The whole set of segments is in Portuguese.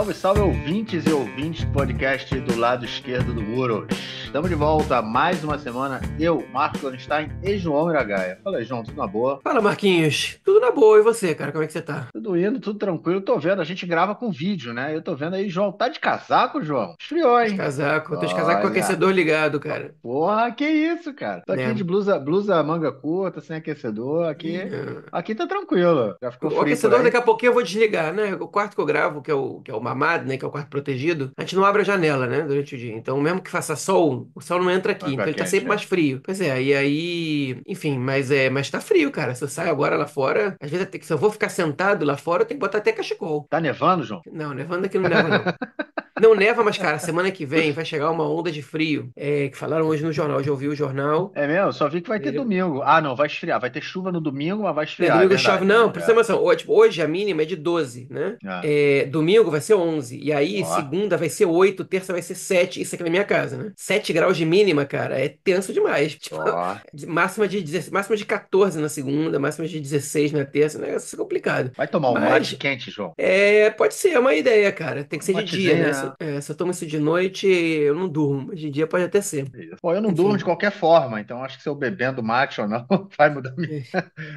Salve, salve, ouvintes e ouvintes do podcast do lado esquerdo do muro. Estamos de volta mais uma semana. Eu, Marcos Lorenstein e João Iragaia. Fala aí, João, tudo na boa? Fala, Marquinhos. Tudo na boa. E você, cara? Como é que você tá? Tudo indo, tudo tranquilo. Tô vendo, a gente grava com vídeo, né? Eu tô vendo aí, João, tá de casaco, João? Esfriou, De hein? casaco. Tô de casaco com o Olha, aquecedor ligado, cara. porra, que isso, cara? Tô aqui de Né? blusa manga curta, sem aquecedor. Aqui tá tranquilo. Já ficou O frio por aquecedor aí? daqui a pouquinho eu vou desligar, né? O quarto que eu gravo, que é o mamado, né? Que é o quarto protegido, a gente não abre a janela, né? Durante o dia. Então, mesmo que faça sol, o sol não entra Vai aqui. ficar Então ele tá quente, sempre é. mais frio. Pois é, e aí. Enfim, mas tá frio, cara. Se eu saio agora lá fora, às vezes se eu vou ficar sentado lá fora, eu tenho que botar até cachecol. Tá nevando, João? Não, nevando aqui não neva, não. Não neva, mas, cara, semana que vem vai chegar uma onda de frio. Que falaram hoje no jornal. Hoje eu ouvi o jornal. É mesmo? Só vi que vai ter domingo. Ah, não, vai esfriar. Vai ter chuva no domingo, mas vai Né, esfriar, é domingo chove, verdade. não, presta É. atenção. Hoje a mínima é de 12, né? É. Domingo vai ser 11. E aí, Ó, segunda vai ser 8, terça vai ser 7. Isso aqui na minha casa, né? 7 graus de mínima, cara, é tenso demais. Tipo, ó. máxima de 14 na segunda, máxima de 16 na terça, né? Isso é complicado. Vai tomar um mate Mas quente, João. pode ser uma ideia, cara. Tem que Um ser de dia, matezinho, né? né? Se eu tomo isso de noite, eu não durmo. Mas de dia pode até ser. Isso. Pô, eu não durmo de Enfim. qualquer forma, então acho que se eu bebendo mate ou não, vai mudar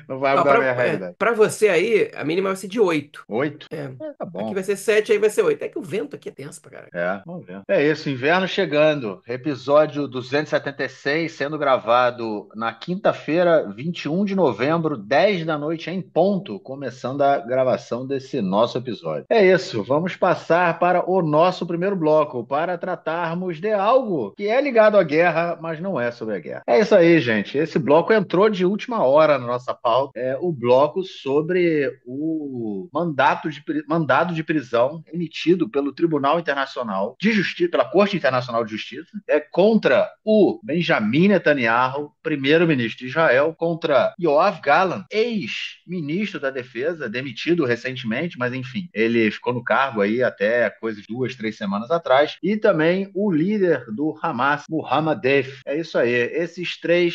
não vai Ó, mudar a minha realidade. pra você aí, a mínima vai ser de 8. 8? É. É, tá Aqui bom. vai ser 7, aí vai ser 8. É que o vento aqui é tenso pra caralho. É, vamos ver. É isso, inverno chegando. Episódio 276 sendo gravado na quinta-feira, 21 de novembro, 10 da noite em ponto, começando a gravação desse nosso episódio. É isso, vamos passar para o nosso primeiro bloco, para tratarmos de algo que é ligado à guerra, mas não é sobre a guerra. É isso aí, gente. Esse bloco entrou de última hora na nossa pauta. É o bloco sobre o mandado de prisão emitido pelo Tribunal Internacional de Justiça, pela Corte Internacional de Justiça, contra o Benjamin Netanyahu, primeiro-ministro de Israel, contra Yoav Gallant, ex-ministro da Defesa, demitido recentemente, mas enfim, ele ficou no cargo aí até coisas 2, 3 semanas atrás, e também o líder do Hamas, Mohammad Deif. É isso aí. Esses três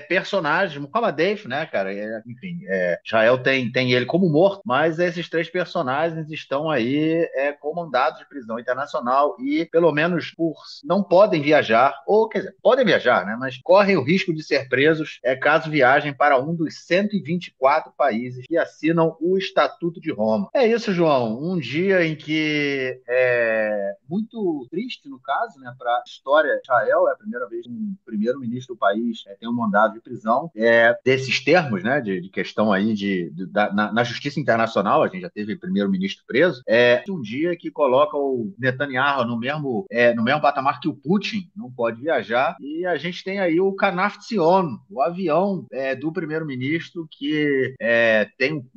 personagens, Mohammad Deif, né, cara? Enfim, Israel tem ele como morto, mas esses três personagens estão aí com mandados de prisão internacional e, pelo menos, não podem viajar, ou, quer dizer, podem viajar, né? Mas correm o risco de ser presos caso viajem para um dos 124 países que assinam o Estatuto de Roma. É isso, João. Um dia em que é muito triste, no caso, né, para a história de Israel. É a primeira vez que um primeiro-ministro do país tem um mandado de prisão. Desses termos, né, de questão aí na justiça internacional, a gente já teve primeiro-ministro preso. Um dia que coloca o Netanyahu no mesmo patamar que o Putin, não pode viajar. E a gente tem aí o Kanaf Tzion, o avião do primeiro-ministro que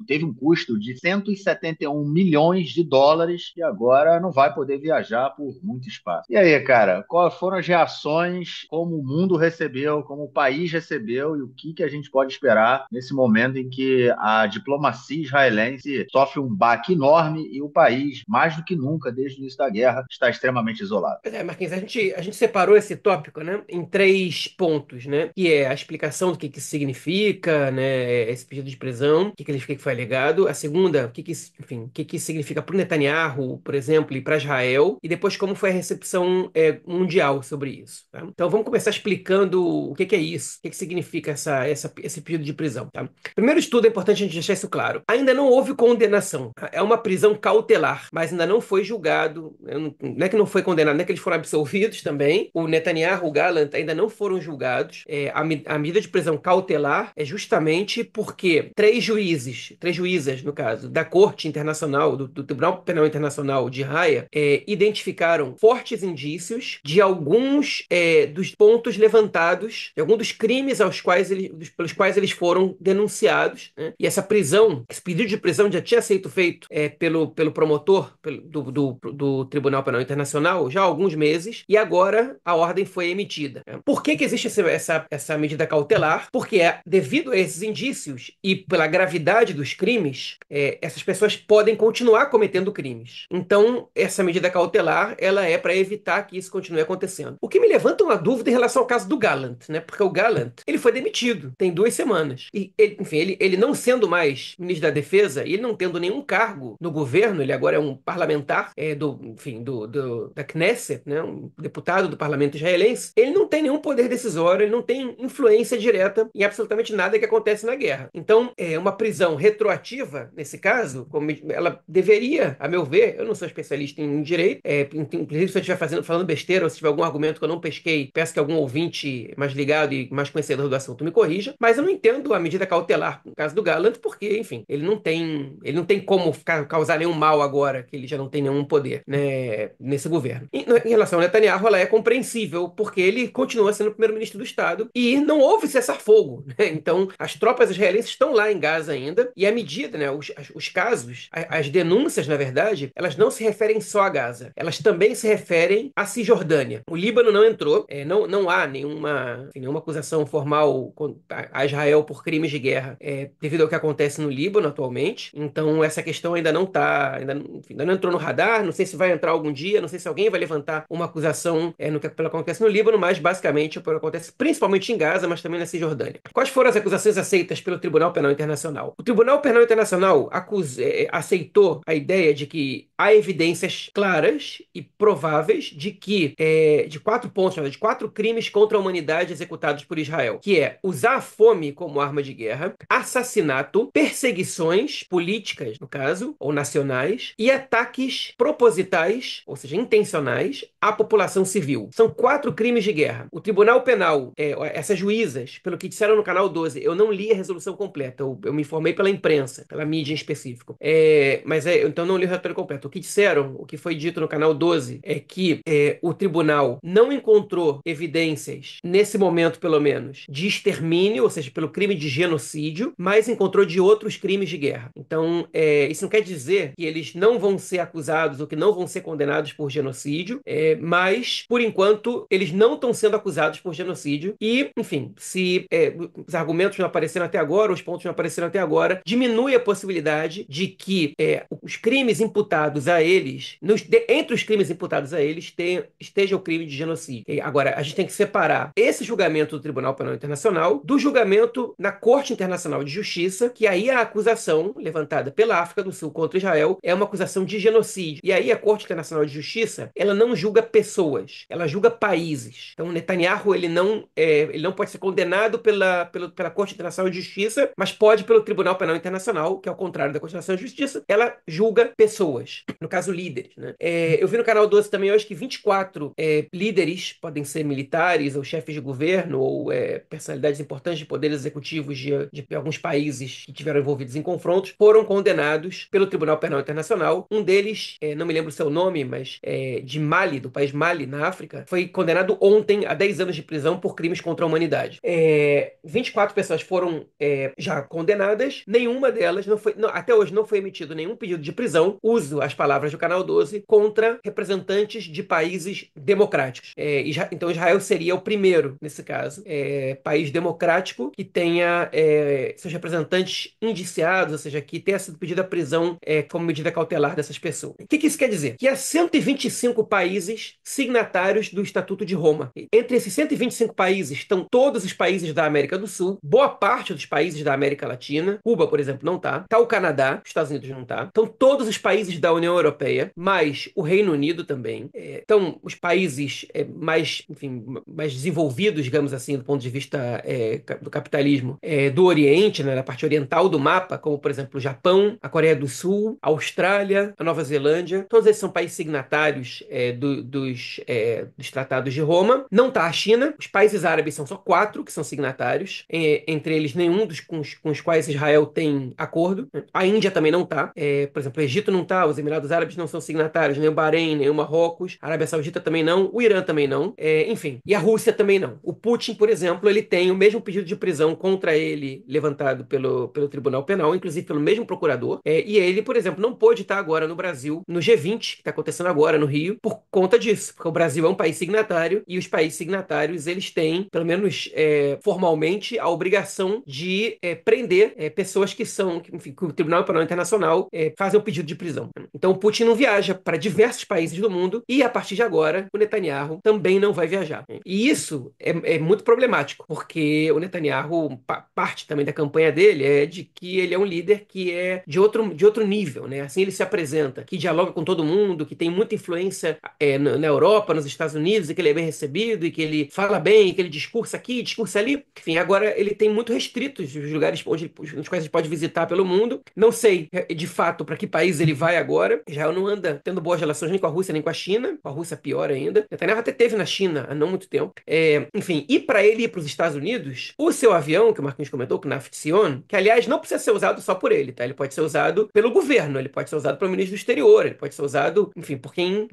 teve um custo de 171 milhões de dólares e agora não vai poder viajar por muito espaço. E aí, cara, quais foram as reações, como o mundo recebeu, como o país recebeu e o que a gente pode esperar nesse momento em que a diplomacia israelense sofre um baque enorme e o país, mais do que nunca, desde o início da guerra, está extremamente isolado? Pois é, Marquinhos, a gente separou esse tópico, né, em 3 pontos, né, que é a explicação do que significa, né, esse pedido de prisão, o que foi alegado, a segunda, enfim, o que significa para o Netanyahu, por exemplo, e para Israel, e depois como foi a recepção mundial sobre isso, tá? Então vamos começar explicando o que é isso, o que significa esse pedido de prisão, tá? Primeiro de tudo, é importante a gente deixar isso claro. Ainda não houve condenação, tá? É uma prisão cautelar, mas ainda não foi julgado, não é que não foi condenado, não é que eles foram absolvidos também. O Netanyahu, o Gallant ainda não foram julgados. A medida de prisão cautelar é justamente porque três juízas, no caso, da Corte Internacional, do Tribunal Penal Internacional de Haia, identificaram fortes indícios de alguns dos pontos levantados, de alguns dos crimes pelos quais eles foram denunciados, né? E esse pedido de prisão já tinha sido feito pelo promotor do Tribunal Penal Internacional já há alguns meses, e agora a ordem foi emitida. Por que existe essa medida cautelar? Porque devido a esses indícios e pela gravidade dos crimes, essas pessoas podem continuar cometendo crimes. Então, essa medida medida cautelar, ela é para evitar que isso continue acontecendo. O que me levanta uma dúvida em relação ao caso do Gallant, né? Porque o Gallant, ele foi demitido, tem 2 semanas. E, enfim, ele não sendo mais ministro da Defesa, e ele não tendo nenhum cargo no governo, ele agora é um parlamentar da Knesset, né? Um deputado do parlamento israelense, ele não tem nenhum poder decisório, ele não tem influência direta em absolutamente nada que acontece na guerra. Então, uma prisão retroativa, nesse caso, como ela deveria, a meu ver, eu não sou especialista em direito, inclusive se eu estiver falando besteira ou se tiver algum argumento que eu não pesquei, peço que algum ouvinte mais ligado e mais conhecedor do assunto me corrija, mas eu não entendo a medida cautelar no caso do Gallant, porque, enfim, ele não tem como causar nenhum mal agora, que ele já não tem nenhum poder, né, nesse governo. Em relação ao Netanyahu, ela é compreensível, porque ele continua sendo o primeiro-ministro do Estado e não houve cessar-fogo, né? Então, as tropas israelenses estão lá em Gaza ainda, e à medida, né, os casos, as denúncias, na verdade, elas não se referem só a Gaza, elas também se referem à Cisjordânia. O Líbano não entrou, não há nenhuma acusação formal a Israel por crimes de guerra, devido ao que acontece no Líbano atualmente. Então, essa questão ainda não está, ainda não entrou no radar, não sei se vai entrar algum dia, não sei se alguém vai levantar uma acusação no que acontece no Líbano, mas basicamente o que acontece principalmente em Gaza, mas também na Cisjordânia. Quais foram as acusações aceitas pelo Tribunal Penal Internacional? O Tribunal Penal Internacional aceitou a ideia de que há evidências claras e prováveis de que de 4 pontos, de 4 crimes contra a humanidade executados por Israel, que é usar a fome como arma de guerra, assassinato, perseguições políticas, no caso, ou nacionais, e ataques propositais, ou seja, intencionais, à população civil. São 4 crimes de guerra. O Tribunal Penal, essas juízas, pelo que disseram no Canal 12, eu não li a resolução completa, eu me informei pela imprensa, pela mídia em específico. Então não li o relatório completo. O que disseram, o que foi dito no Canal 12, é que o tribunal não encontrou evidências, nesse momento pelo menos, de extermínio, ou seja, pelo crime de genocídio, mas encontrou de outros crimes de guerra. Então, isso não quer dizer que eles não vão ser acusados ou que não vão ser condenados por genocídio, mas, por enquanto, eles não estão sendo acusados por genocídio e, enfim, se os argumentos não apareceram até agora, os pontos não apareceram até agora, diminui a possibilidade de que os crimes imputados a eles, entre os crimes imputados a eles, esteja o crime de genocídio. Agora, a gente tem que separar esse julgamento do Tribunal Penal Internacional do julgamento na Corte Internacional de Justiça, que aí a acusação levantada pela África do Sul contra Israel é uma acusação de genocídio. E aí a Corte Internacional de Justiça, ela não julga pessoas, ela julga países. Então, Netanyahu, ele não pode ser condenado pela Corte Internacional de Justiça, mas pode pelo Tribunal Penal Internacional, que ao contrário da Corte Internacional de Justiça, ela julga pessoas, no caso líderes, né? Eu vi no Canal 12 também, eu acho que 24 líderes, podem ser militares ou chefes de governo ou personalidades importantes de poderes executivos de alguns países que tiveram envolvidos em confrontos, foram condenados pelo Tribunal Penal Internacional. Um deles, não me lembro o seu nome, mas de Mali, do país Mali, na África, foi condenado ontem a 10 anos de prisão por crimes contra a humanidade. 24 pessoas foram já condenadas, nenhuma delas até hoje não foi emitido nenhum pedido de prisão, uso as palavras do Canal 12, contra representantes de países democráticos. Então Israel seria o primeiro, nesse caso, país democrático que tenha seus representantes indiciados, ou seja, que tenha sido pedida a prisão como medida cautelar dessas pessoas. O que isso quer dizer? Que há 125 países signatários do Estatuto de Roma. Entre esses 125 países estão todos os países da América do Sul, boa parte dos países da América Latina, Cuba, por exemplo, não está. Está o Canadá, os Estados Unidos não está. Estão todos os países da União Europeia, mais o Reino Unido também. Então, os países mais desenvolvidos, digamos assim, do ponto de vista do capitalismo, do Oriente, né, na parte oriental do mapa, como, por exemplo, o Japão, a Coreia do Sul, a Austrália, a Nova Zelândia. Todos esses são países signatários dos tratados de Roma. Não está a China. Os países árabes são só 4 que são signatários. Entre eles, nenhum com os quais Israel tem acordo. A Índia também não está. Por exemplo, o Egito não está, os Emirados Árabes não são signatários, nem o Bahrein, nem o Marrocos, a Arábia Saudita também não, o Irã também não, enfim, e a Rússia também não. O Putin, por exemplo, ele tem o mesmo pedido de prisão contra ele levantado pelo Tribunal Penal, inclusive pelo mesmo procurador, e ele, por exemplo, não pôde estar agora no Brasil, no G20, que está acontecendo agora no Rio, por conta disso, porque o Brasil é um país signatário, e os países signatários, eles têm, pelo menos formalmente, a obrigação de prender pessoas que o Tribunal Penal Internacional fazem o pedido de prisão. Então, Então o Putin não viaja para diversos países do mundo e a partir de agora o Netanyahu também não vai viajar. E isso é muito problemático, porque o Netanyahu, parte também da campanha dele é de que ele é um líder que é de outro nível, né? Assim ele se apresenta, que dialoga com todo mundo, que tem muita influência na Europa, nos Estados Unidos, e que ele é bem recebido, e que ele fala bem, e que ele discursa aqui, discursa ali. Enfim, agora ele tem muito restritos os lugares nos quais ele pode visitar pelo mundo. Não sei, de fato, para que país ele vai agora. Israel não anda tendo boas relações nem com a Rússia, nem com a China. Com a Rússia, pior ainda. Netanyahu até teve na China há não muito tempo. Enfim, e para ele ir para os Estados Unidos, o seu avião, que o Marquinhos comentou, que na Sion, que aliás não precisa ser usado só por ele, tá? Ele pode ser usado pelo governo, ele pode ser usado pelo ministro do exterior, ele pode ser usado, enfim, por quem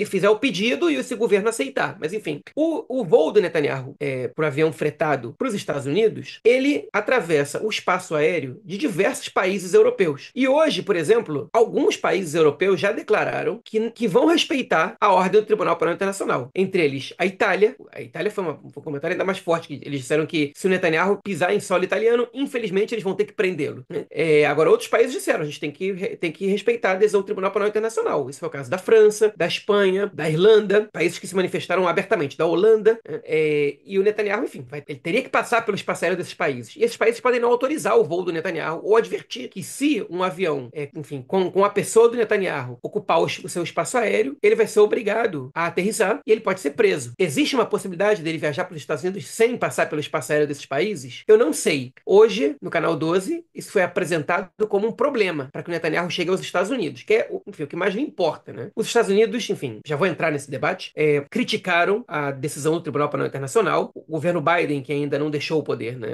fizer o pedido e esse governo aceitar. Mas enfim, o voo do Netanyahu por avião fretado para os Estados Unidos, ele atravessa o espaço aéreo de diversos países europeus. E hoje, por exemplo, alguns países europeus já declararam que vão respeitar a ordem do Tribunal Penal Internacional. Entre eles, a Itália. A Itália foi um comentário ainda mais forte, que eles disseram que se o Netanyahu pisar em solo italiano, infelizmente eles vão ter que prendê-lo, né? Agora, outros países disseram, a gente tem que respeitar a adesão ao Tribunal Penal Internacional. Esse foi o caso da França, da Espanha, da Irlanda, países que se manifestaram abertamente, da Holanda, e o Netanyahu, enfim, ele teria que passar pelo espaço aéreo desses países. E esses países podem não autorizar o voo do Netanyahu ou advertir que se um avião, enfim, com a pessoa do Netanyahu ocupar o seu espaço aéreo, ele vai ser obrigado a aterrissar e ele pode ser preso. Existe uma possibilidade dele viajar para os Estados Unidos sem passar pelo espaço aéreo desses países? Eu não sei. Hoje, no canal 12, isso foi apresentado como um problema para que o Netanyahu chegue aos Estados Unidos, que é, enfim, o que mais lhe importa, né? Os Estados Unidos, enfim, já vou entrar nesse debate, criticaram a decisão do Tribunal Penal Internacional. O governo Biden, que ainda não deixou o poder, né,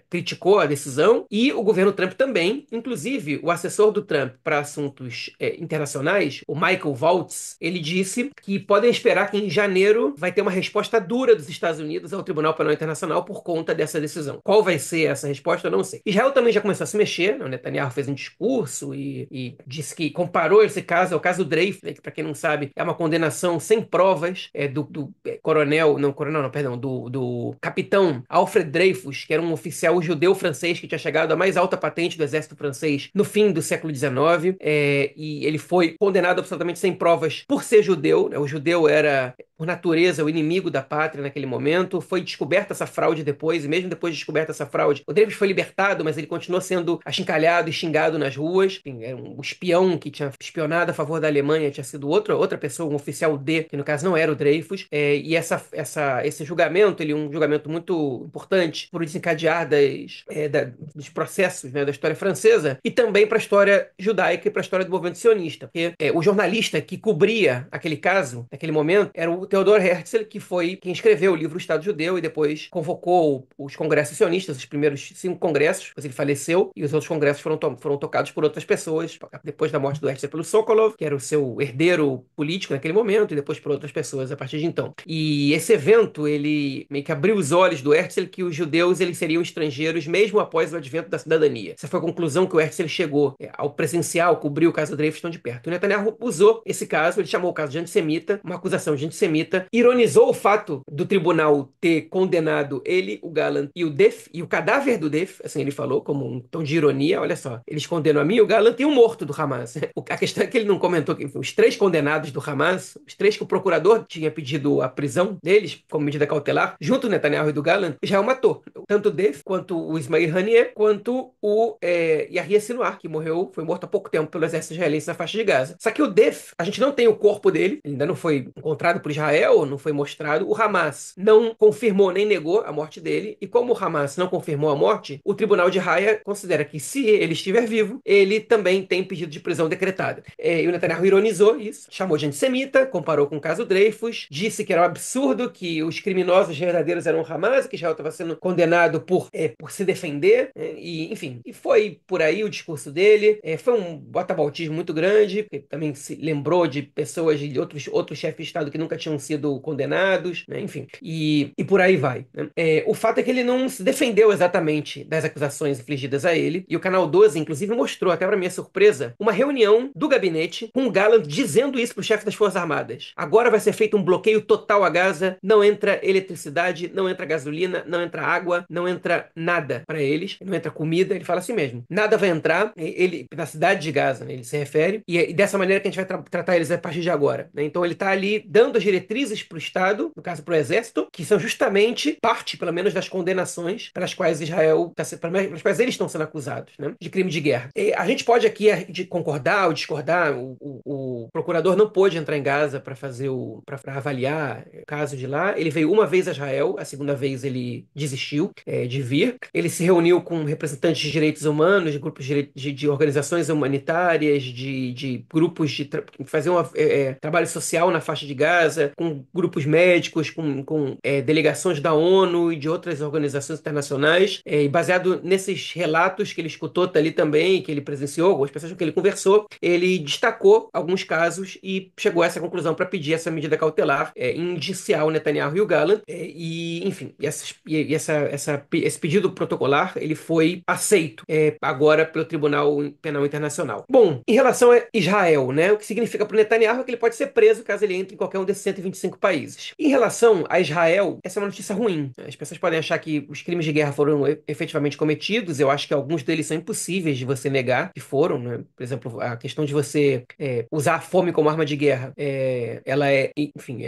criticou a decisão, e o governo Trump também. Inclusive, o assessor do Trump para assuntos internacionais, o Michael Waltz, ele disse que podem esperar que em janeiro vai ter uma resposta dura dos Estados Unidos ao Tribunal Penal Internacional por conta dessa decisão. Qual vai ser essa resposta, eu não sei. Israel também já começou a se mexer, né? O Netanyahu fez um discurso e disse que comparou esse caso ao caso Dreyfus, né, que para quem não sabe é uma condenação sem provas do capitão Alfred Dreyfus, que era um oficial judeu francês que tinha chegado à mais alta patente do exército francês no fim do século XIX, e ele foi condenado absolutamente sem provas por ser judeu, né? O judeu era, por natureza, o inimigo da pátria naquele momento. Foi descoberta essa fraude depois, e mesmo depois de descoberta essa fraude, o Dreyfus foi libertado, mas ele continuou sendo achincalhado e xingado nas ruas. Enfim, era um espião que tinha espionado a favor da Alemanha, tinha sido outra pessoa, um oficial D, que no caso não era o Dreyfus. E esse julgamento, ele é um julgamento muito importante por desencadear dos processos, né, da história francesa, e também para a história judaica e para a história do movimento sionista. Porque o jornalista que cobria aquele caso, naquele momento, era o Theodor Herzl, que foi quem escreveu o livro O Estado Judeu e depois convocou os congressos sionistas, os primeiros 5 congressos, depois ele faleceu, e os outros congressos foram tocados por outras pessoas, depois da morte do Herzl pelo Sokolov, que era o seu herdeiro político naquele momento, e depois por outras pessoas a partir de então. E esse evento, ele meio que abriu os olhos do Herzl que os judeus eles seriam estrangeiros mesmo após o advento da cidadania. Essa foi a conclusão que o Herzl chegou ao presenciar, cobrir o caso Dreyfus tão de perto. O Netanyahu usou esse caso, ele chamou o caso de antissemita, uma acusação de antissemita, ironizou o fato do tribunal ter condenado ele, o Gallant e o Deif, e o cadáver do Deif, assim ele falou, como um tom de ironia. Olha só, eles condenam a mim, o Gallant e o morto do Hamas. A questão é que ele não comentou que, enfim, os 3 condenados do Hamas, os 3 que o procurador tinha pedido a prisão deles, como medida cautelar, junto do Netanyahu e do Gallant, Israel matou. Tanto o Deif, quanto o Ismail Haniyeh, quanto o Yahya Sinwar, que foi morto há pouco tempo pelo exército israelense na faixa de Gaza. Só que o Deif, a gente não tem o corpo dele, ele ainda não foi encontrado por Israel, não foi mostrado. O Hamas não confirmou nem negou a morte dele, e como o Hamas não confirmou a morte, o tribunal de Haia considera que se ele estiver vivo, ele também tem pedido de prisão decretada. E o Netanyahu ironizou isso, chamou de antissemita, comparou com o caso Dreyfus, disse que era um absurdo que os criminosos verdadeiros eram o Hamas, que Israel estava sendo condenado por se defender, e enfim, e foi por aí o discurso dele. Foi um botabaltismo muito grande, porque também se lembrou de pessoas de outros chefes de Estado que nunca tinham tinham sido condenados, né? Enfim, e por aí vai, né? O fato é que ele não se defendeu exatamente das acusações infligidas a ele, e o Canal 12, inclusive, mostrou, até para minha surpresa, uma reunião do gabinete com o Gallant dizendo isso para o chefe das Forças Armadas. Agora vai ser feito um bloqueio total a Gaza, não entra eletricidade, não entra gasolina, não entra água, não entra nada para eles, não entra comida, ele fala assim mesmo. Nada vai entrar, ele na cidade de Gaza, né, ele se refere, e dessa maneira que a gente vai tratar eles a partir de agora, né? Então ele está ali dando as diretrizes para o Estado, no caso para o Exército, que são justamente parte, pelo menos, das condenações pelas quais Israel pelas quais eles estão sendo acusados, né, de crime de guerra. E a gente pode aqui de concordar ou discordar, o procurador não pôde entrar em Gaza para avaliar o caso de lá. Ele veio uma vez a Israel, a segunda vez ele desistiu de vir. Ele se reuniu com representantes de direitos humanos, de grupos de organizações humanitárias, de grupos que faziam trabalho social na faixa de Gaza, com grupos médicos, com delegações da ONU e de outras organizações internacionais. E baseado nesses relatos que ele escutou ali também, que ele presenciou, algumas pessoas com quem ele conversou, ele destacou alguns casos e chegou a essa conclusão para pedir essa medida cautelar indiciar o Netanyahu e o Gallant. Enfim, esse pedido protocolar ele foi aceito agora pelo Tribunal Penal Internacional. Bom, em relação a Israel, né, o que significa para o Netanyahu é que ele pode ser preso caso ele entre em qualquer um desses 125 países. Em relação a Israel, essa é uma notícia ruim. As pessoas podem achar que os crimes de guerra foram efetivamente cometidos. Eu acho que alguns deles são impossíveis de você negar que foram, né? Por exemplo, a questão de você usar a fome como arma de guerra, enfim,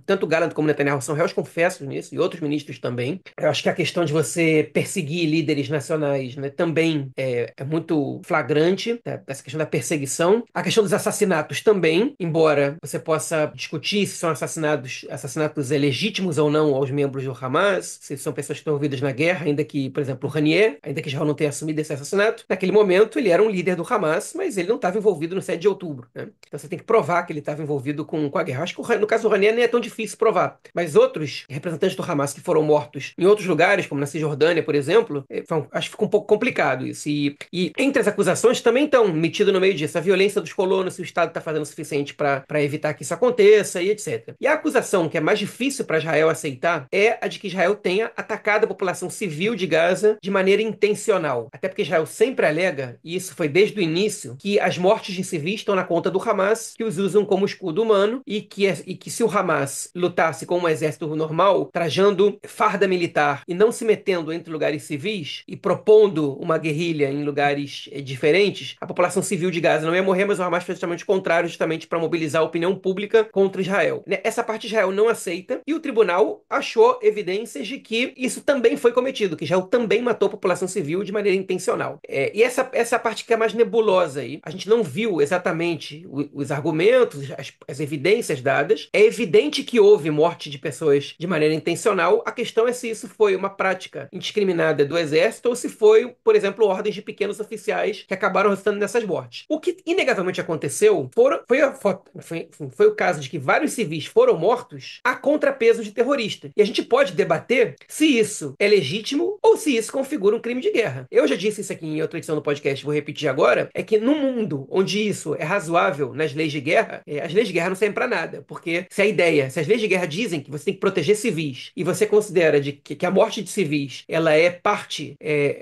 tanto o Gallant como o Netanyahu são réus confessos nisso, e outros ministros também. Eu acho que a questão de você perseguir líderes nacionais, né, também é muito flagrante, né, essa questão da perseguição. A questão dos assassinatos também, embora você possa discutir se são assassinatos legítimos ou não aos membros do Hamas, se são pessoas que estão envolvidas na guerra, ainda que, por exemplo, o Haniyeh, ainda que Israel não tenha assumido esse assassinato, naquele momento ele era um líder do Hamas, mas ele não estava envolvido no 7 de outubro, né? Então você tem que provar que ele estava envolvido com a guerra. Acho que no caso do Haniyeh nem é tão difícil provar, mas outros representantes do Hamas que foram mortos em outros lugares, como na Cisjordânia, por exemplo, acho que ficou um pouco complicado isso. E entre as acusações também estão metido no meio disso a violência dos colonos, se o Estado está fazendo o suficiente para evitar que isso aconteça e etc. E a acusação que é mais difícil para Israel aceitar é a de que Israel tenha atacado a população civil de Gaza de maneira intencional. Até porque Israel sempre alega, e isso foi desde o início, que as mortes de civis estão na conta do Hamas, que os usam como escudo humano e que se o Hamas lutasse como um exército normal, trajando farda militar e não se metendo entre lugares civis e propondo uma guerrilha em lugares diferentes, a população civil de Gaza não ia morrer, mas o Hamas fez justamente o contrário, justamente para mobilizar a opinião pública contra Israel. Essa parte Israel não aceita e o tribunal achou evidências de que isso também foi cometido, que Israel também matou a população civil de maneira intencional. E essa parte que é mais nebulosa aí. A gente não viu exatamente os argumentos, as evidências dadas. É evidente que houve morte de pessoas de maneira intencional. A questão é se isso foi uma prática indiscriminada do exército ou se foi, por exemplo, ordens de pequenos oficiais que acabaram resultando nessas mortes. O que inegavelmente aconteceu foi o caso de que vários civis foram mortos a contrapeso de terroristas. E a gente pode debater se isso é legítimo ou se isso configura um crime de guerra. Eu já disse isso aqui em outra edição do podcast, vou repetir agora, é que no mundo onde isso é razoável nas leis de guerra, as leis de guerra não servem para nada, porque se as leis de guerra dizem que você tem que proteger civis e você considera que a morte de civis ela é parte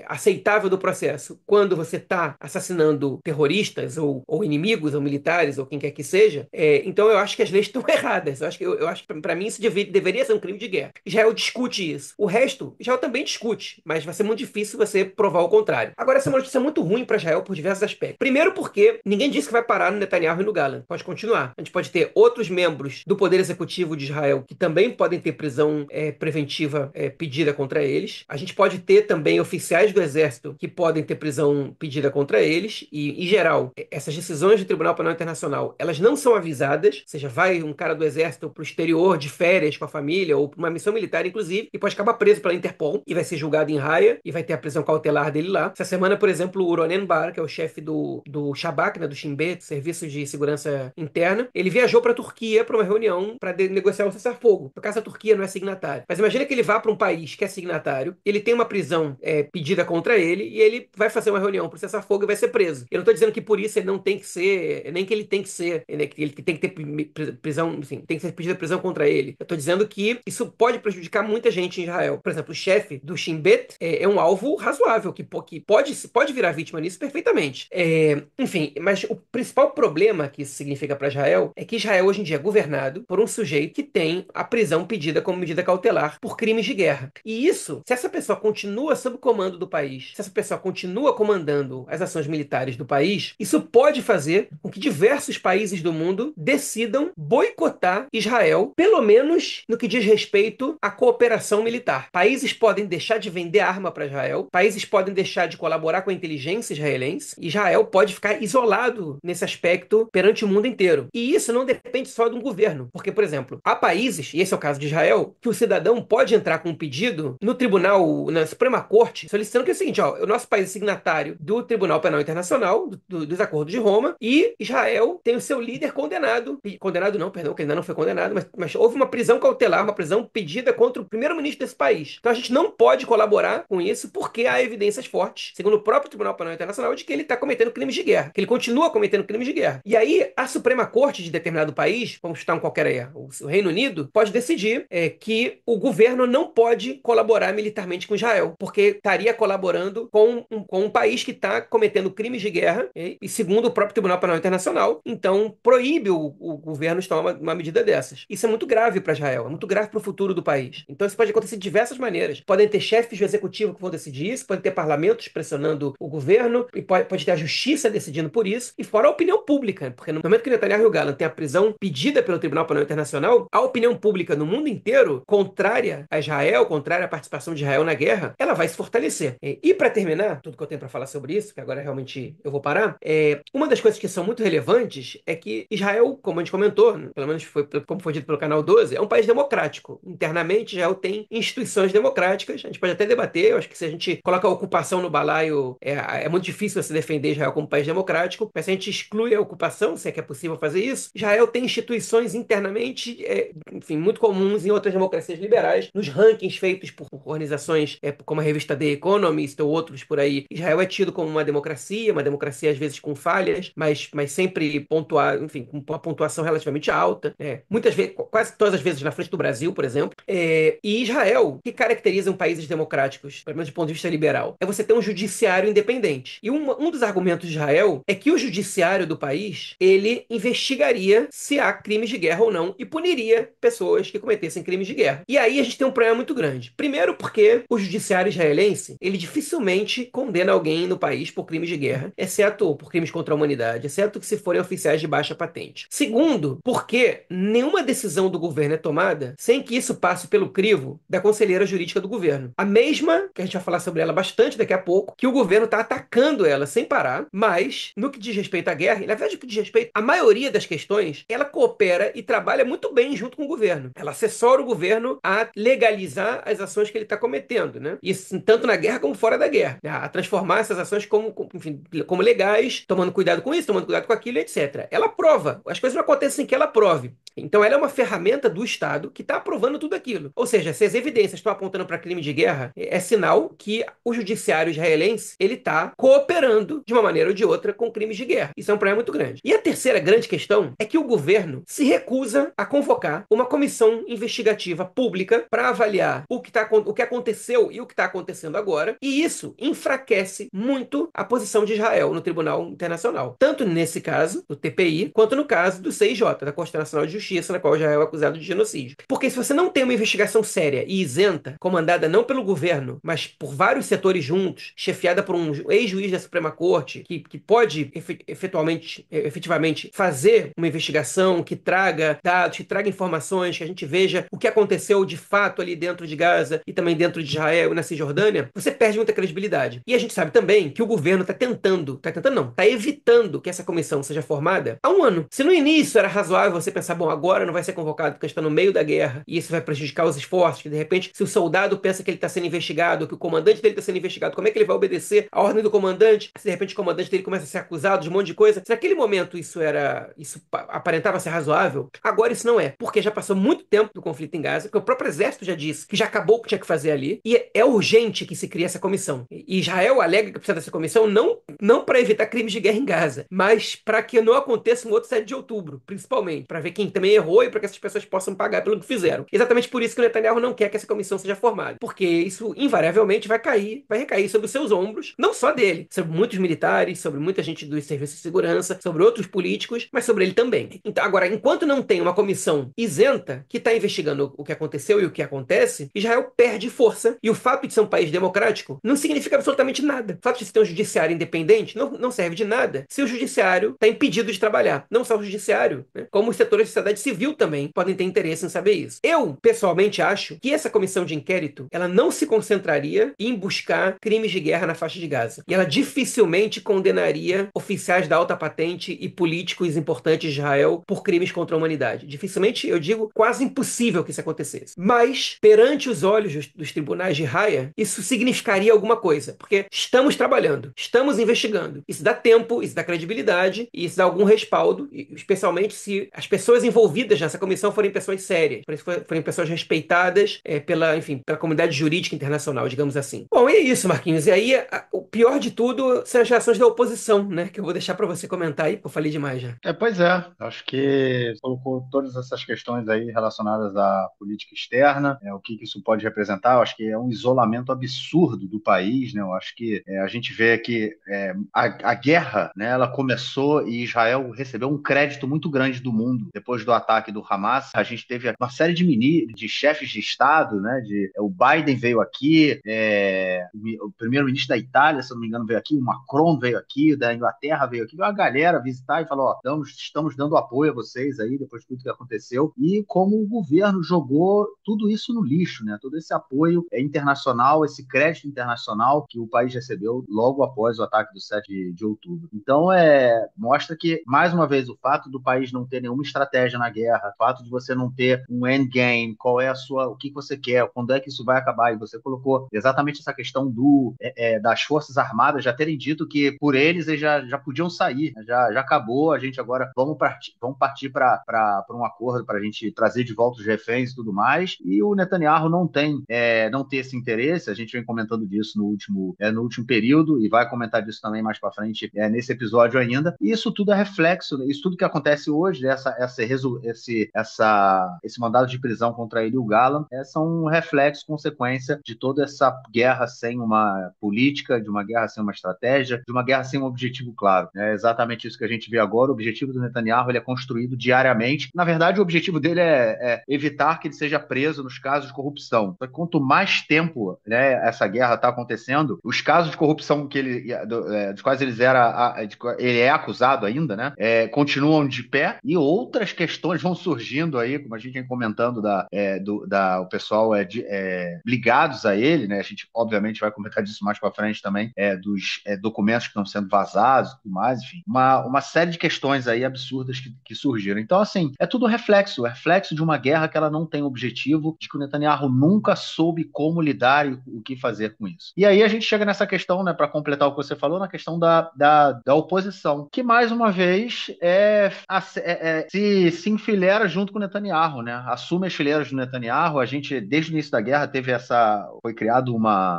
aceitável do processo quando você está assassinando terroristas ou inimigos ou militares ou quem quer que seja, então eu acho que as leis estão erradas. Eu acho que para mim isso deveria ser um crime de guerra. Israel discute isso. O resto, Israel também discute, mas vai ser muito difícil você provar o contrário. Agora, essa é uma notícia muito ruim para Israel por diversos aspectos. Primeiro porque ninguém disse que vai parar no Netanyahu e no Gallant. Pode continuar. A gente pode ter outros membros do Poder Executivo de Israel que também podem ter prisão preventiva pedida contra eles. A gente pode ter também oficiais do Exército que podem ter prisão pedida contra eles. E, em geral, essas decisões do Tribunal Penal Internacional, elas não são avisadas. Ou seja, vai um cara do Exército para o exterior de férias com a família ou para uma missão militar, inclusive, e pode acabar preso pela Interpol e vai ser julgado em Haia e vai ter a prisão cautelar dele lá. Essa semana, por exemplo, o Ronen Bar, que é o chefe do Shabak, né, do Shin Bet, Serviço de Segurança Interna, ele viajou para a Turquia para uma reunião para negociar o cessar-fogo. No caso, a Turquia não é signatário. Mas imagina que ele vá para um país que é signatário, ele tem uma prisão pedida contra ele e ele vai fazer uma reunião para o cessar-fogo e vai ser preso. Eu não estou dizendo que por isso ele não tem que ser, nem que ele tem que ser, né, que ele tem que ter prisão, assim, tem que ser pedida prisão contra ele. Eu estou dizendo que isso pode prejudicar muita gente em Israel. Por exemplo, o chefe do Shin Bet é um alvo razoável, que pode virar vítima nisso perfeitamente. Enfim, mas o principal problema que isso significa para Israel é que Israel hoje em dia é governado por um sujeito que tem a prisão pedida como medida cautelar por crimes de guerra. E isso, se essa pessoa continua sob o comando do país, se essa pessoa continua comandando as ações militares do país, isso pode fazer com que diversos países do mundo decidam boicotar Israel, pelo menos no que diz respeito à cooperação militar. Países podem deixar de vender arma para Israel, países podem deixar de colaborar com a inteligência israelense, Israel pode ficar isolado nesse aspecto perante o mundo inteiro. E isso não depende só de um governo, porque, por exemplo, há países, e esse é o caso de Israel, que o cidadão pode entrar com um pedido no tribunal, na Suprema Corte, solicitando que é o seguinte, ó, o nosso país é signatário do Tribunal Penal Internacional, dos Acordos de Roma, e Israel tem o seu líder condenado, condenado não, perdão, que ainda não foi condenado, mas houve uma prisão cautelar, uma prisão pedida contra o primeiro-ministro desse país. Então a gente não pode colaborar com isso porque há evidências fortes, segundo o próprio Tribunal Penal Internacional, de que ele está cometendo crimes de guerra, que ele continua cometendo crimes de guerra. E aí a Suprema Corte de determinado país, vamos chutar um qualquer aí, o Reino Unido, pode decidir que o governo não pode colaborar militarmente com Israel, porque estaria colaborando com um país que está cometendo crimes de guerra, e segundo o próprio Tribunal Penal Internacional, então proíbe o governo de tomar uma medida dessas. Isso é muito grave para Israel, é muito grave para o futuro do país. Então isso pode acontecer de diversas maneiras. Podem ter chefes do executivo que vão decidir isso, pode ter parlamentos pressionando o governo, e pode ter a justiça decidindo por isso, e fora a opinião pública, porque no momento que Netanyahu e o Gallant têm a prisão pedida pelo Tribunal Penal Internacional, a opinião pública no mundo inteiro, contrária a Israel, contrária à participação de Israel na guerra, ela vai se fortalecer. E para terminar, tudo que eu tenho para falar sobre isso, que agora realmente eu vou parar, uma das coisas que são muito relevantes é que Israel, como a gente comentou, pelo menos como foi dito pelo Canal 12, é um país democrático. Internamente, Israel tem instituições democráticas, a gente pode até debater, eu acho que se a gente coloca a ocupação no balaio, é muito difícil você defender Israel como país democrático, mas se a gente exclui a ocupação, se é que é possível fazer isso, Israel tem instituições internamente, enfim, muito comuns em outras democracias liberais, nos rankings feitos por organizações como a revista The Economist ou outros por aí. Israel é tido como uma democracia às vezes com falhas, mas sempre pontuar, enfim, com uma pontuação relativamente alta, muitas vezes, quase todas as vezes na frente do Brasil, por exemplo. E Israel, que caracteriza países democráticos, pelo menos do ponto de vista liberal, é você ter um judiciário independente. E um dos argumentos de Israel é que o judiciário do país, ele investigaria se há crimes de guerra ou não e puniria pessoas que cometessem crimes de guerra. E aí a gente tem um problema muito grande. Primeiro porque o judiciário israelense, ele dificilmente condena alguém no país por crimes de guerra, exceto por crimes contra a humanidade, exceto que se forem oficiais de baixa patente. Segundo, porque nenhuma decisão do governo é tomada sem que isso passe pelo crivo da conselheira jurídica do governo. A mesma, que a gente vai falar sobre ela bastante daqui a pouco, que o governo está atacando ela sem parar, mas no que diz respeito à guerra, e na verdade no que diz respeito à maioria das questões, ela coopera e trabalha muito bem junto com o governo. Ela assessora o governo a legalizar as ações que ele está cometendo, né? Isso tanto na guerra como fora da guerra. A transformar essas ações enfim, como legais, tomando cuidado com isso, tomando cuidado com aquilo, etc. Ela aprova. As coisas não acontecem sem que ela aprove. Então ela é uma ferramenta do Estado que está aprovando tudo aquilo. Ou seja, se as evidências estão apontando para crime de guerra, é sinal que o judiciário israelense ele está cooperando de uma maneira ou de outra com crimes de guerra. Isso é um problema muito grande. E a terceira grande questão é que o governo se recusa a convocar uma comissão investigativa pública para avaliar o que aconteceu e o que está acontecendo agora. E isso enfraquece muito a posição de Israel no Tribunal Internacional. Tanto nesse caso, do TPI, quanto no caso do CIJ, da Corte Nacional de Justiça, na qual Israel é acusado de genocídio. Porque se você não tem uma investigação séria e isenta, comandada não pelo governo, mas por vários setores juntos, chefiada por um ex-juiz da Suprema Corte, que pode efetivamente fazer uma investigação que traga dados, que traga informações, que a gente veja o que aconteceu de fato ali dentro de Gaza e também dentro de Israel e na Cisjordânia, você perde muita credibilidade. E a gente sabe também que o governo está evitando que essa comissão seja formada há um ano. Se no início era razoável você pensar, bom, agora não vai ser convocado porque está no meio da guerra e isso vai prejudicar os esforços, que de repente, se o soldado pensa que ele está sendo investigado, que o comandante dele está sendo investigado, como é que ele vai obedecer a ordem do comandante? Se de repente o comandante dele começa a ser acusado de um monte de coisa. Se naquele momento isso aparentava ser razoável, agora isso não é, porque já passou muito tempo do conflito em Gaza, porque o próprio exército já disse que já acabou o que tinha que fazer ali, e é urgente que se crie essa comissão. E Israel alega que precisa dessa comissão não para evitar crimes de guerra em Gaza, mas para que não aconteça um outro 7 de outubro, principalmente, para ver quem também errou e para que essas pessoas possam pagar pelo que fizeram. Exatamente por isso que o Netanyahu não quer que essa comissão seja formada, porque isso invariavelmente vai recair sobre os seus ombros, não só dele, sobre muitos militares, sobre muita gente dos serviços de segurança, sobre outros políticos, mas sobre ele também. Então, agora, enquanto não tem uma comissão isenta que está investigando o que aconteceu e o que acontece, Israel perde força, e o fato de ser um país democrático não significa absolutamente nada. O fato de se ter um judiciário independente não serve de nada se o judiciário está impedido de trabalhar. Não só o judiciário, né? Como os setores da sociedade civil também podem ter interesse em saber isso. Eu, pessoalmente, acho que essa comissão de inquérito, ela não se concentraria em buscar crimes de guerra na faixa de Gaza. E ela dificilmente condenaria oficiais da alta patente e políticos importantes de Israel por crimes contra a humanidade. Dificilmente, eu digo, quase impossível que isso acontecesse. Mas, perante os olhos dos tribunais de Haia, isso significaria alguma coisa, porque estamos trabalhando, estamos investigando. Isso dá tempo, isso dá credibilidade, e isso dá algum respaldo, especialmente se as pessoas envolvidas nessa comissão forem pessoas sérias, forem pessoas respeitadas pela comunidade jurídica internacional, digamos assim. Bom, e é isso, Marquinhos. E aí, o pior de tudo são as reações da oposição, né? Que eu vou deixar para você comentar aí, porque eu falei demais já. Pois é, acho que colocou todas essas questões aí relacionadas à política externa, o que isso pode representar. Eu acho que é um isolamento absurdo do país, né? Eu acho que a gente vê que a guerra, né, ela começou e Israel recebeu um crédito muito grande do mundo depois do ataque do Hamas. A gente teve uma série de chefes de Estado, né? O Biden veio aqui, o primeiro-ministro da Itália, se eu não me engano, veio aqui, o Macron veio aqui, da Inglaterra veio aqui, veio uma galera visitar e falou: ó, estamos dando apoio a vocês aí depois de tudo que aconteceu. E como o governo jogou tudo isso no lixo, né? Todo esse apoio internacional, esse crédito internacional que o país recebeu logo após o ataque do 7 de outubro. Então, mostra que, mais uma vez, o fato do país não ter nenhuma estratégia na guerra, o fato de você não ter um endgame, o que você quer, quando é que isso vai acabar, e você colocou exatamente essa questão das Forças Armadas já terem dito que por eles já podiam sair, já acabou, a gente agora vamos partir para um acordo para a gente trazer de volta os reféns e tudo mais, e o Netanyahu não tem esse interesse. A gente vem comentando disso no último período e vai comentar disso também mais para frente nesse episódio ainda, e isso tudo é reflexo, né? Isso tudo que acontece hoje, esse mandado de prisão contra ele e o Gallant, são um reflexo, consequência de toda essa guerra sem uma política, de uma guerra sem uma estratégia, de uma guerra sem um objetivo claro. É exatamente isso que a gente vê agora. O objetivo do Netanyahu, ele é construído diariamente. Na verdade, o objetivo dele é evitar que ele seja preso nos casos de corrupção. Só que quanto mais tempo, né, essa guerra está acontecendo, os casos de corrupção dos quais ele é acusado ainda, né, continuam de pé, e outras questões vão surgindo aí, como a gente vem comentando o pessoal ligados a ele, né? A gente obviamente vai comentar disso mais para frente também, dos documentos que estão sendo vazados e tudo mais, enfim, uma série de questões aí absurdas que surgiram. Então, assim, é tudo reflexo de uma guerra que ela não tem objetivo, de que o Netanyahu nunca soube como lidar e o que fazer com isso. E aí a gente chega nessa questão, né, para completar o que você falou, na questão da oposição, que mais uma vez se enfileira junto com o Netanyahu, né? Assume as fileiras do Netanyahu. A gente, desde o início da guerra, foi criado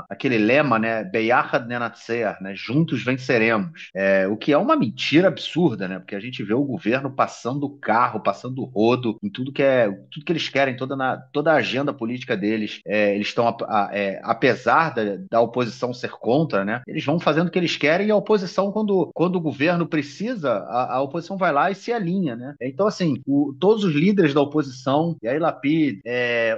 aquele lema, né? Beyachad Nenatzer, né? Juntos venceremos. O que é uma mentira absurda, né? Porque a gente vê o governo passando o carro, passando o rodo em tudo que eles querem, toda a agenda política deles. Eles estão, apesar da oposição ser contra, né? Eles vão fazendo o que eles querem, e a oposição, quando o governo precisa, a oposição vai lá e se alinha, né? Então, assim, todos os líderes da oposição, Yair Lapid,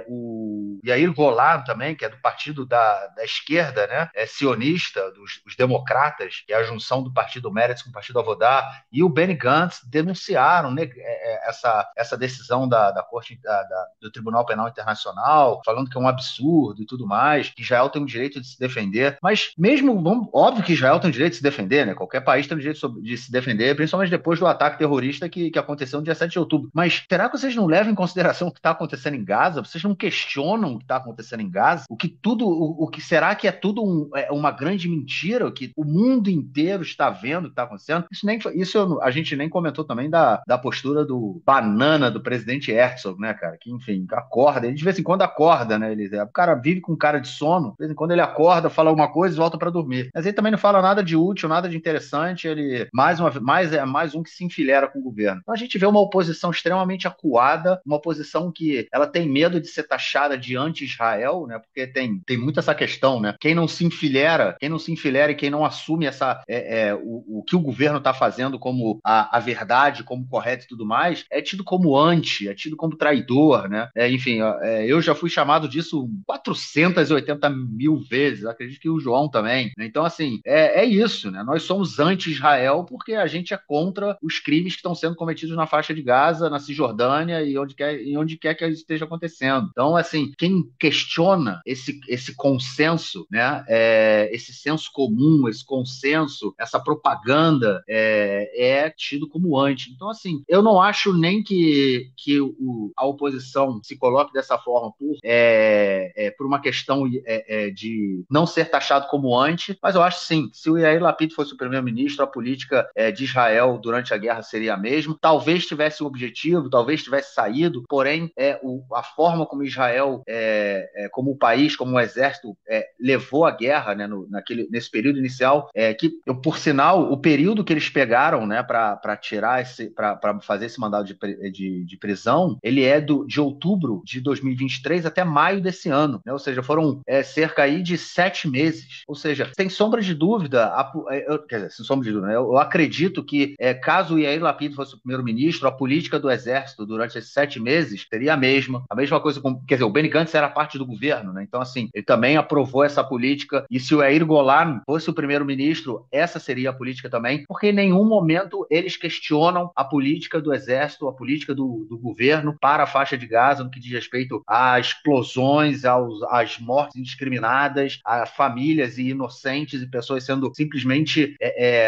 o Yair Golan também, que é do partido da esquerda, né? Sionista, dos democratas, que é a junção do partido Meretz com o partido Avodá, e o Benny Gantz denunciaram, né, essa decisão da Corte do Tribunal Penal Internacional, falando que é um absurdo e tudo mais, que Israel tem o direito de se defender. Mas óbvio que Israel tem o direito de se defender, né? Qualquer país tem o direito de se defender, principalmente depois do ataque terrorista que aconteceu no dia 7 de outubro. Mas será que vocês não levam em consideração o que está acontecendo em Gaza? Vocês não questionam o que está acontecendo em Gaza? O que o que será que é tudo uma grande mentira, o que o mundo inteiro está vendo o que está acontecendo? A gente nem comentou também da postura do banana do presidente Herzog, né, cara? Que, enfim, acorda, ele de vez em quando acorda, né? O cara vive com cara de sono, de vez em quando ele acorda, fala alguma coisa e volta para dormir. Mas ele também não fala nada de útil, nada de interessante, ele é mais um que se enfileira com o governo. Então a gente vê uma oposição extremamente acuada, uma oposição que ela tem medo de ser taxada de anti-Israel, né? Porque tem muito essa questão, né? Quem não se enfileira e quem não assume o que o governo está fazendo como a verdade, como correto e tudo mais, é tido como é tido como traidor, né? Enfim, eu já fui chamado disso 480 mil vezes, acredito que o João também, né? Então, assim, é isso, né? Nós somos anti-Israel porque a gente é contra os crimes que estão sendo cometidos na faixa de Gaza, na Cisjordânia e onde quer que isso esteja acontecendo. Então, assim, quem questiona esse consenso, né? Esse senso comum, esse consenso, essa propaganda é tido como anti. Então, assim, eu não acho nem que a oposição se coloque dessa forma por uma questão de não ser taxado como anti, mas eu acho sim, se o Yair Lapid fosse o primeiro-ministro, a política de Israel durante a guerra seria a mesma. Talvez tivesse um objetivo, talvez tivesse saído, porém a forma como Israel, como o país, como o exército levou a guerra, né, nesse período inicial, que, por sinal, o período que eles pegaram, né, para fazer esse mandado de prisão, ele é de outubro de 2023 até maio desse ano, né? Ou seja, foram cerca aí de 7 meses. Ou seja, sem sombra de dúvida, quer dizer, sem sombra de dúvida, né, eu acredito que caso o Yair Lapid fosse o primeiro-ministro, a política do exército durante esses 7 meses seria a mesma coisa, quer dizer, o Benny Gantz era parte do governo, né? Então, assim, ele também aprovou essa política, e se o Yair Golan fosse o primeiro-ministro, essa seria a política também, porque em nenhum momento eles questionam a política do exército, a política do governo para a faixa de Gaza, no que diz respeito às explosões, às mortes indiscriminadas, a famílias e inocentes e pessoas sendo simplesmente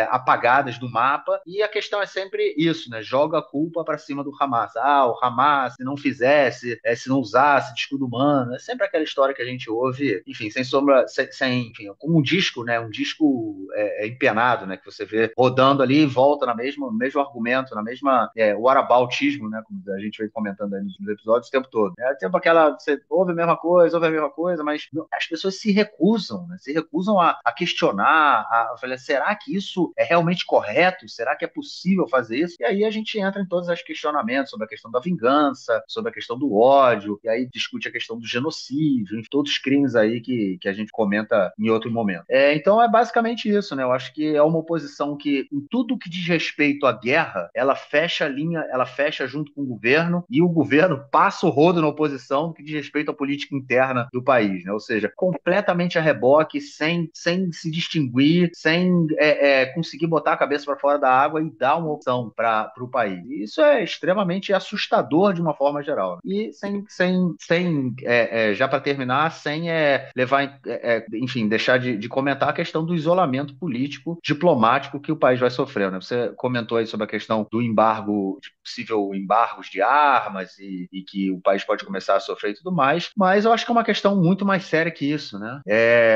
apagadas do mapa. E a questão é sempre isso, né? Joga a culpa para cima do Hamas. O Hamas, se não fizesse, se não usasse de escudo humano, é sempre aquela história que a gente ouve, enfim, sem sombra, enfim, como um disco, né? Um disco empenado, né? Que você vê rodando ali e volta no mesmo argumento, na mesma whataboutismo, né? Como a gente vem comentando aí nos episódios o tempo todo. Tempo você ouve a mesma coisa, mas as pessoas se recusam, né? Se recusam a questionar, a falar, será que isso é realmente correto? Será que é possível fazer isso? E aí a gente entra em todos os questionamentos sobre a questão da vingança, sobre a questão do ódio, e aí discute a questão do genocídio, enfim, todos os crimes aí que a gente comenta em outro momento. Então é basicamente isso, né? Eu acho que é uma oposição que, em tudo que diz respeito à guerra, ela fecha a linha, ela fecha junto com o governo, e o governo passa o rodo na oposição no que diz respeito à política interna do país, né? Ou seja, completamente a reboque, sem se distinguir, sem conseguir botar a cabeça para fora da água e dar uma opção para o país. E isso é extremamente assustador de uma forma geral, né? E já para terminar, sem levar, enfim, deixar de comentar a questão do isolamento político, diplomático que o país vai sofrendo, né? Você comentou aí sobre a questão do embargo, de possível embargos de armas e que o país pode começar a sofrer e tudo mais, mas eu acho que é uma questão muito mais séria que isso, né?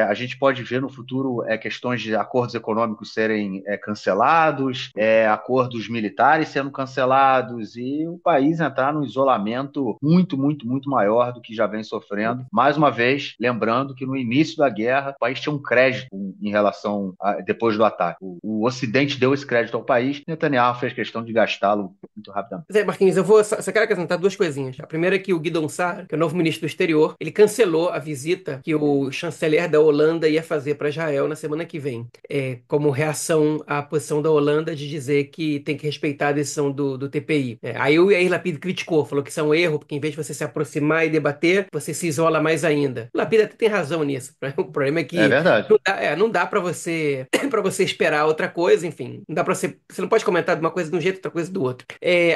A gente pode ver no futuro questões de acordos econômicos serem cancelados, acordos militares sendo cancelados e o país entrar num isolamento muito, muito, muito maior do que já vem sofrendo. Mais uma vez, lembrando que no início da guerra, o país tinha um crédito em relação depois do ataque. O Ocidente deu esse crédito ao país, Netanyahu fez questão de gastá-lo muito rapidamente. Zé Marquinhos, eu só quero acrescentar duas coisinhas. A primeira é que o Guidon Saar, que é o novo ministro do Exterior, ele cancelou a visita que o chanceler da Holanda ia fazer para Israel na semana que vem, como reação à posição da Holanda de dizer que tem que respeitar a decisão do TPI. Aí o Yair Lapid criticou, falou que isso é um erro, porque em vez de você se aproximar e debater, você se isola mais ainda. O Lapid até tem razão nisso. O problema é É que verdade. não dá para você para você esperar outra coisa, enfim, não dá para você não pode comentar de uma coisa de um jeito, outra coisa do outro.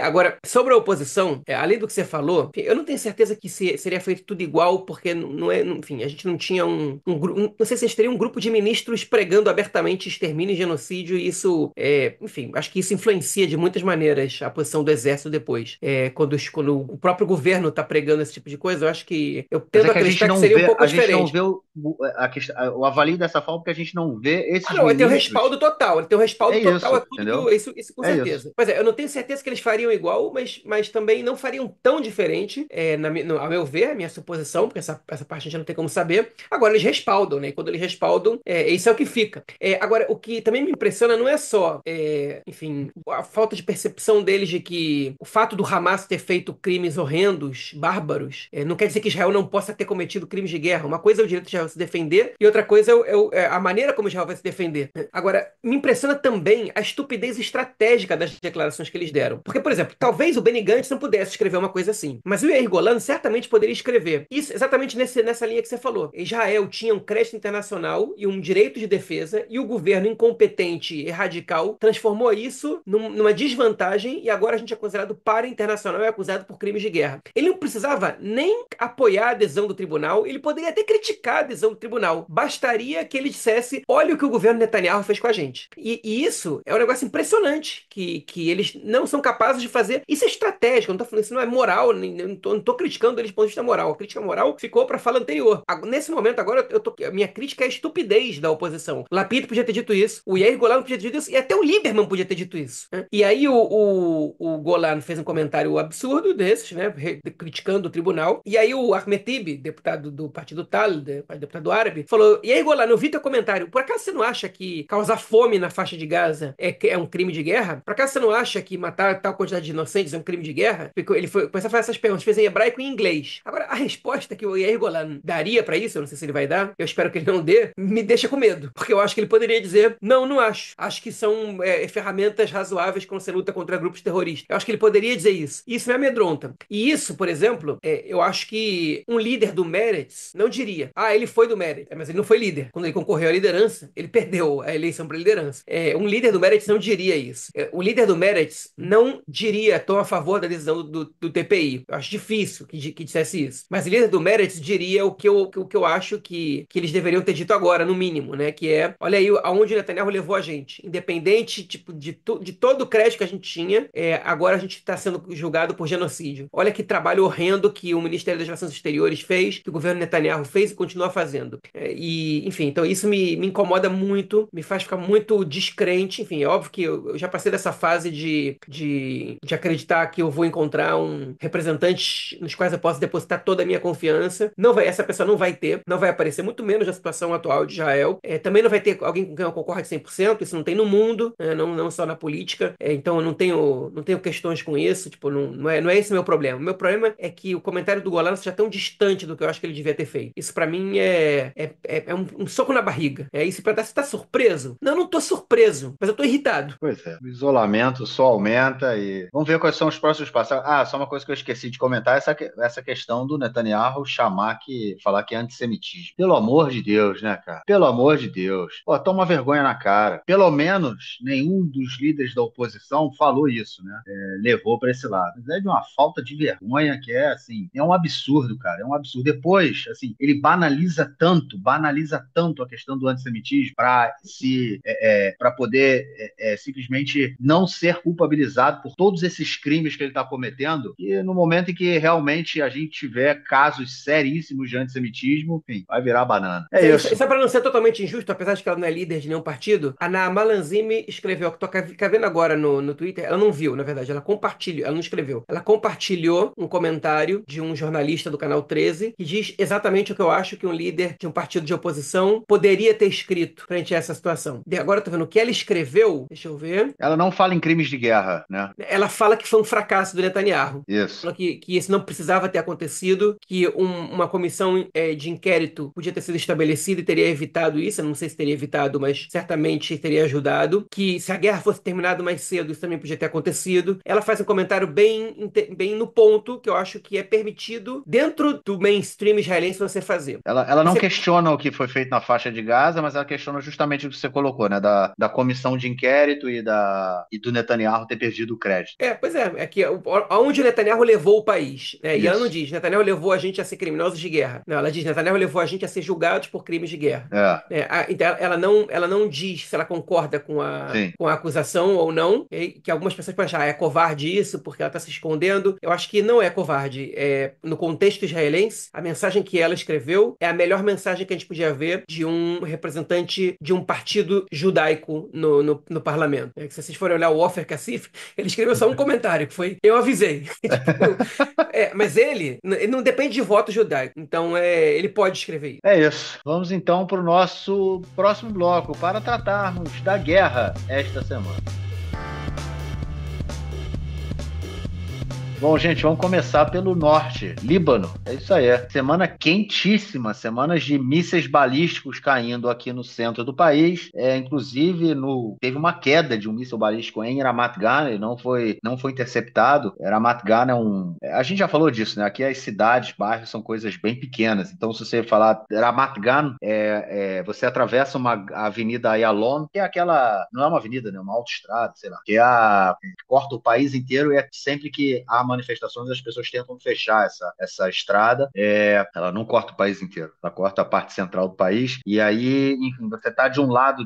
Agora, sobre a oposição, além do que você falou, eu não tenho certeza que seria feito tudo igual, porque não é, enfim, a gente não tinha não sei se a gente teria um grupo de ministros pregando abertamente extermínio e genocídio, e isso, enfim, acho que isso influencia de muitas maneiras a posição do exército depois. Quando o próprio governo está pregando esse tipo de coisa, eu acho que eu Mas tendo é a que a gente acreditar que não seria um vê, pouco a gente não diferente. vê o avalio dessa forma porque a gente não vê Ah, esses não, ele tem o ministros. respaldo total. Ele tem o É respaldo total a isso, tudo entendeu? isso com É isso. certeza. Pois é, eu não tenho certeza que eles fariam igual, mas também não fariam tão diferente, ao meu ver, a minha suposição, porque essa parte a gente não tem como saber. Agora, eles respaldam, né? E quando eles respaldam, isso é o que fica. Agora, o que também me impressiona não é só, enfim, a falta de percepção deles de que o fato do Hamas ter feito crimes horrendos, bárbaros, não quer dizer que Israel não possa ter cometido crimes de guerra. Uma coisa é o direito de Israel se defender, e outra coisa é a maneira como Israel vai se defender. Agora, me impressiona também a estupidez estratégica das declarações que eles deram. Porque, por exemplo, talvez o Benny Gantz não pudesse escrever uma coisa assim, mas o Yair Golan certamente poderia escrever. Isso exatamente nessa linha que você falou. Israel tinha um crédito internacional e um direito de defesa, e o governo incompetente e radical transformou isso numa desvantagem, e agora a gente é considerado para internacional e é acusado por crimes de guerra. Ele não precisava nem apoiar a adesão do tribunal, ele poderia até criticar a adesão do tribunal. Bastaria que ele dissesse: olha o que o governo Netanyahu fez com a gente. E isso é um negócio impressionante que eles não são capazes de fazer. Isso é estratégico, eu não tô falando, isso não é moral, não tô criticando eles do ponto de vista moral. A crítica moral ficou para a fala anterior. Nesse momento, agora, a minha crítica é a estupidez da oposição. Lapid podia ter dito isso, o Yair Golan podia ter dito isso, e até o Lieberman podia ter dito isso, né? E aí o Golan fez um comentário absurdo desses, né, criticando o tribunal, e aí o Ahmed Tibi, deputado do Partido Tal, deputado árabe, falou: e aí, Golan, eu vi teu comentário, por acaso você não acha que causar fome na faixa de Gaza é um crime de guerra? Por acaso você não acha que matar tal quantidade de inocentes é um crime de guerra? Ele começou a fazer essas perguntas, fez em hebraico e em inglês. Agora, a resposta que o Yair Golan daria pra isso, eu não sei se ele vai dar, eu espero que ele não dê, me deixa com medo, porque eu acho que ele poderia dizer: não, não acho. Acho que são ferramentas razoáveis quando você luta contra grupos terroristas. Eu acho que ele poderia dizer isso. Isso me amedronta. E isso, por exemplo, eu acho que um líder do Meretz não diria: ah, ele foi do Meretz. Mas ele não foi líder. Quando ele concorreu à liderança, ele perdeu a eleição para liderança. Um líder do Meretz não diria isso. O líder do Meretz não diria: estou a favor da decisão do TPI. Eu acho difícil que dissesse isso. Mas o líder do Meretz diria o que eu acho que eles deveriam ter dito agora, no mínimo, né? Que é: olha aí aonde o Netanyahu levou a gente. Independente, tipo, de todo o crédito que a gente tinha, agora a gente está sendo julgado por genocídio. Olha que trabalho horrendo que o Ministério das Relações Exteriores fez, que o governo Netanyahu fez e continua fazendo. Enfim, então isso me incomoda muito, me faz ficar muito descrente. Enfim, é óbvio que eu já passei dessa fase de acreditar que eu vou encontrar um representante nos quais eu posso depositar toda a minha confiança. Essa pessoa não vai ter, não vai aparecer, muito menos na situação atual de Israel. Também não vai ter alguém com quem eu concordo 100%, isso não tem no mundo, não só na política. Então eu não tenho questões com isso, tipo, não é esse meu problema. O meu problema é que o comentário do Golan seja tão distante do que eu acho que ele devia ter feito. Isso pra mim é um soco na barriga. Isso pra você tá surpreso? Não, eu não tô surpreso, mas eu tô irritado. Pois é, o isolamento só aumenta e vamos ver quais são os próximos passos. Ah, só uma coisa que eu esqueci de comentar, essa questão do Netanyahu falar que é antissemitismo. Pelo amor de Deus, né, cara? Pelo amor de Deus. Pô, toma vergonha na cara. Pelo menos nenhum dos líderes da oposição falou isso, né? Levou para esse lado. Mas é de uma falta de vergonha que assim, é um absurdo, cara. É um absurdo. Depois, assim, ele banaliza tanto a questão do antissemitismo para poder simplesmente não ser culpabilizado por todos esses crimes que ele está cometendo, e no momento em que realmente a gente tiver casos seríssimos de antissemitismo, enfim, vai virar banana. É isso. Só para não ser totalmente injusto, apesar de que ela não é líder de nenhum partido, a Naama Lanzini escreveu, que tô vendo agora no Twitter, ela não viu, na verdade, ela compartilhou, ela não escreveu, ela compartilhou um comentário de um jornalista do Canal 13 que diz exatamente o que eu acho que um líder de um partido de oposição poderia ter escrito frente a essa situação. E agora eu tô vendo o que ela escreveu, deixa eu ver. Ela não fala em crimes de guerra, né? Ela fala que foi um fracasso do Netanyahu. Isso. Falou que isso não precisava ter acontecido, que uma comissão de inquérito podia ter sido estabelecida e teria evitado isso. Eu não sei se teria evitado, mas certamente teria ajudado. Que se a guerra fosse terminado mais cedo, isso também podia ter acontecido. Ela faz um comentário bem no ponto, que eu acho que é permitido dentro do mainstream israelense você fazer. Ela não Você questiona o que foi feito na faixa de Gaza, mas ela questiona justamente o que você colocou, né? Da comissão de inquérito e do Netanyahu ter perdido o crédito. Médio. Pois é que aonde o Netanyahu levou o país, né? E ela não Isso. diz, Netanyahu levou a gente a ser criminosos de guerra. Não, ela diz, Netanyahu levou a gente a ser julgados por crimes de guerra. É, Então ela não diz se ela concorda sim. com a acusação ou não, que algumas pessoas podem achar, é covarde isso, porque ela está se escondendo. Eu acho que não é covarde. No contexto israelense, a mensagem que ela escreveu é a melhor mensagem que a gente podia ver de um representante de um partido judaico no parlamento. Que se vocês forem olhar o Ofer Kassif, ele escreveu só um comentário, que foi, eu avisei. Tipo, mas ele não depende de voto judaico, então ele pode escrever isso. É isso. Vamos então para o nosso próximo bloco para tratarmos da guerra esta semana. Bom, gente, vamos começar pelo norte, Líbano. É isso aí. Semana quentíssima, semanas de mísseis balísticos caindo aqui no centro do país. Inclusive, teve uma queda de um míssil balístico em Ramat Gan, não foi interceptado. Ramat Gan a gente já falou disso, né? Aqui as cidades, bairros são coisas bem pequenas. Então, se você falar Ramat Gan, você atravessa uma avenida Ayalon, que é aquela, não é uma avenida, né? Uma autoestrada, sei lá, que corta o país inteiro e é sempre que há manifestações, as pessoas tentam fechar essa estrada. Ela não corta o país inteiro, ela corta a parte central do país. E aí, enfim, você está de um lado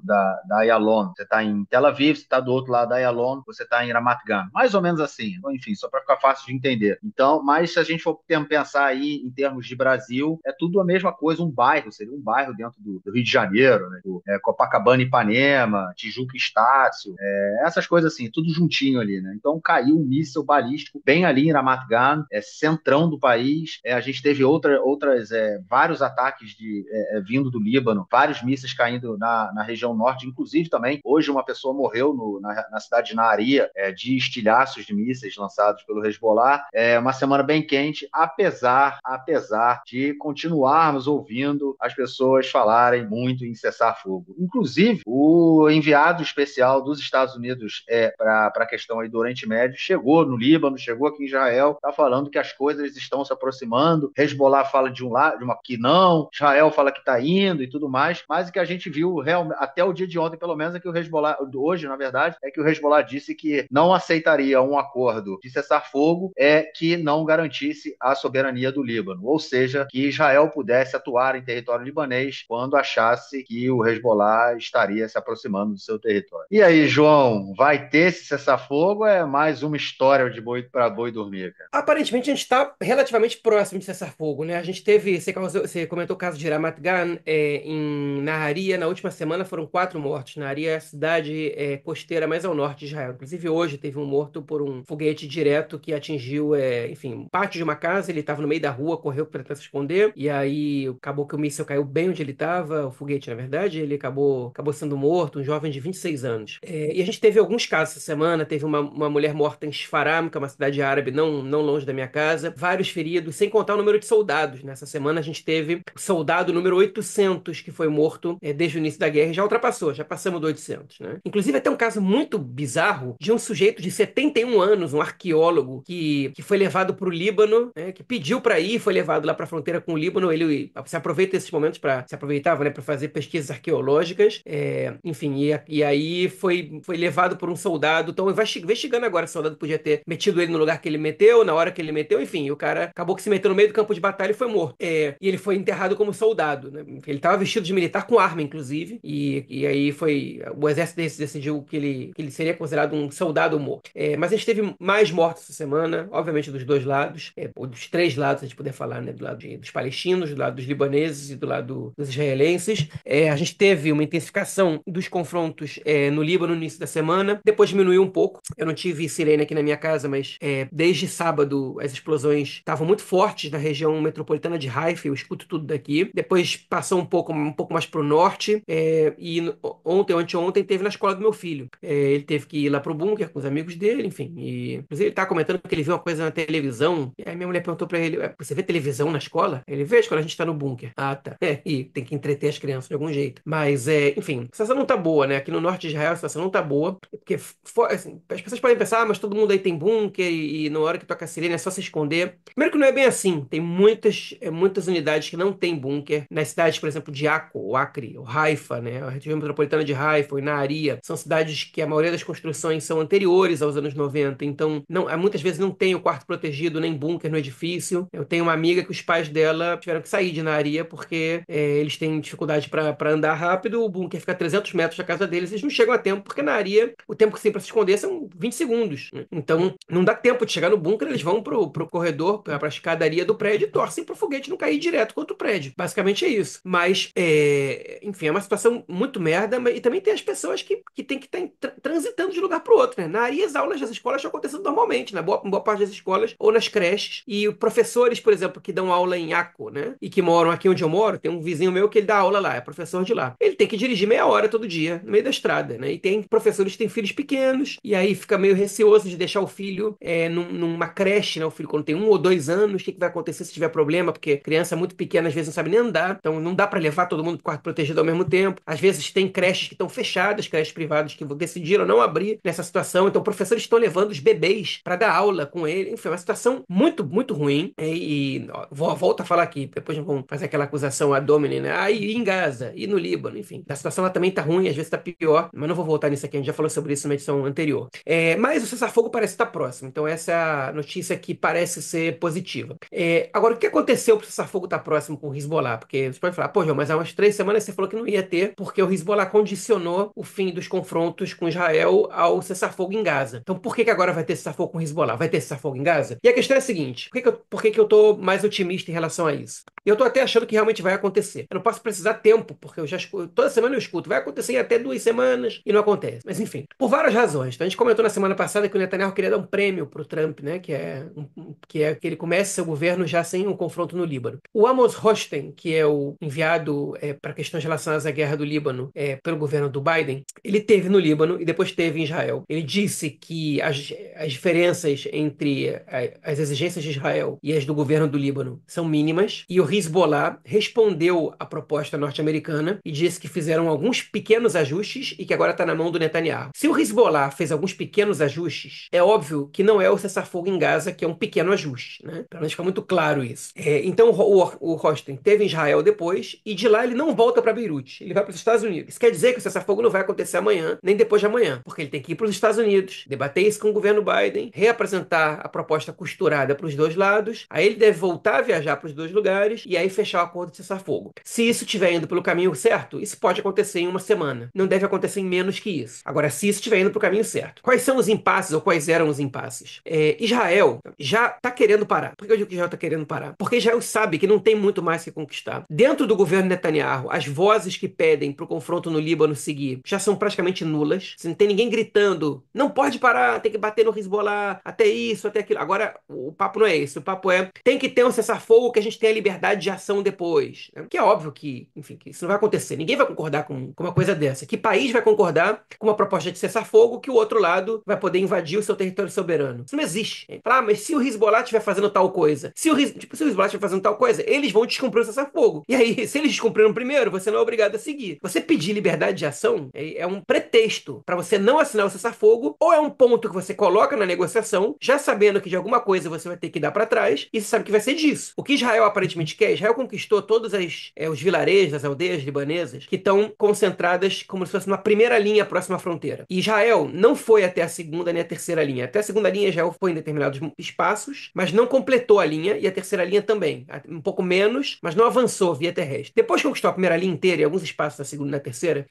da Ayalon, você está em Tel Aviv, você está do outro lado da Ayalon, você está em Ramat Gan. Mais ou menos assim. Então, enfim, só para ficar fácil de entender. Então, mas se a gente for pensar aí em termos de Brasil, é tudo a mesma coisa, seria um bairro dentro do Rio de Janeiro, né? Copacabana e Ipanema, Tijuca e Estácio, essas coisas assim, tudo juntinho ali, né? Então caiu um míssil balístico bem ali em Ramat Gan, centrão do país. A gente teve vários ataques vindo do Líbano, vários mísseis caindo na região norte, inclusive também, hoje uma pessoa morreu na cidade de Naaria, de estilhaços de mísseis lançados pelo Hezbollah. Uma semana bem quente, apesar de continuarmos ouvindo as pessoas falarem muito em cessar fogo. Inclusive, o enviado especial dos Estados Unidos para a questão aí do Oriente Médio chegou no Líbano, chegou aqui em Israel, está falando que as coisas estão se aproximando. Hezbollah fala de um lado, que não, Israel fala que está indo e tudo mais, mas o que a gente viu até o dia de ontem, pelo menos, é que o Hezbollah, hoje, na verdade, é que o Hezbollah disse que não aceitaria um acordo de cessar-fogo que não garantisse a soberania do Líbano, ou seja, que Israel pudesse atuar em território libanês quando achasse que o Hezbollah estaria se aproximando do seu território. E aí, João, vai ter esse cessar-fogo ou é mais uma história de boi para boi dormir, cara? Aparentemente a gente está relativamente próximo de cessar fogo, né? A gente teve, você comentou o caso de Ramat Gan, em Naharia, na última semana foram 4 mortos. Naharia é a cidade costeira mais ao norte de Israel. Inclusive hoje teve um morto por um foguete direto que atingiu, enfim, um pátio de uma casa, ele estava no meio da rua, correu para tentar se esconder, e aí acabou que o míssil caiu bem onde ele estava, o foguete, na verdade, ele acabou sendo morto, um jovem de 26 anos. E a gente teve alguns casos essa semana, teve uma mulher morta em Shfaram, que é uma cidade árabe não longe da minha casa, vários feridos, sem contar o número de soldados. Nessa semana a gente teve o soldado número 800 que foi morto desde o início da guerra e já ultrapassou, já passamos do 800, né? Inclusive até um caso muito bizarro de um sujeito de 71 anos, um arqueólogo que foi levado para o Líbano, né, que pediu para ir, foi levado lá para a fronteira com o Líbano, ele se aproveita desses momentos se aproveitava, né, para fazer pesquisas arqueológicas, enfim, e aí foi levado por um soldado, então investigando agora se o soldado podia ter metido ele no lugar que ele meteu, na hora que ele meteu, enfim, o cara acabou que se meteu no meio do campo de batalha e foi morto. E ele foi enterrado como soldado, né? Ele estava vestido de militar com arma, inclusive, e aí o exército decidiu que ele seria considerado um soldado morto. Mas a gente teve mais mortos essa semana, obviamente dos dois lados, ou dos três lados, se a gente puder falar, né? Do lado dos palestinos, do lado dos libaneses e do lado dos israelenses. A gente teve uma intensificação dos confrontos no Líbano no início da semana, depois diminuiu um pouco. Eu não tive sirene aqui na minha casa, mas desde sábado as explosões estavam muito fortes na região metropolitana de Haifa, eu escuto tudo daqui. Depois passou um pouco mais para o norte, e anteontem teve na escola do meu filho. Ele teve que ir lá pro bunker com os amigos dele, enfim. Inclusive ele tá comentando que ele viu uma coisa na televisão, e aí minha mulher perguntou para ele, você vê televisão na escola? Ele vê quando a gente tá no bunker. Ah, tá. E tem que entreter as crianças de algum jeito. Mas, enfim, a situação não tá boa, né? Aqui no norte de Israel a situação não tá boa, porque assim, as pessoas podem pensar, mas todo mundo aí tem bunker, bunker e na hora que toca a sirene é só se esconder. Primeiro que não é bem assim. Tem muitas unidades que não tem bunker. Nas cidades, por exemplo, de Akko, ou Acre, ou Haifa, né? A região metropolitana de Haifa e Nahariya, são cidades que a maioria das construções são anteriores aos anos 90. Então, não, muitas vezes não tem o quarto protegido, nem bunker no edifício. Eu tenho uma amiga que os pais dela tiveram que sair de Nahariya porque eles têm dificuldade para andar rápido. O bunker fica a 300 metros da casa deles. Eles não chegam a tempo, porque Nahariya, o tempo que tem para se esconder são 20 segundos, né? Então, não dá tempo de chegar no bunker. Eles vão pro corredor, pra escadaria do prédio e torcem pro foguete não cair direto contra o prédio. Basicamente é isso. Mas, enfim, é uma situação muito merda. E também tem as pessoas que têm que estar transitando de lugar para o outro, né? Na área, as aulas das escolas estão acontecendo normalmente, na boa parte das escolas ou nas creches. E professores, por exemplo, que dão aula em Acco, né? E que moram aqui onde eu moro, tem um vizinho meu que ele dá aula lá, é professor de lá. Ele tem que dirigir meia hora todo dia, no meio da estrada, né? E tem professores que têm filhos pequenos, e aí fica meio receoso de deixar o filho numa creche, né? O filho quando tem 1 ou 2 anos, o que vai acontecer se tiver problema? Porque criança muito pequena às vezes não sabe nem andar, então não dá para levar todo mundo pro quarto protegido ao mesmo tempo. Às vezes tem creches que estão fechadas, creches privadas que decidiram não abrir nessa situação, então professores estão levando os bebês para dar aula com ele. Enfim, é uma situação muito, muito ruim. Volto a falar aqui, depois vão fazer aquela acusação ad hominem, né? E em Gaza, e no Líbano, enfim. A situação lá também tá ruim, às vezes tá pior, mas não vou voltar nisso aqui, a gente já falou sobre isso na edição anterior. Mas o cessar-fogo parece estar próximo, então essa é a notícia que parece ser positiva. Agora, o que aconteceu para o cessar-fogo estar próximo com o Hezbollah? Porque você pode falar, pô, João, mas há umas 3 semanas você falou que não ia ter, porque o Hezbollah condicionou o fim dos confrontos com Israel ao cessar-fogo em Gaza. Então, por que agora vai ter cessar-fogo com o Hezbollah? Vai ter cessar-fogo em Gaza? E a questão é a seguinte, por que eu tô mais otimista em relação a isso? Eu tô até achando que realmente vai acontecer. Eu não posso precisar tempo, porque eu já escuto, toda semana eu escuto, vai acontecer em até 2 semanas e não acontece. Mas enfim, por várias razões. Então, a gente comentou na semana passada que o Netanyahu queria dar um prêmio pro Trump, né? Que é que ele comece seu governo já sem um confronto no Líbano. O Amos Hochstein, que é o enviado para questões relacionadas à guerra do Líbano pelo governo do Biden, ele teve no Líbano e depois teve em Israel. Ele disse que as diferenças entre as exigências de Israel e as do governo do Líbano são mínimas, e o Hezbollah respondeu à proposta norte-americana e disse que fizeram alguns pequenos ajustes e que agora está na mão do Netanyahu. Se o Hezbollah fez alguns pequenos ajustes, é óbvio que não é o cessar-fogo em Gaza, que é um pequeno ajuste, né? Para nós ficar muito claro isso. Então o Hochstein teve em Israel depois e de lá ele não volta para Beirute, ele vai para os Estados Unidos. Isso quer dizer que o cessar-fogo não vai acontecer amanhã, nem depois de amanhã, porque ele tem que ir para os Estados Unidos, debater isso com o governo Biden, reapresentar a proposta costurada para os dois lados, aí ele deve voltar a viajar para os dois lugares e aí fechar o acordo de cessar-fogo. Se isso estiver indo pelo caminho certo, isso pode acontecer em uma semana. Não deve acontecer em menos que isso. Agora, se isso estiver indo pelo caminho certo. Quais são os impasses ou quais eram os impasses? Israel já está querendo parar. Por que eu digo que Israel está querendo parar? Porque Israel sabe que não tem muito mais que conquistar. Dentro do governo Netanyahu, as vozes que pedem para o confronto no Líbano seguir já são praticamente nulas. Não tem ninguém gritando, não pode parar, tem que bater no Hezbollah, até isso, até aquilo. Agora, o papo não é esse. O papo é, tem que ter um cessar-fogo que a gente tenha liberdade de ação depois. Né? Que é óbvio que, enfim, que isso não vai acontecer. Ninguém vai concordar com uma coisa dessa. Que país vai concordar com uma proposta de cessar-fogo que o outro lado vai poder invadir o seu território soberano? Isso não existe. Fala, mas se o Hezbollah estiver fazendo tal coisa, se o Hezbollah estiver fazendo tal coisa, eles vão descumprir o cessar-fogo. E aí, se eles descumpriram primeiro, você não é obrigado a seguir. Você pedir liberdade de ação é um pretexto para você não assinar o cessar-fogo, ou é um ponto que você coloca na negociação, já sabendo que de alguma coisa você vai ter que dar para trás, e você sabe que vai ser disso. O que Israel aparentemente quer, Israel conquistou todos os vilarejos, as aldeias libanesas, que estão concentradas como se fosse uma primeira linha próxima à fronteira. E Israel não foi até a segunda nem a terceira linha. Até a segunda linha Israel foi em determinados espaços, mas não completou a linha, e a terceira linha também. Um pouco menos, mas não avançou via terrestre. Depois que conquistou a primeira linha inteira e alguns espaços da segunda e da terceira,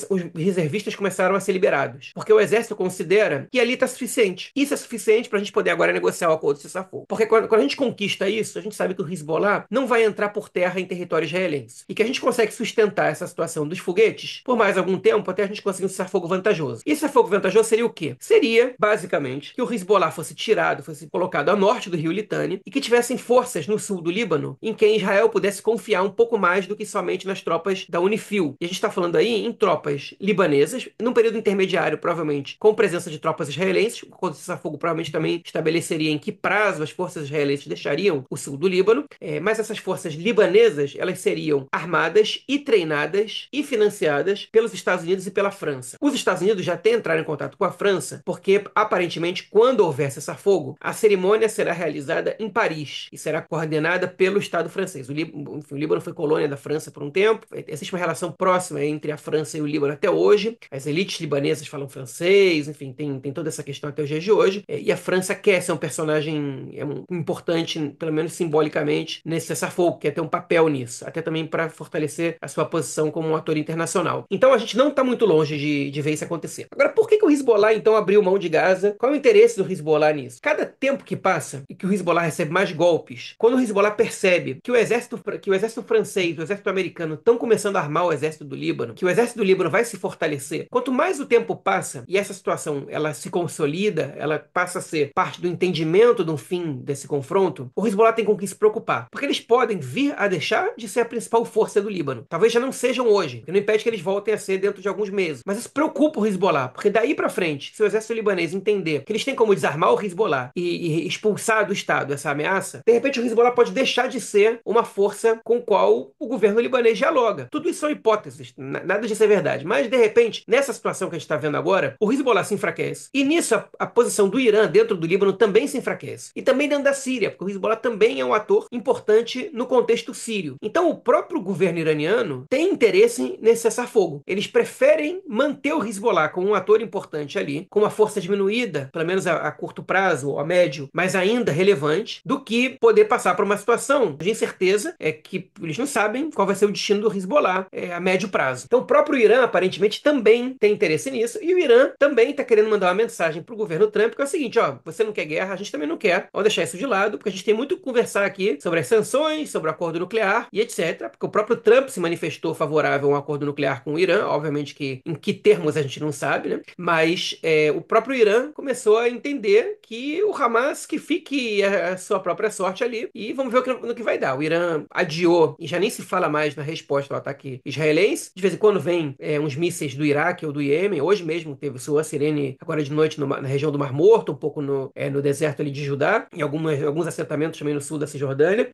os reservistas começaram a ser liberados. Porque o exército considera que ali está suficiente. Isso é suficiente para a gente poder agora negociar o acordo de cessar-fogo. Porque quando a gente conquista isso, a gente sabe que o Hezbollah não vai entrar por terra em território israelense. E que a gente consegue sustentar essa situação dos foguetes por mais algum tempo até a gente conseguir um cessar-fogo vantajoso. E esse cessar-fogo vantajoso seria o quê? Seria, basicamente, que o Hezbollah fosse tirado, fosse colocado a norte do rio Litani e que tivessem forças no sul do Líbano em quem Israel pudesse confiar um pouco mais do que somente nas tropas da Unifil. E a gente está falando aí em tropas libanesas, num período intermediário, provavelmente, com presença de tropas israelenses. O acordo de cessar-fogo provavelmente também estabeleceria em que prazo as forças israelenses deixariam o sul do Líbano, mas essas forças libanesas, elas seriam armadas e treinadas e financiadas pelos Estados Unidos e pela França. Os Estados Unidos já têm entrado em contato com a França porque, aparentemente, eventualmente, quando houver cessar-fogo, a cerimônia será realizada em Paris e será coordenada pelo Estado francês. O Líbano foi colônia da França por um tempo, existe uma relação próxima entre a França e o Líbano até hoje, as elites libanesas falam francês, enfim, tem toda essa questão até os dias de hoje, e a França quer ser um personagem importante, pelo menos simbolicamente, nesse cessar-fogo, quer ter um papel nisso, até também para fortalecer a sua posição como um ator internacional. Então a gente não está muito longe de ver isso acontecer. Agora, por que o Hezbollah então abriu mão de Gaza? Qual é o interesse do Hezbollah nisso? Cada tempo que passa e que o Hezbollah recebe mais golpes, quando o Hezbollah percebe que o exército francês, o exército americano estão começando a armar o exército do Líbano, que o exército do Líbano vai se fortalecer, quanto mais o tempo passa e essa situação ela se consolida, ela passa a ser parte do entendimento do fim desse confronto, o Hezbollah tem com que se preocupar, porque eles podem vir a deixar de ser a principal força do Líbano. Talvez já não sejam hoje, que não impede que eles voltem a ser dentro de alguns meses. Mas isso preocupa o Hezbollah, porque daí para frente, se o exército libanês entender que eles têm como desarmar o Hezbollah e expulsar do Estado essa ameaça, de repente o Hezbollah pode deixar de ser uma força com qual o governo libanês dialoga. Tudo isso são hipóteses, nada disso é verdade. Mas, de repente, nessa situação que a gente está vendo agora, o Hezbollah se enfraquece. E nisso, a posição do Irã dentro do Líbano também se enfraquece. E também dentro da Síria, porque o Hezbollah também é um ator importante no contexto sírio. Então, o próprio governo iraniano tem interesse nesse cessar-fogo. Eles preferem manter o Hezbollah como um ator importante ali, com uma força diminuída, pelo menos a curto prazo ou a médio, mas ainda relevante, do que poder passar por uma situação de incerteza, que eles não sabem qual vai ser o destino do Hezbollah a médio prazo. Então, o próprio Irã, aparentemente, também tem interesse nisso, e o Irã também está querendo mandar uma mensagem para o governo Trump, que é o seguinte, ó, você não quer guerra, a gente também não quer, vamos deixar isso de lado, porque a gente tem muito que conversar aqui sobre as sanções, sobre o acordo nuclear e etc, porque o próprio Trump se manifestou favorável a um acordo nuclear com o Irã, obviamente que em que termos a gente não sabe, né? Mas o próprio Irã começou a entender que o Hamas que fique a sua própria sorte ali, e vamos ver no que vai dar. O Irã adiou, e já nem se fala mais na resposta ao ataque israelense. De vez em quando vem uns mísseis do Iraque ou do Iêmen. Hoje mesmo soou a sirene agora de noite na região do Mar Morto, um pouco no deserto ali de Judá, e alguns assentamentos também no sul da Cisjordânia.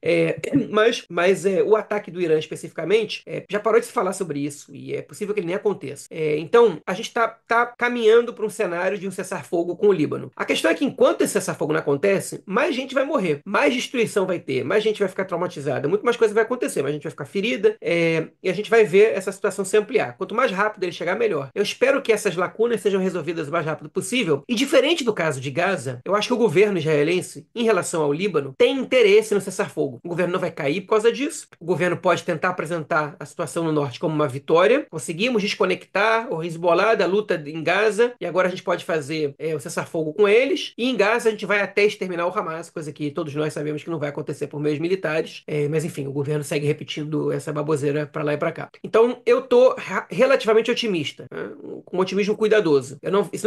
Mas o ataque do Irã especificamente, já parou de se falar sobre isso, e é possível que ele nem aconteça. Então, a gente tá caminhando para um cenário de um cessar-fogo com o Líbano. A questão é que enquanto esse cessar-fogo não acontece, mais gente vai morrer, mais destruição vai ter, mais gente vai ficar traumatizada, muito mais coisa vai acontecer, mais gente vai ficar ferida, e a gente vai ver essa situação se ampliar. Quanto mais rápido ele chegar, melhor. Eu espero que essas lacunas sejam resolvidas o mais rápido possível, e diferente do caso de Gaza, eu acho que o governo israelense, em relação ao Líbano, tem interesse no cessar-fogo. O governo não vai cair por causa disso, o governo pode tentar apresentar a situação no norte como uma vitória, conseguimos desconectar o Hezbollah da luta em Gaza, e agora a gente pode fazer o cessar-fogo com eles, e em Gaza a gente vai até exterminar o Hamas, coisa que todos nós sabemos que não vai acontecer por meios militares, mas enfim, o governo segue repetindo essa baboseira para lá e para cá. Então eu tô relativamente otimista, né? Com um otimismo cuidadoso.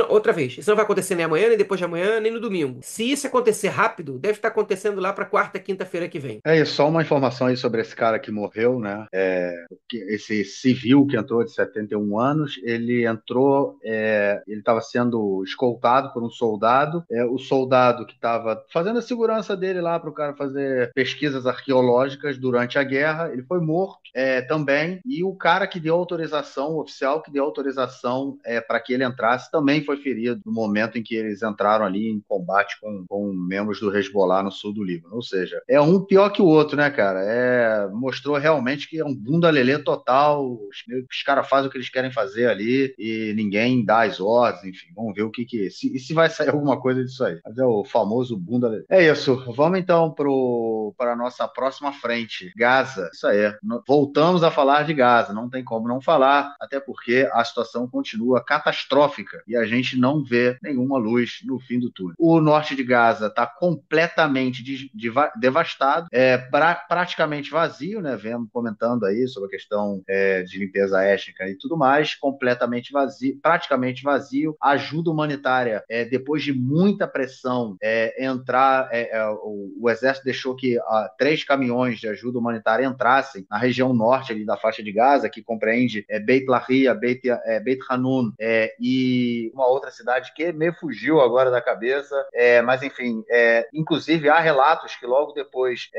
Outra vez, isso não vai acontecer nem amanhã, nem depois de amanhã, nem no domingo. Se isso acontecer rápido, deve estar acontecendo lá para quarta, quinta-feira que vem. É isso, só uma informação aí sobre esse cara que morreu, né? Esse civil que entrou de 71 anos, ele entrou, ele estava sendo escoltado por um soldado, o soldado que estava fazendo a segurança dele lá para o cara fazer pesquisas arqueológicas durante a guerra, ele foi morto também, e o cara que deu autorização, o oficial que deu autorização para que ele entrasse, também foi ferido no momento em que eles entraram ali em combate com membros do Hezbollah no sul do Líbano. Ou seja, é um pior que o outro, né, cara? Mostrou realmente que é um bunda lelê total, os caras fazem o que eles querem fazer ali e ninguém dá as ordens, enfim, vamos ver se vai sair alguma coisa disso aí. Mas é o famoso bunda lelê. É isso, vamos então para a nossa próxima frente, Gaza. Isso aí, voltamos a falar de Gaza, não tem como não falar, até porque a situação continua catastrófica e a gente não vê nenhuma luz no fim do túnel. O norte de Gaza está completamente devastado, praticamente vazio, né? Vemos comentando aí sobre a questão de limpeza étnica e tudo mais, completamente vazio, praticamente vazio. Ajuda humanitária, depois de muita pressão, o exército deixou que 3 caminhões de ajuda humanitária entrassem na região norte ali da faixa de Gaza, que compreende Beit Lahia, Beit Hanun e uma outra cidade que me fugiu agora da cabeça, mas enfim, inclusive há relatos que logo depois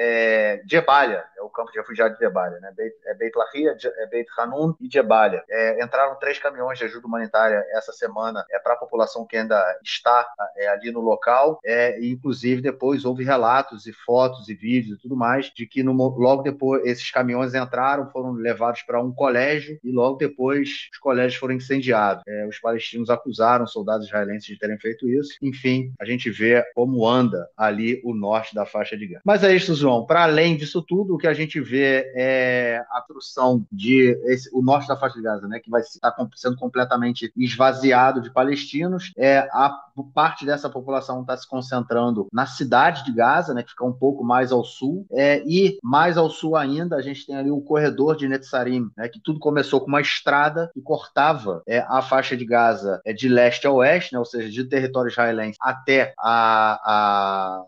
Jebalia, é o campo de refugiados de Jebalia, né? Beit Lahia, Beit Hanun e Jebalia. Entraram 3 caminhões de ajuda humanitária essa semana para a população que ainda está ali no local, e inclusive depois houve relatos e fotos e vídeos e tudo mais de que logo depois esses caminhões entraram, foram levados para um colégio e logo depois os colégios foram incendiados. Os palestinos acusaram os soldados israelenses de terem feito isso. Enfim, a gente vê como anda ali o norte da faixa de Gaza. Mas é isso, João. Para além disso tudo, o que a gente vê é a construção o norte da faixa de Gaza, né, que vai estar sendo completamente esvaziado de palestinos. A parte dessa população está se concentrando na cidade de Gaza, né, que fica um pouco mais ao sul, e mais ao sul ainda a gente tem ali o corredor de Netzarim, né, que tudo começou com uma estrada que cortava a faixa de Gaza de leste a oeste, né, ou seja, de território israelense até a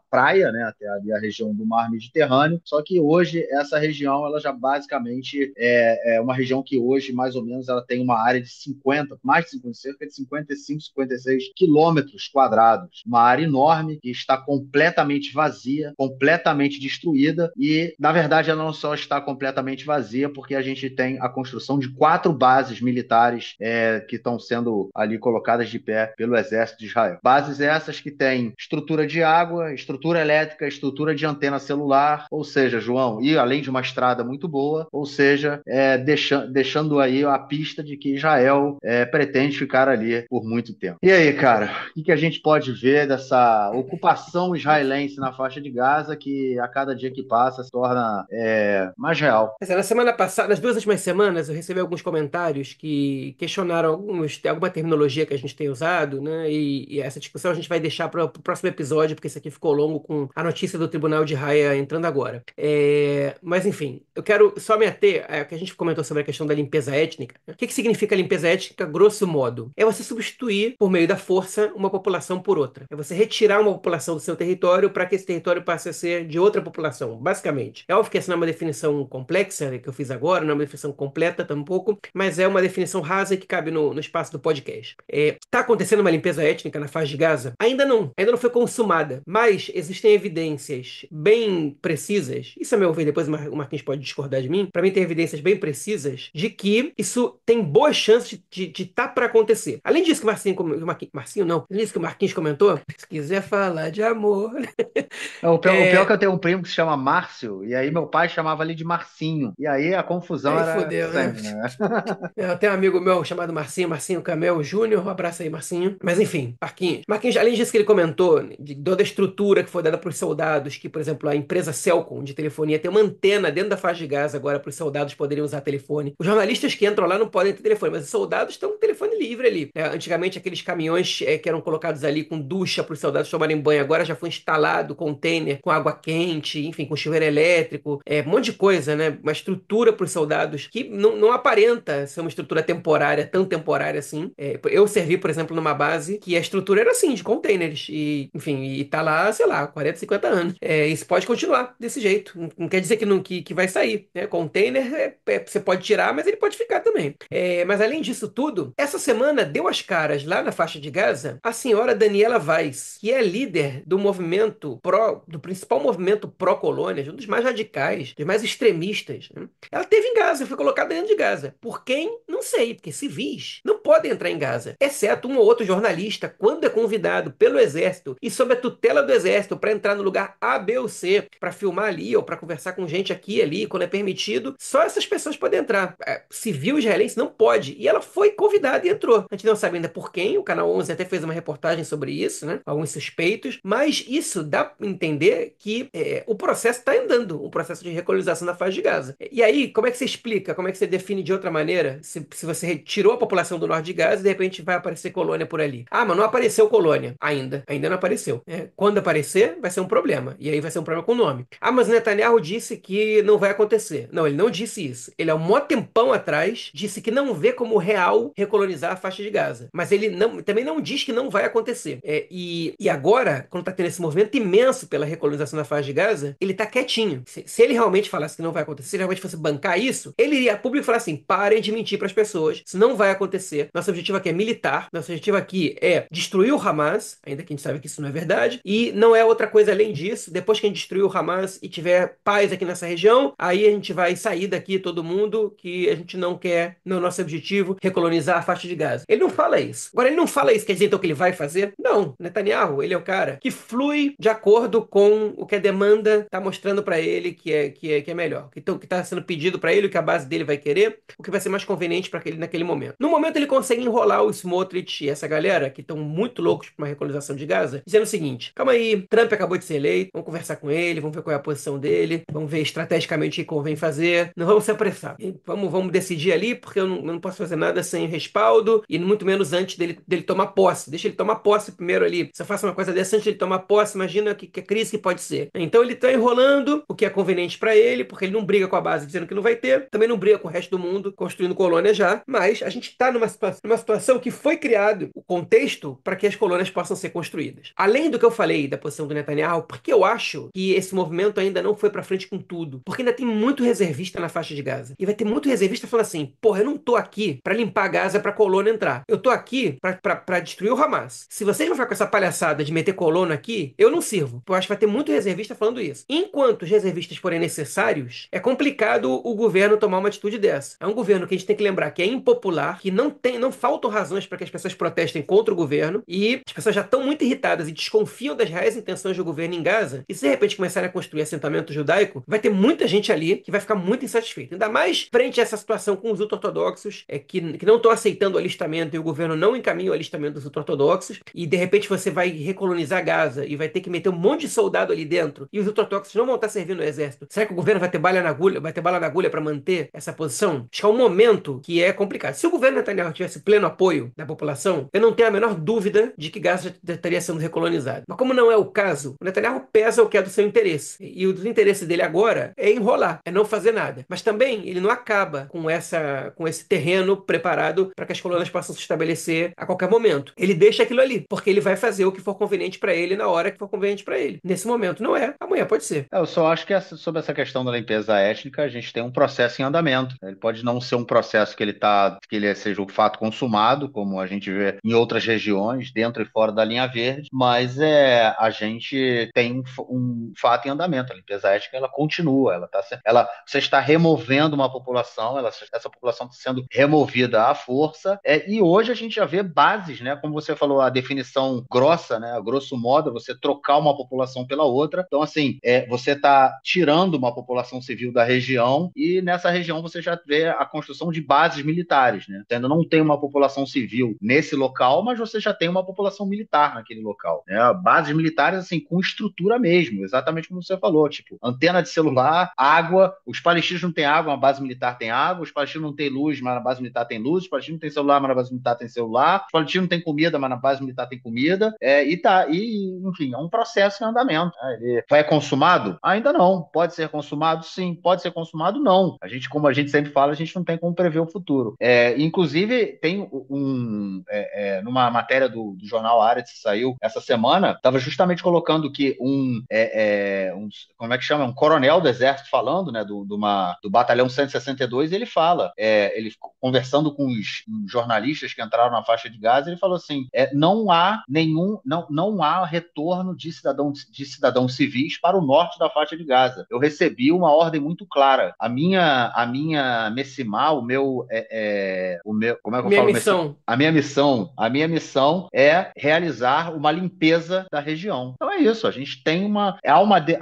praia, né, até ali a região do mar Mediterrâneo, só que hoje essa região ela já basicamente é uma região que hoje mais ou menos ela tem uma área de 50, mais de 50, cerca de 55, 56 quilômetros quadrados, uma área enorme que está completamente vazia, completamente destruída e, na verdade, ela não só está completamente vazia porque a gente tem a construção de 4 bases militares que estão sendo ali colocadas de pé pelo exército de Israel. Bases essas que têm estrutura de água, estrutura elétrica, estrutura de antena celular, ou seja, João, e além de uma estrada muito boa, ou seja, deixando aí a pista de que Israel pretende ficar ali por muito tempo. E aí, cara, o que a gente pode ver dessa ocupação israelense na faixa de Gaza que a cada dia que passa se torna mais real? Na semana passada, nas 2 últimas semanas, eu recebi alguns comentários que questionaram alguma terminologia que a gente tem usado, né? E essa discussão a gente vai deixar para o próximo episódio, porque esse aqui ficou longo com a notícia do Tribunal de Haia entrando agora. Mas, enfim, eu quero só me ater ao que a gente comentou sobre a questão da limpeza étnica. O que significa limpeza étnica, grosso modo? É você substituir, por meio da força, uma população por outra. É você retirar uma população do seu território para que esse território passe a ser de outra população, basicamente. É óbvio que essa não é uma definição complexa, né, que eu fiz agora, não é uma definição completa tampouco, mas é uma definição rasa que cabe no espaço do podcast. Está acontecendo uma limpeza étnica na faixa de Gaza? Ainda não foi consumada, mas existem evidências bem precisas, isso a meu ver, depois o Marquinhos pode discordar de mim, para mim tem evidências bem precisas de que isso tem boas chances de estar para acontecer. Além disso que o Marquinhos comentou, se quiser falar de amor. O pior é que eu tenho um primo que se chama Márcio, e aí meu pai chamava ele de Marcinho. E aí a confusão Aí era fodeu, né? sempre, né? Eu tenho um amigo meu chamado Marcinho Camel Júnior, um abraço aí, Marcinho. Mas enfim, Marquinhos, além disso que ele comentou, de toda a estrutura que foi dada para os soldados, que, por exemplo, a empresa Cellcom de telefonia tem uma antena dentro da faixa de Gaza agora para os soldados poderem usar telefone. Os jornalistas que entram lá não podem ter telefone, mas os soldados estão com telefone livre ali. Antigamente, aqueles caminhões que eram colocados ali com ducha para os soldados tomarem banho, agora já foi instalado container com água quente, enfim, com chuveiro elétrico, um monte de coisa, né? Uma estrutura para os soldados que não aparenta ser uma estrutura temporária, tão temporária assim. Eu servi, por exemplo, numa base que a estrutura era assim, de containers. E, enfim, e tá lá, sei lá, 40, 50 anos. Isso pode continuar desse jeito. Não quer dizer que vai sair, né? Container você pode tirar, mas ele pode ficar também. Mas além disso tudo, essa semana deu as caras lá na faixa de Gaza a senhora Daniela Weiss, que é líder do do principal movimento pró-colônia, um dos mais radicais, dos mais extremistas, né? Ela esteve em Gaza, foi colocada dentro de Gaza. Por quem? Não sei, porque civis não podem entrar em Gaza, exceto um ou outro jornalista, quando é convidado pelo exército e sob a tutela do exército para entrar no lugar A, B ou C, para filmar ali ou para conversar com gente aqui e ali, quando é permitido, só essas pessoas podem entrar. Civil israelense não pode. E ela foi convidada e entrou. A gente não sabe ainda por quem, o Canal 11 até fez uma reportagem sobre isso, né? Alguns suspeitos, mas isso dá a entender que o processo está andando, um processo de recolonização da faixa de Gaza. E aí, como é que você explica, como é que você define de outra maneira, se você retirou a população do norte de Gaza e de repente vai aparecer colônia por ali? Ah, mas não apareceu colônia ainda não apareceu. Quando aparecer, vai ser um problema, e aí vai ser um problema com o nome. Ah, mas Netanyahu disse que não vai acontecer. Não, ele não disse isso. Ele há um mó tempão atrás disse que não vê como real recolonizar a faixa de Gaza, mas ele também não diz que não vai acontecer. E agora, quando está tendo esse movimento imenso pela recolonização da faixa de Gaza, ele está quietinho. Se ele realmente falasse que não vai acontecer, se ele realmente fosse bancar isso, ele iria a público e falar assim: parem de mentir para as pessoas, isso não vai acontecer. fazer. Nosso objetivo aqui é militar, nosso objetivo aqui é destruir o Hamas, ainda que a gente sabe que isso não é verdade, e não é outra coisa além disso. Depois que a gente destruir o Hamas e tiver paz aqui nessa região, aí a gente vai sair daqui todo mundo, que a gente não quer, no nosso objetivo, recolonizar a faixa de Gaza. Ele não fala isso. Agora, ele não fala isso, quer dizer então que ele vai fazer? Não. Netanyahu, ele é o cara que flui de acordo com o que a demanda está mostrando para ele que é melhor. Então, o que está sendo pedido para ele, o que a base dele vai querer, o que vai ser mais conveniente para ele naquele momento. No momento, ele consegue enrolar o Smotrich e essa galera que estão muito loucos por uma recolonização de Gaza, dizendo o seguinte: calma aí, Trump acabou de ser eleito, vamos conversar com ele, vamos ver qual é a posição dele, vamos ver estrategicamente o que convém fazer, não vamos se apressar. Vamos decidir ali, porque eu não posso fazer nada sem respaldo e muito menos antes dele tomar posse. Deixa ele tomar posse primeiro ali. Se eu faço uma coisa dessa antes dele tomar posse, imagina que crise que pode ser. Então ele está enrolando o que é conveniente para ele, porque ele não briga com a base dizendo que não vai ter, também não briga com o resto do mundo construindo colônia já, mas a gente está numa situação que foi criado o contexto para que as colônias possam ser construídas. Além do que eu falei da posição do Netanyahu, porque eu acho que esse movimento ainda não foi para frente com tudo, porque ainda tem muito reservista na faixa de Gaza. E vai ter muito reservista falando assim: porra, eu não tô aqui para limpar Gaza para colônia entrar. Eu tô aqui para destruir o Hamas. Se vocês vão ficar com essa palhaçada de meter colônia aqui, eu não sirvo. Eu acho que vai ter muito reservista falando isso. Enquanto os reservistas forem necessários, é complicado o governo tomar uma atitude dessa. É um governo que a gente tem que lembrar que é impopular, que não faltam razões para que as pessoas protestem contra o governo, e as pessoas já estão muito irritadas e desconfiam das reais intenções do governo em Gaza, e se de repente começarem a construir assentamento judaico, vai ter muita gente ali que vai ficar muito insatisfeita. Ainda mais frente a essa situação com os ultra-ortodoxos, que não estão aceitando o alistamento e o governo não encaminha o alistamento dos ultra-ortodoxos, e de repente você vai recolonizar Gaza e vai ter que meter um monte de soldado ali dentro, e os ultra-ortodoxos não vão estar servindo o exército. Será que o governo vai ter bala na agulha para manter essa posição? Acho que é um momento que é complicado. Se o governo Netanyahu tivesse pleno apoio da população, eu não tenho a menor dúvida de que Gaza já estaria sendo recolonizado. Mas como não é o caso, o Netanyahu pesa o que é do seu interesse. E o do interesse dele agora é enrolar, é não fazer nada. Mas também ele não acaba com esse terreno preparado para que as colônias possam se estabelecer a qualquer momento. Ele deixa aquilo ali, porque ele vai fazer o que for conveniente para ele na hora que for conveniente para ele. Nesse momento não é, amanhã pode ser. Eu só acho que sobre essa questão da limpeza étnica, a gente tem um processo em andamento. Ele pode não ser um processo que ele seja o fato consumado, como a gente vê em outras regiões, dentro e fora da linha verde, mas a gente tem um fato em andamento. A limpeza étnica, ela continua, você está removendo uma população, essa população está sendo removida à força, e hoje a gente já vê bases, né? Como você falou, a definição grossa, né? A grosso modo, é você trocar uma população pela outra. Então, assim, você está tirando uma população civil da região e nessa região você já vê a construção de bases militares, né? Você ainda não tem uma população civil nesse local, mas você já tem uma população militar naquele local, né? Bases militares, assim, com estrutura mesmo, exatamente como você falou, tipo, antena de celular, água, os palestinos não têm água, a base militar tem água, os palestinos não têm luz, mas na base militar tem luz, os palestinos não têm celular, mas na base militar tem celular, os palestinos não têm comida, mas na base militar tem comida, enfim, é um processo em andamento, né? Ele vai consumado? Ainda não. Pode ser consumado? Sim. Pode ser consumado? Não. Como a gente sempre fala, a gente não tem como prever o futuro. Inclusive, tem numa matéria do jornal Haaretz que saiu essa semana, estava justamente colocando que como é que chama? Um coronel do exército falando, né, do batalhão 162, ele fala, ele conversando com os jornalistas que entraram na faixa de Gaza, ele falou assim, não há retorno de cidadãos civis para o norte da faixa de Gaza. Eu recebi uma ordem muito clara. A minha messimal, como é que eu Minha falo? missão. A minha missão é realizar uma limpeza da região. Então é isso, a gente tem há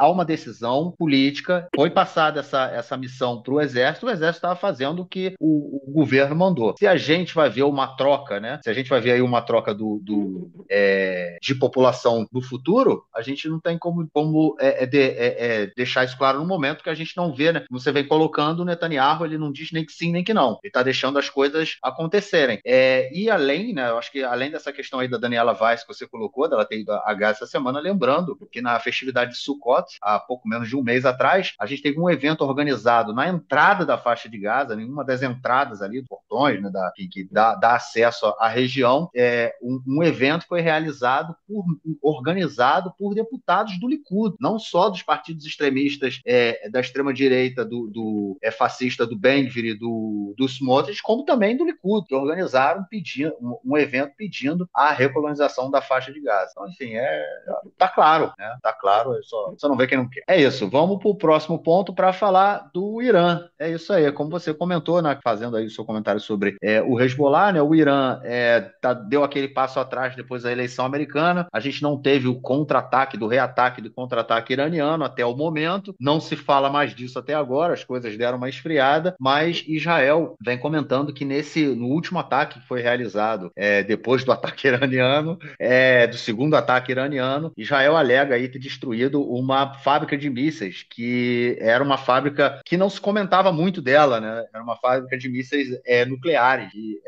uma decisão política, foi passada essa missão para o exército estava fazendo o que o governo mandou. Se a gente vai ver uma troca, né? Se a gente vai ver aí uma troca de população no futuro, a gente não tem como deixar isso claro no momento que a gente não vê, né? Você vem colocando o Netanyahu, ele não diz nem que sim nem que não. Ele está deixando as coisas acontecerem. E além, né? Eu acho que além dessa questão aí da Daniela Vaz que você colocou, dela ter ido a Gaza essa semana, lembrando que na festividade de Sukkot, há pouco menos de um mês atrás, a gente teve um evento organizado na entrada da faixa de Gaza, em uma das entradas ali, portões, né, que dá acesso à região. Um evento foi organizado por deputados do Likud, não só dos partidos extremistas da extrema-direita, fascista do Ben-Gvir e do Smotrich, como também do Likud, que organizaram um evento pedindo a recolonização da faixa de Gaza. Então, enfim, tá claro, né? Tá claro, só não vê quem não quer. É isso, vamos para o próximo ponto para falar do Irã. É isso aí, como você comentou, né, fazendo aí o seu comentário sobre o Hezbollah, né? O Irã deu aquele passo atrás depois da eleição americana. A gente não teve o contra-ataque, do reataque do contra-ataque iraniano até o momento. Não se fala mais disso até agora, as coisas deram uma esfriada, mas Israel vem comentando que no último ataque que foi realizado depois do ataque iraniano, do segundo ataque iraniano, Israel alega aí ter destruído uma fábrica de mísseis, que era uma fábrica que não se comentava muito dela, né? Era uma fábrica de mísseis nucleares, e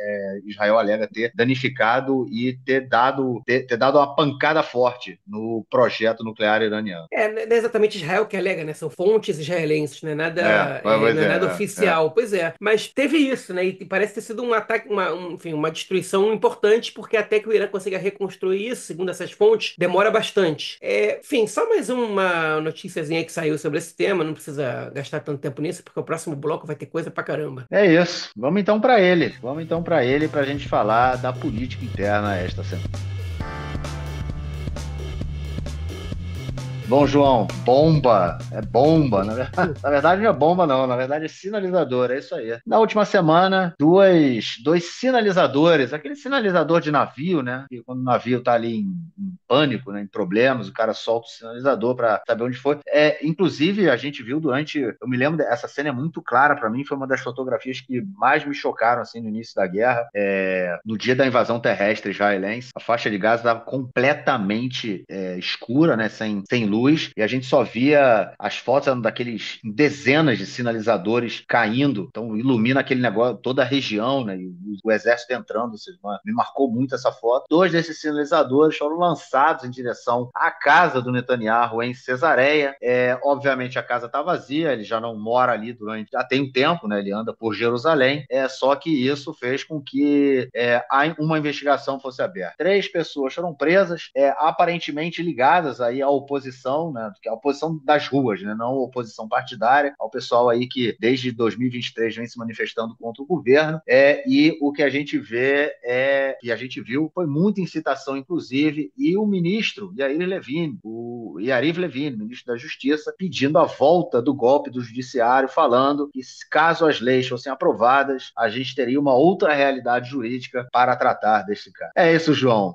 Israel alega ter danificado e ter dado uma pancada forte no projeto nuclear iraniano. Não é exatamente Israel que alega, né? São fontes israelenses, não é nada, Pois não é nada oficial. Pois é, mas teve isso, né? E parece ter sido um ataque, enfim, uma destruição importante, porque até que o Irã consiga reconstruir isso, segundo essas fontes, demora bastante. Enfim, só mais uma noticiazinha que saiu sobre esse tema, não precisa gastar tanto tempo nisso, porque o próximo bloco vai ter coisa pra caramba. É isso. Vamos então para ele. Para a gente falar da política interna esta semana. Bom, João, bomba. É bomba. Na verdade, não é bomba, não. Na verdade, é sinalizador. É isso aí. Na última semana, dois sinalizadores. Aquele sinalizador de navio, né? Que quando o navio está ali em pânico, né, em problemas, o cara solta o sinalizador para saber onde foi. Inclusive, a gente viu Eu me lembro, essa cena é muito clara para mim. Foi uma das fotografias que mais me chocaram assim, no início da guerra. No dia da invasão terrestre israelense, a faixa de Gaza estava completamente escura, né? Sem luz, e a gente só via as fotos daqueles dezenas de sinalizadores caindo, então ilumina aquele negócio, toda a região, né, e o exército entrando, me marcou muito essa foto. Dois desses sinalizadores foram lançados em direção à casa do Netanyahu em Cesareia. Obviamente a casa está vazia, ele já não mora ali já tem um tempo, né, ele anda por Jerusalém, só que isso fez com que uma investigação fosse aberta. 3 pessoas foram presas, aparentemente ligadas aí à oposição, né, que é a oposição das ruas, né, não a oposição partidária, ao pessoal aí que desde 2023 vem se manifestando contra o governo, e o que a gente viu foi muita incitação, inclusive, e o ministro Yariv Levin, ministro da Justiça, pedindo a volta do golpe do judiciário, falando que caso as leis fossem aprovadas, a gente teria uma outra realidade jurídica para tratar desse caso. É isso, João.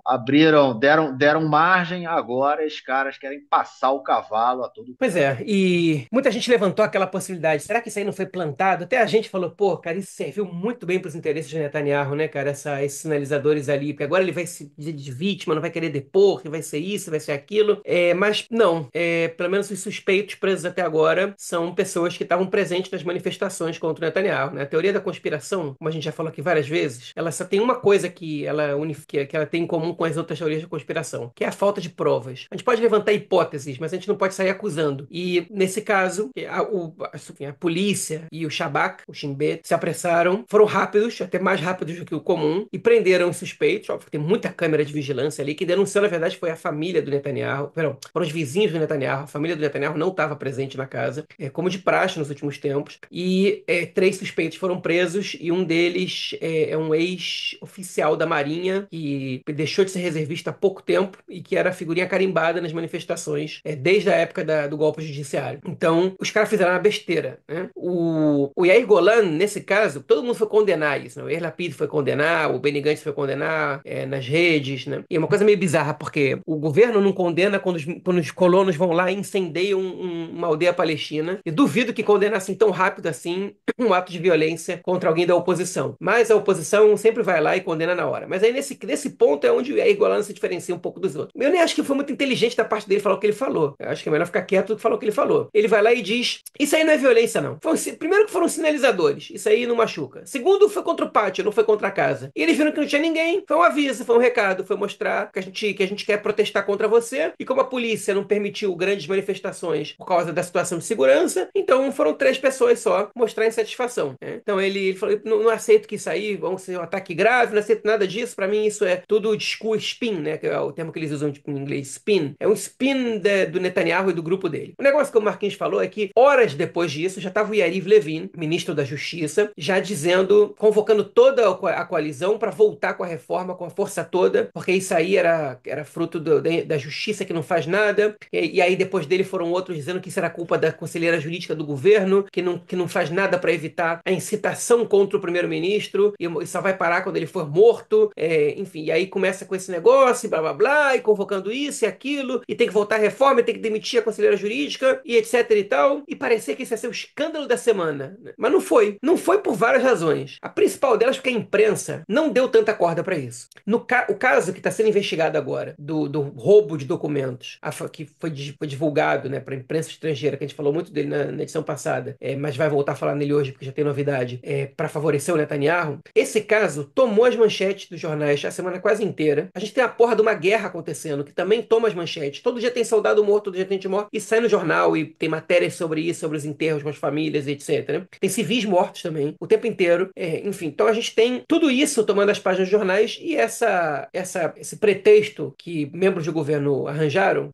Deram margem, agora os caras querem passar o cavalo a todo. Pois é, e muita gente levantou aquela possibilidade. Será que isso aí não foi plantado? Até a gente falou, pô, cara, isso serviu muito bem para os interesses de Netanyahu, né, cara? Esses sinalizadores ali, porque agora ele vai se dizer de vítima, não vai querer depor, que vai ser isso, vai ser aquilo. Mas não, pelo menos os suspeitos presos até agora são pessoas que estavam presentes nas manifestações contra o Netanyahu, né? A teoria da conspiração, como a gente já falou aqui várias vezes, ela só tem uma coisa que ela tem em comum com as outras teorias da conspiração, que é a falta de provas. A gente pode levantar hipóteses, mas a gente não pode sair acusando. E nesse caso, a polícia e o Shabak, o Shin Bet, se apressaram, foram rápidos, até mais rápidos do que o comum, e prenderam os suspeitos. Óbvio que tem muita câmera de vigilância ali. Que denunciou, na verdade, foi a família do Netanyahu, foram os vizinhos do Netanyahu. A família do Netanyahu não estava presente na casa, como de praxe nos últimos tempos. E 3 suspeitos foram presos, e um deles é um ex-oficial da Marinha, que deixou de ser reservista há pouco tempo e que era figurinha carimbada nas manifestações desde a época do golpe judiciário. Então, os caras fizeram uma besteira, né? O Yair Golan, nesse caso, todo mundo foi condenar isso, né? O Yair Lapid foi condenar, o Benny Gantz foi condenar nas redes, né? E é uma coisa meio bizarra, porque o governo não condena quando os colonos vão lá e incendeiam uma aldeia palestina. E duvido que condenassem tão rápido assim um ato de violência contra alguém da oposição. Mas a oposição sempre vai lá e condena na hora. Mas aí nesse ponto é onde o Yair Golan se diferencia um pouco dos outros. Eu nem acho que foi muito inteligente da parte dele falar o que ele falou. falou. Eu acho que é melhor ficar quieto do que falar o que ele falou. Ele vai lá e diz: isso aí não é violência, não. Primeiro que foram sinalizadores, isso aí não machuca. Segundo, foi contra o pátio, não foi contra a casa. E eles viram que não tinha ninguém, foi um aviso, foi um recado, foi mostrar que a gente quer protestar contra você. E como a polícia não permitiu grandes manifestações por causa da situação de segurança, então foram 3 pessoas só mostrar insatisfação, né? Então ele falou: não aceito que isso aí vão ser um ataque grave, não aceito nada disso. Para mim, isso é tudo discurso spin, né? Que é o termo que eles usam tipo, em inglês, spin. É um spin do Netanyahu e do grupo dele. O negócio que o Marquinhos falou é que, horas depois disso, já estava o Yariv Levin, ministro da Justiça, já dizendo, convocando toda a coalizão para voltar com a reforma com a força toda, porque isso aí era fruto da justiça que não faz nada. E aí, depois dele, foram outros dizendo que isso era culpa da conselheira jurídica do governo, que não faz nada para evitar a incitação contra o primeiro-ministro, e só vai parar quando ele for morto. Enfim, e aí começa com esse negócio, e blá blá blá, e convocando isso e aquilo, e tem que voltar a reforma, e tem que demitir a conselheira jurídica, e etc e tal. E parecia que isso ia ser o escândalo da semana, né? Mas não foi. Não foi por várias razões. A principal delas é porque a imprensa não deu tanta corda para isso. O caso que está sendo investigado agora, do roubo de documentos, que foi divulgado, né, para a imprensa estrangeira, que a gente falou muito dele na edição passada, mas vai voltar a falar nele hoje porque já tem novidade, para favorecer o Netanyahu. Esse caso tomou as manchetes dos jornais a semana quase inteira. A gente tem a porra de uma guerra acontecendo, que também toma as manchetes. Todo dia tem soldado morto, todo dia tem gente morta, e sai no jornal, e tem matérias sobre isso, sobre os enterros com as famílias, etc, né? Tem civis mortos também, o tempo inteiro. Enfim, então a gente tem tudo isso tomando as páginas dos jornais, e esse pretexto que membros do governo arranjaram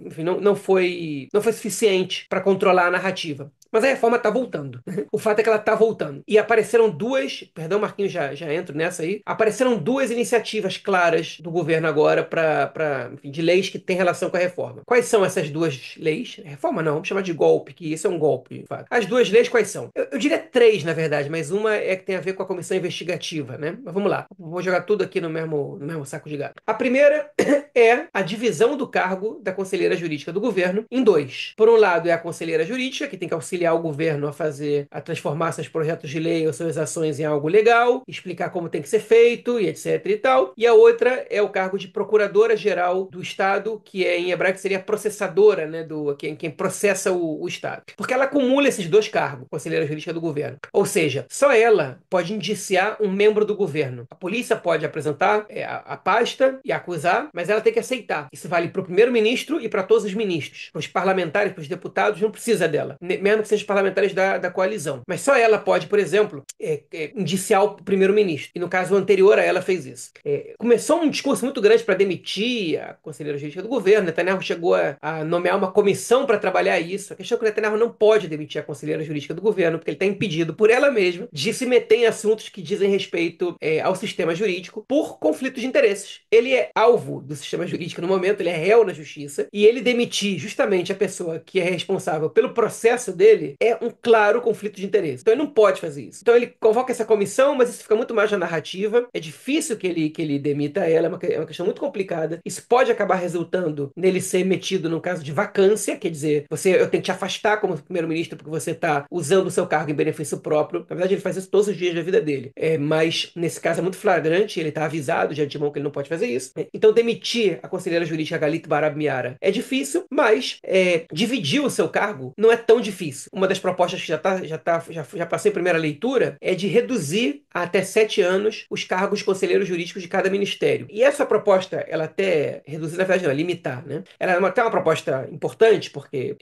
enfim, não foi suficiente para controlar a narrativa. Mas a reforma está voltando. O fato é que ela está voltando. E apareceram perdão, Marquinhos, já entro nessa aí. Apareceram 2 iniciativas claras do governo agora de leis que têm relação com a reforma. Quais são essas 2 leis? Reforma não, vamos chamar de golpe, que isso é um golpe, de fato. As 2 leis quais são? Eu diria 3, na verdade, mas uma é que tem a ver com a comissão investigativa, né? Mas vamos lá. Vou jogar tudo aqui no mesmo saco de gato. A primeira é a divisão do cargo da conselheira jurídica do governo em 2. Por um lado é a conselheira jurídica, que tem que auxiliar o governo a transformar seus projetos de lei ou suas ações em algo legal, explicar como tem que ser feito e etc e tal. E a outra é o cargo de procuradora-geral do Estado, que em hebraico seria processadora, né, quem processa o Estado. Porque ela acumula esses 2 cargos, conselheira jurídica do governo. Ou seja, só ela pode indiciar um membro do governo. A polícia pode apresentar a pasta e acusar, mas ela tem que aceitar. Isso vale para o primeiro-ministro e para todos os ministros. Para os parlamentares, para os deputados, não precisa dela. Mesmo que sejam parlamentares da coalizão. Mas só ela pode, por exemplo, indiciar o primeiro-ministro. E no caso anterior a ela fez isso. Começou um discurso muito grande para demitir a conselheira jurídica do governo. Netanyahu chegou a nomear uma comissão para trabalhar isso. A questão é que o Netanyahu não pode demitir a conselheira jurídica do governo, porque ele está impedido por ela mesma de se meter em assuntos que dizem respeito ao sistema jurídico por conflito de interesses. Ele é alvo do sistema jurídico no momento, ele é réu na justiça, e ele demitir justamente a pessoa que é responsável pelo processo dele é um claro conflito de interesse. Então ele não pode fazer isso. Então ele convoca essa comissão, mas isso fica muito mais na narrativa. É difícil que ele demita ela, é uma questão muito complicada. Isso pode acabar resultando nele ser metido num caso de vacância, quer dizer, eu tenho que te afastar como primeiro-ministro porque você está usando o seu cargo em benefício próprio. Na verdade, ele faz isso todos os dias da vida dele. Mas nesse caso é muito flagrante, ele está avisado de antemão que ele não pode fazer isso. Então demitir a conselheira jurídica Galit Barab Miara é difícil, mas dividir o seu cargo não é tão difícil. Uma das propostas que já passei em primeira leitura é de reduzir a até 7 anos os cargos de conselheiros jurídicos de cada ministério. E essa proposta, ela até reduzir, na verdade, não, limitar, né? Ela é até uma proposta importante, porque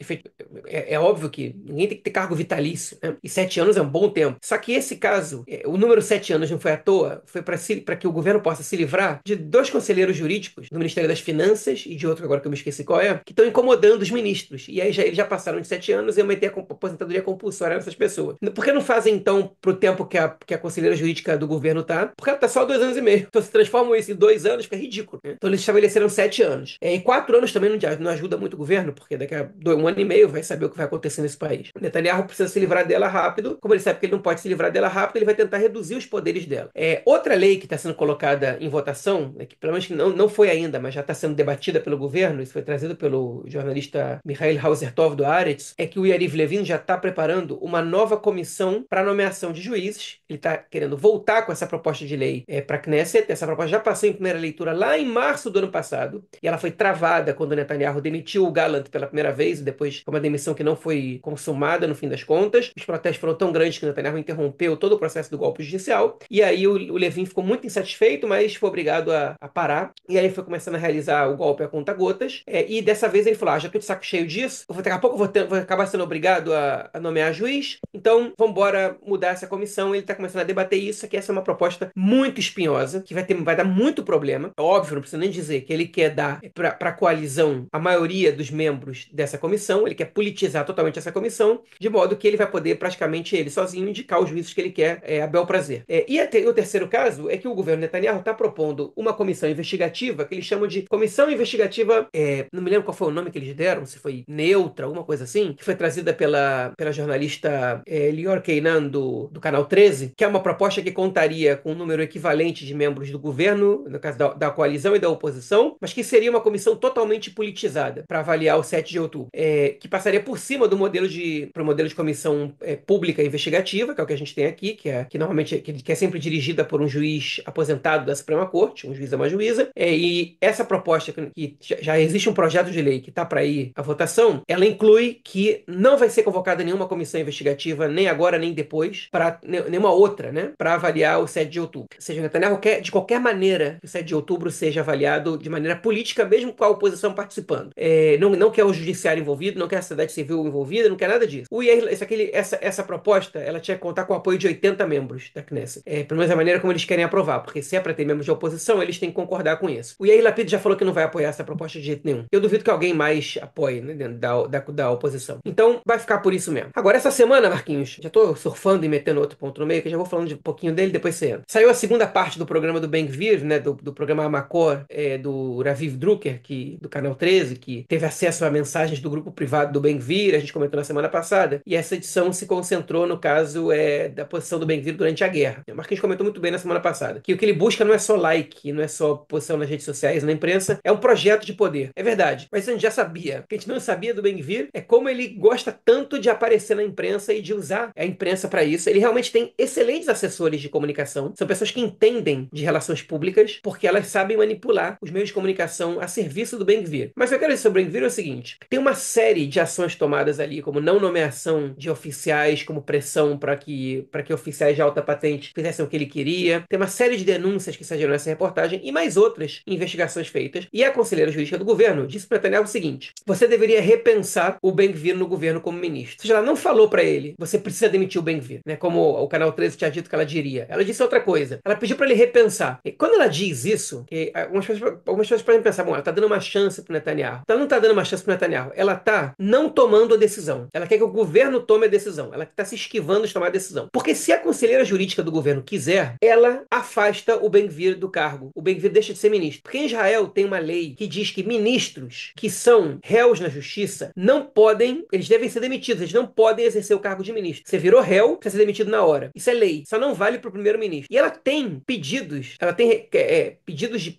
é óbvio que ninguém tem que ter cargo vitalício, né? E 7 anos é um bom tempo. Só que esse caso, o número 7 anos não foi à toa, foi para que o governo possa se livrar de 2 conselheiros jurídicos do Ministério das Finanças e de outro agora que eu me esqueci qual que estão incomodando os ministros. E aí eles já passaram de 7 anos e eu meter a aposentadoria compulsória nessas pessoas. Por que não fazem, então, pro tempo que a conselheira jurídica do governo tá? Porque ela tá só 2 anos e meio. Então, se transformam isso em 2 anos, fica ridículo, né? Então, eles estabeleceram 7 anos. E 4 anos também não ajuda muito o governo, porque daqui a 1 ano e meio vai saber o que vai acontecer nesse país. O Netanyahu precisa se livrar dela rápido. Como ele sabe que ele não pode se livrar dela rápido, ele vai tentar reduzir os poderes dela. Outra lei que está sendo colocada em votação, né, que pelo menos não foi ainda, mas já está sendo debatida pelo governo, isso foi trazido pelo jornalista Michael Hauser-Tov do Haaretz, é que o Yariv Levin já está preparando uma nova comissão para nomeação de juízes. Ele está querendo voltar com essa proposta de lei para a Knesset. Essa proposta já passou em primeira leitura lá em março do ano passado, e ela foi travada quando o Netanyahu demitiu o Gallant pela primeira vez, e depois foi uma demissão que não foi consumada no fim das contas. Os protestos foram tão grandes que o Netanyahu interrompeu todo o processo do golpe judicial, e aí o Levin ficou muito insatisfeito, mas foi obrigado a parar, e aí foi começando a realizar o golpe a conta-gotas, e dessa vez ele falou, já tô de saco cheio disso, daqui a pouco vou acabar sendo obrigado a nomear juiz, então vamos embora mudar essa comissão. Ele está começando a debater isso, que essa é uma proposta muito espinhosa, que vai dar muito problema. É óbvio, não precisa nem dizer que ele quer dar para a coalizão a maioria dos membros dessa comissão, ele quer politizar totalmente essa comissão, de modo que ele vai poder praticamente ele sozinho indicar os juízes que ele quer a bel prazer. O terceiro caso é que o governo Netanyahu está propondo uma comissão investigativa, que eles chamam de comissão investigativa, não me lembro qual foi o nome que eles deram, se foi neutra, alguma coisa assim, que foi trazida pela jornalista Lior Keinan do Canal 13, que é uma proposta que contaria com um número equivalente de membros do governo, no caso da coalizão e da oposição, mas que seria uma comissão totalmente politizada para avaliar o 7 de outubro, que passaria por cima do modelo de comissão pública investigativa, que é o que a gente tem aqui, que normalmente que é sempre dirigida por um juiz aposentado da Suprema Corte, um juiz ou uma juíza, e essa proposta, que já existe um projeto de lei que está para ir à votação, ela inclui que não vai ser convocada nenhuma comissão investigativa, nem agora nem depois, para nenhuma outra, né, para avaliar o 7 de outubro. Ou seja, o Netanyahu quer, de qualquer maneira, que o 7 de outubro seja avaliado de maneira política, mesmo com a oposição participando. Não quer o judiciário envolvido, não quer a sociedade civil envolvida, não quer nada disso. Essa proposta, ela tinha que contar com o apoio de 80 membros da Knesset. Pelo menos a maneira como eles querem aprovar, porque se é para ter membros de oposição, eles têm que concordar com isso. O Yair Lapid já falou que não vai apoiar essa proposta de jeito nenhum. Eu duvido que alguém mais apoie, né, dentro da oposição. Então, vai ficar por isso mesmo. Agora, essa semana, Marquinhos, já tô surfando e metendo outro ponto no meio, que eu já vou falando de um pouquinho dele, depois você entra. Saiu a segunda parte do programa do Ben-Gvir, né, do programa Amakor, do Raviv Drucker, do Canal 13, que teve acesso a mensagens do grupo privado do Ben-Gvir, a gente comentou na semana passada, e essa edição se concentrou no caso da posição do Ben-Gvir durante a guerra. O Marquinhos comentou muito bem na semana passada, que o que ele busca não é só like, não é só posição nas redes sociais, na imprensa, é um projeto de poder. É verdade, mas a gente já sabia. O que a gente não sabia do Ben-Gvir é como ele gosta tanto de aparecer na imprensa e de usar a imprensa para isso. Ele realmente tem excelentes assessores de comunicação, são pessoas que entendem de relações públicas, porque elas sabem manipular os meios de comunicação a serviço do Ben-Gvir. Mas o que eu quero dizer sobre o Ben-Gvir é o seguinte, tem uma série de ações tomadas ali, como não nomeação de oficiais, como pressão para que oficiais de alta patente fizessem o que ele queria, tem uma série de denúncias que saíram nessa reportagem e mais outras investigações feitas, e a conselheira jurídica do governo disse para Netanyahu o seguinte, você deveria repensar o Ben-Gvir no governo como ministro. Ou seja, ela não falou para ele, você precisa demitir o Ben-Gvir, né, como o Canal 13 tinha dito que ela diria. Ela disse outra coisa, ela pediu para ele repensar. E quando ela diz isso, algumas pessoas podem pensar, bom, ela está dando uma chance para Netanyahu. Ela não está dando uma chance para Netanyahu, ela está não tomando a decisão. Ela quer que o governo tome a decisão. Ela está se esquivando de tomar a decisão. Porque se a conselheira jurídica do governo quiser, ela afasta o Ben-Gvir do cargo. O Ben-Gvir deixa de ser ministro. Porque em Israel tem uma lei que diz que ministros que são réus na justiça não podem, eles devem ser demitidos, eles não podem exercer o cargo de ministro. Você virou réu, precisa ser demitido na hora. Isso é lei. Só não vale para o primeiro-ministro. E ela tem pedidos, pedidos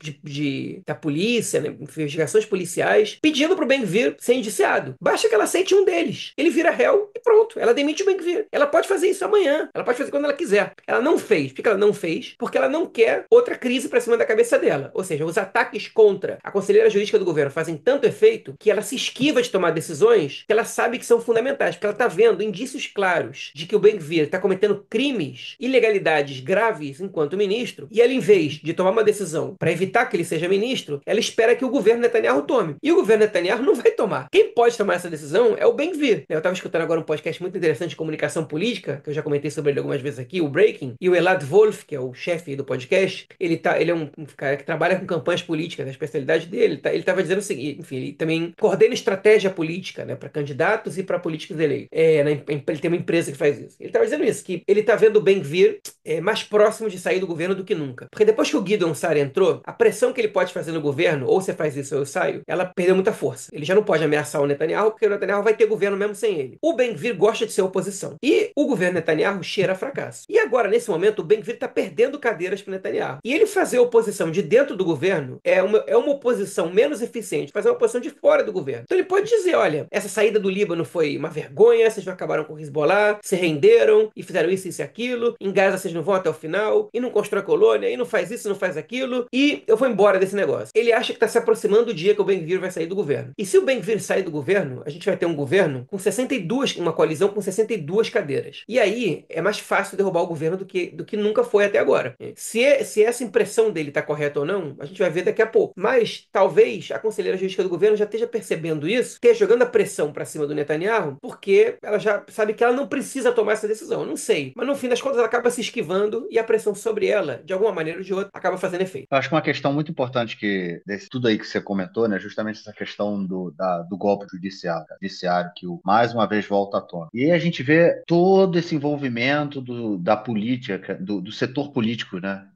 da polícia, né, investigações policiais, pedindo para o Ben-Gvir ser indiciado. Basta que ela aceite um deles. Ele vira réu e pronto. Ela demite o Ben-Gvir. Ela pode fazer isso amanhã. Ela pode fazer quando ela quiser. Ela não fez. Por que ela não fez? Porque ela não quer outra crise para cima da cabeça dela. Ou seja, os ataques contra a conselheira jurídica do governo fazem tanto efeito que ela se esquiva de tomar decisões que ela sabe que são fundamentais. Porque ela está vendo indícios claros de que o Ben-Gvir está cometendo crimes, ilegalidades graves enquanto ministro, e ela, em vez de tomar uma decisão para evitar que ele seja ministro, ela espera que o governo Netanyahu tome. E o governo Netanyahu não vai tomar. Quem pode tomar essa decisão é o Ben-Gvir. Eu estava escutando agora um podcast muito interessante de comunicação política, que eu já comentei sobre ele algumas vezes aqui, o Breaking, e o Elad Wolf, que é o chefe do podcast, ele é um cara que trabalha com campanhas políticas, a especialidade dele, ele estava dizendo o seguinte, enfim, ele também coordena estratégia política, né, para candidatos e para políticos eleitos. Ele tem uma empresa que faz isso. Ele estava dizendo isso, que ele está vendo o Ben-Gvir mais próximo de sair do governo do que nunca. Porque depois que o Gideon Sar entrou, a pressão que ele pode fazer no governo, ou você faz isso ou eu saio, ela perdeu muita força. Ele já não pode ameaçar o Netanyahu, porque o Netanyahu vai ter governo mesmo sem ele. O Ben-Gvir gosta de ser oposição. E o governo Netanyahu cheira a fracasso. E agora, nesse momento, o Ben-Gvir está perdendo cadeiras para o Netanyahu. E ele fazer oposição de dentro do governo é uma oposição menos eficiente, fazer uma oposição de fora do governo. Então ele pode dizer, olha, essa saída do Líbano foi uma vergonha, vocês não acabaram com o Hezbollah, se renderam e fizeram isso e aquilo, em Gaza vocês não vão até o final, e não constrói colônia, e não faz isso, não faz aquilo, e eu vou embora desse negócio. Ele acha que está se aproximando do dia que o Ben-Gvir vai sair do governo. E se o Ben-Gvir sair do governo, a gente vai ter um governo com 62, uma coalizão com 62 cadeiras. E aí é mais fácil derrubar o governo do que nunca foi até agora. Se essa impressão dele está correta ou não, a gente vai ver daqui a pouco. Mas talvez a conselheira jurídica do governo já esteja percebendo isso, esteja jogando a pressão para cima do Netanyahu, porque ela já sabe que ela não precisa tomar essa decisão. Eu não sei. Mas no fim das contas ela acaba se esquivando e a pressão sobre ela, de alguma maneira ou de outra, acaba fazendo efeito. Eu acho que uma questão muito importante que desse tudo aí que você comentou, né, justamente essa questão do golpe judiciário que mais uma vez volta à tona. E aí a gente vê todo esse envolvimento da política, do setor político, né,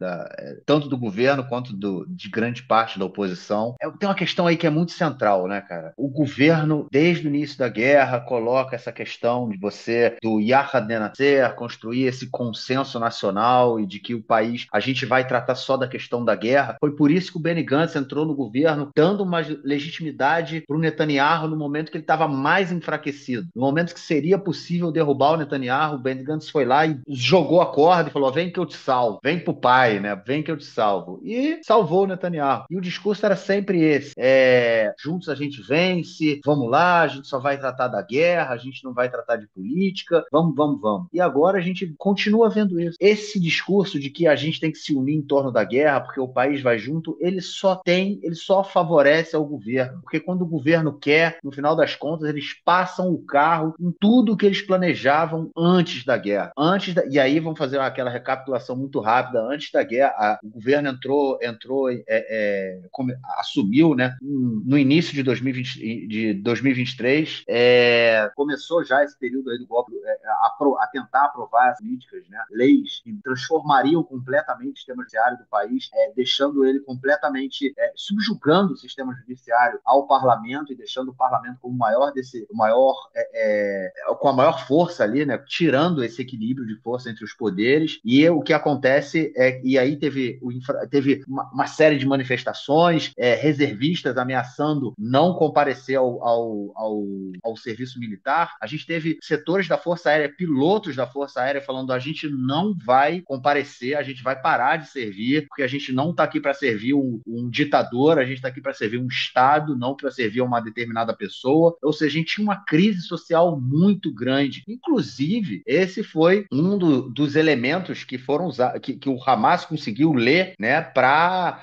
tanto do governo quanto de grande parte da oposição. Tem uma questão aí que é muito central, né, cara? O governo, desde o início da guerra, coloca essa questão de do Yahad Nenasser, construir esse consenso nacional e de que o país, a gente vai tratar só da questão da guerra. Foi por isso que o Benny Gantz entrou no governo, dando uma legitimidade para o Netanyahu no momento que ele estava mais enfraquecido. No momento que seria possível derrubar o Netanyahu, o Benny Gantz foi lá e jogou a corda e falou: vem que eu te salvo, vem pro pai, né? Vem que eu te salvo. E salvou o Netanyahu. E o discurso era sempre esse: juntos a gente vence, vamos lá, a gente só vai tratar da guerra, a gente não vai tratar de política, vamos. E agora a gente continua vendo isso. Esse discurso de que a gente tem que se unir em torno da guerra porque o país vai junto, ele só favorece ao governo. Porque quando o governo quer, no final das contas, eles passam o carro em tudo que eles planejavam antes da guerra. E aí vamos fazer aquela recapitulação muito rápida. Antes da guerra, o governo assumiu, né, no início de 2023, começou já esse período aí do golpe a tentar aprovar as políticas, né, leis que transformariam completamente o sistema judiciário do país, deixando ele completamente subjugando o sistema judiciário ao parlamento e deixando o parlamento como com a maior força ali, né, tirando esse equilíbrio de força entre os poderes. E o que acontece e aí teve uma série de manifestações, reservistas ameaçando não comparecer ao serviço militar. A gente teve setores da Força Aérea, pilotos da Força Aérea falando: a gente não vai comparecer, a gente vai parar de servir, porque a gente não está aqui para servir um ditador, a gente está aqui para servir um Estado, não para servir uma determinada pessoa. Ou seja, a gente tinha uma crise social muito grande. Inclusive, esse foi um dos elementos que foram usados, que o Hamas conseguiu ler, né, para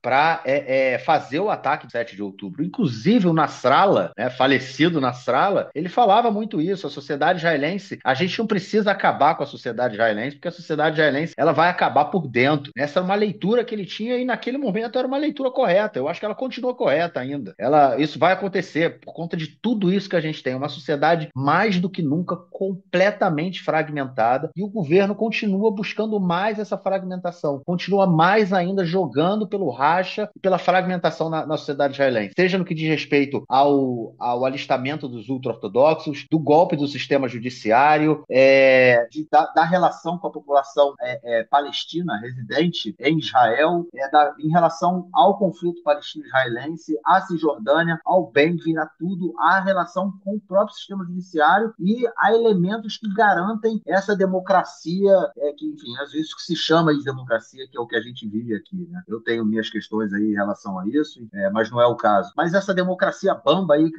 fazer o ataque de 7 de outubro. Inclusive, o Nasrallah, né, falecido Nasrallah, ele falava muito isso: a sociedade israelense, a gente não precisa acabar com a sociedade israelense, porque a sociedade israelense, ela vai acabar por dentro. Essa era uma leitura que ele tinha e naquele momento era uma leitura correta. Eu acho que ela continua correta ainda. Isso vai acontecer por conta de tudo isso que a gente tem. Uma sociedade mais do que nunca completamente fragmentada, e o governo continua buscando mais essa fragmentação, continua mais ainda jogando pelo racha e pela fragmentação na sociedade israelense, seja no que diz respeito ao alistamento dos ultra-ortodoxos, do golpe do sistema judiciário, da relação com a população palestina residente em Israel, em relação ao conflito palestino-israelense, à Cisjordânia, ao Ben-Gvir, a tudo, a relação com o próprio sistema judiciário e a elementos que garantem essa democracia, que, enfim, às vezes se chama de democracia, que é o que a gente vive aqui, né? Eu tenho minhas questões aí em relação a isso, mas não é o caso. Mas essa democracia bamba aí,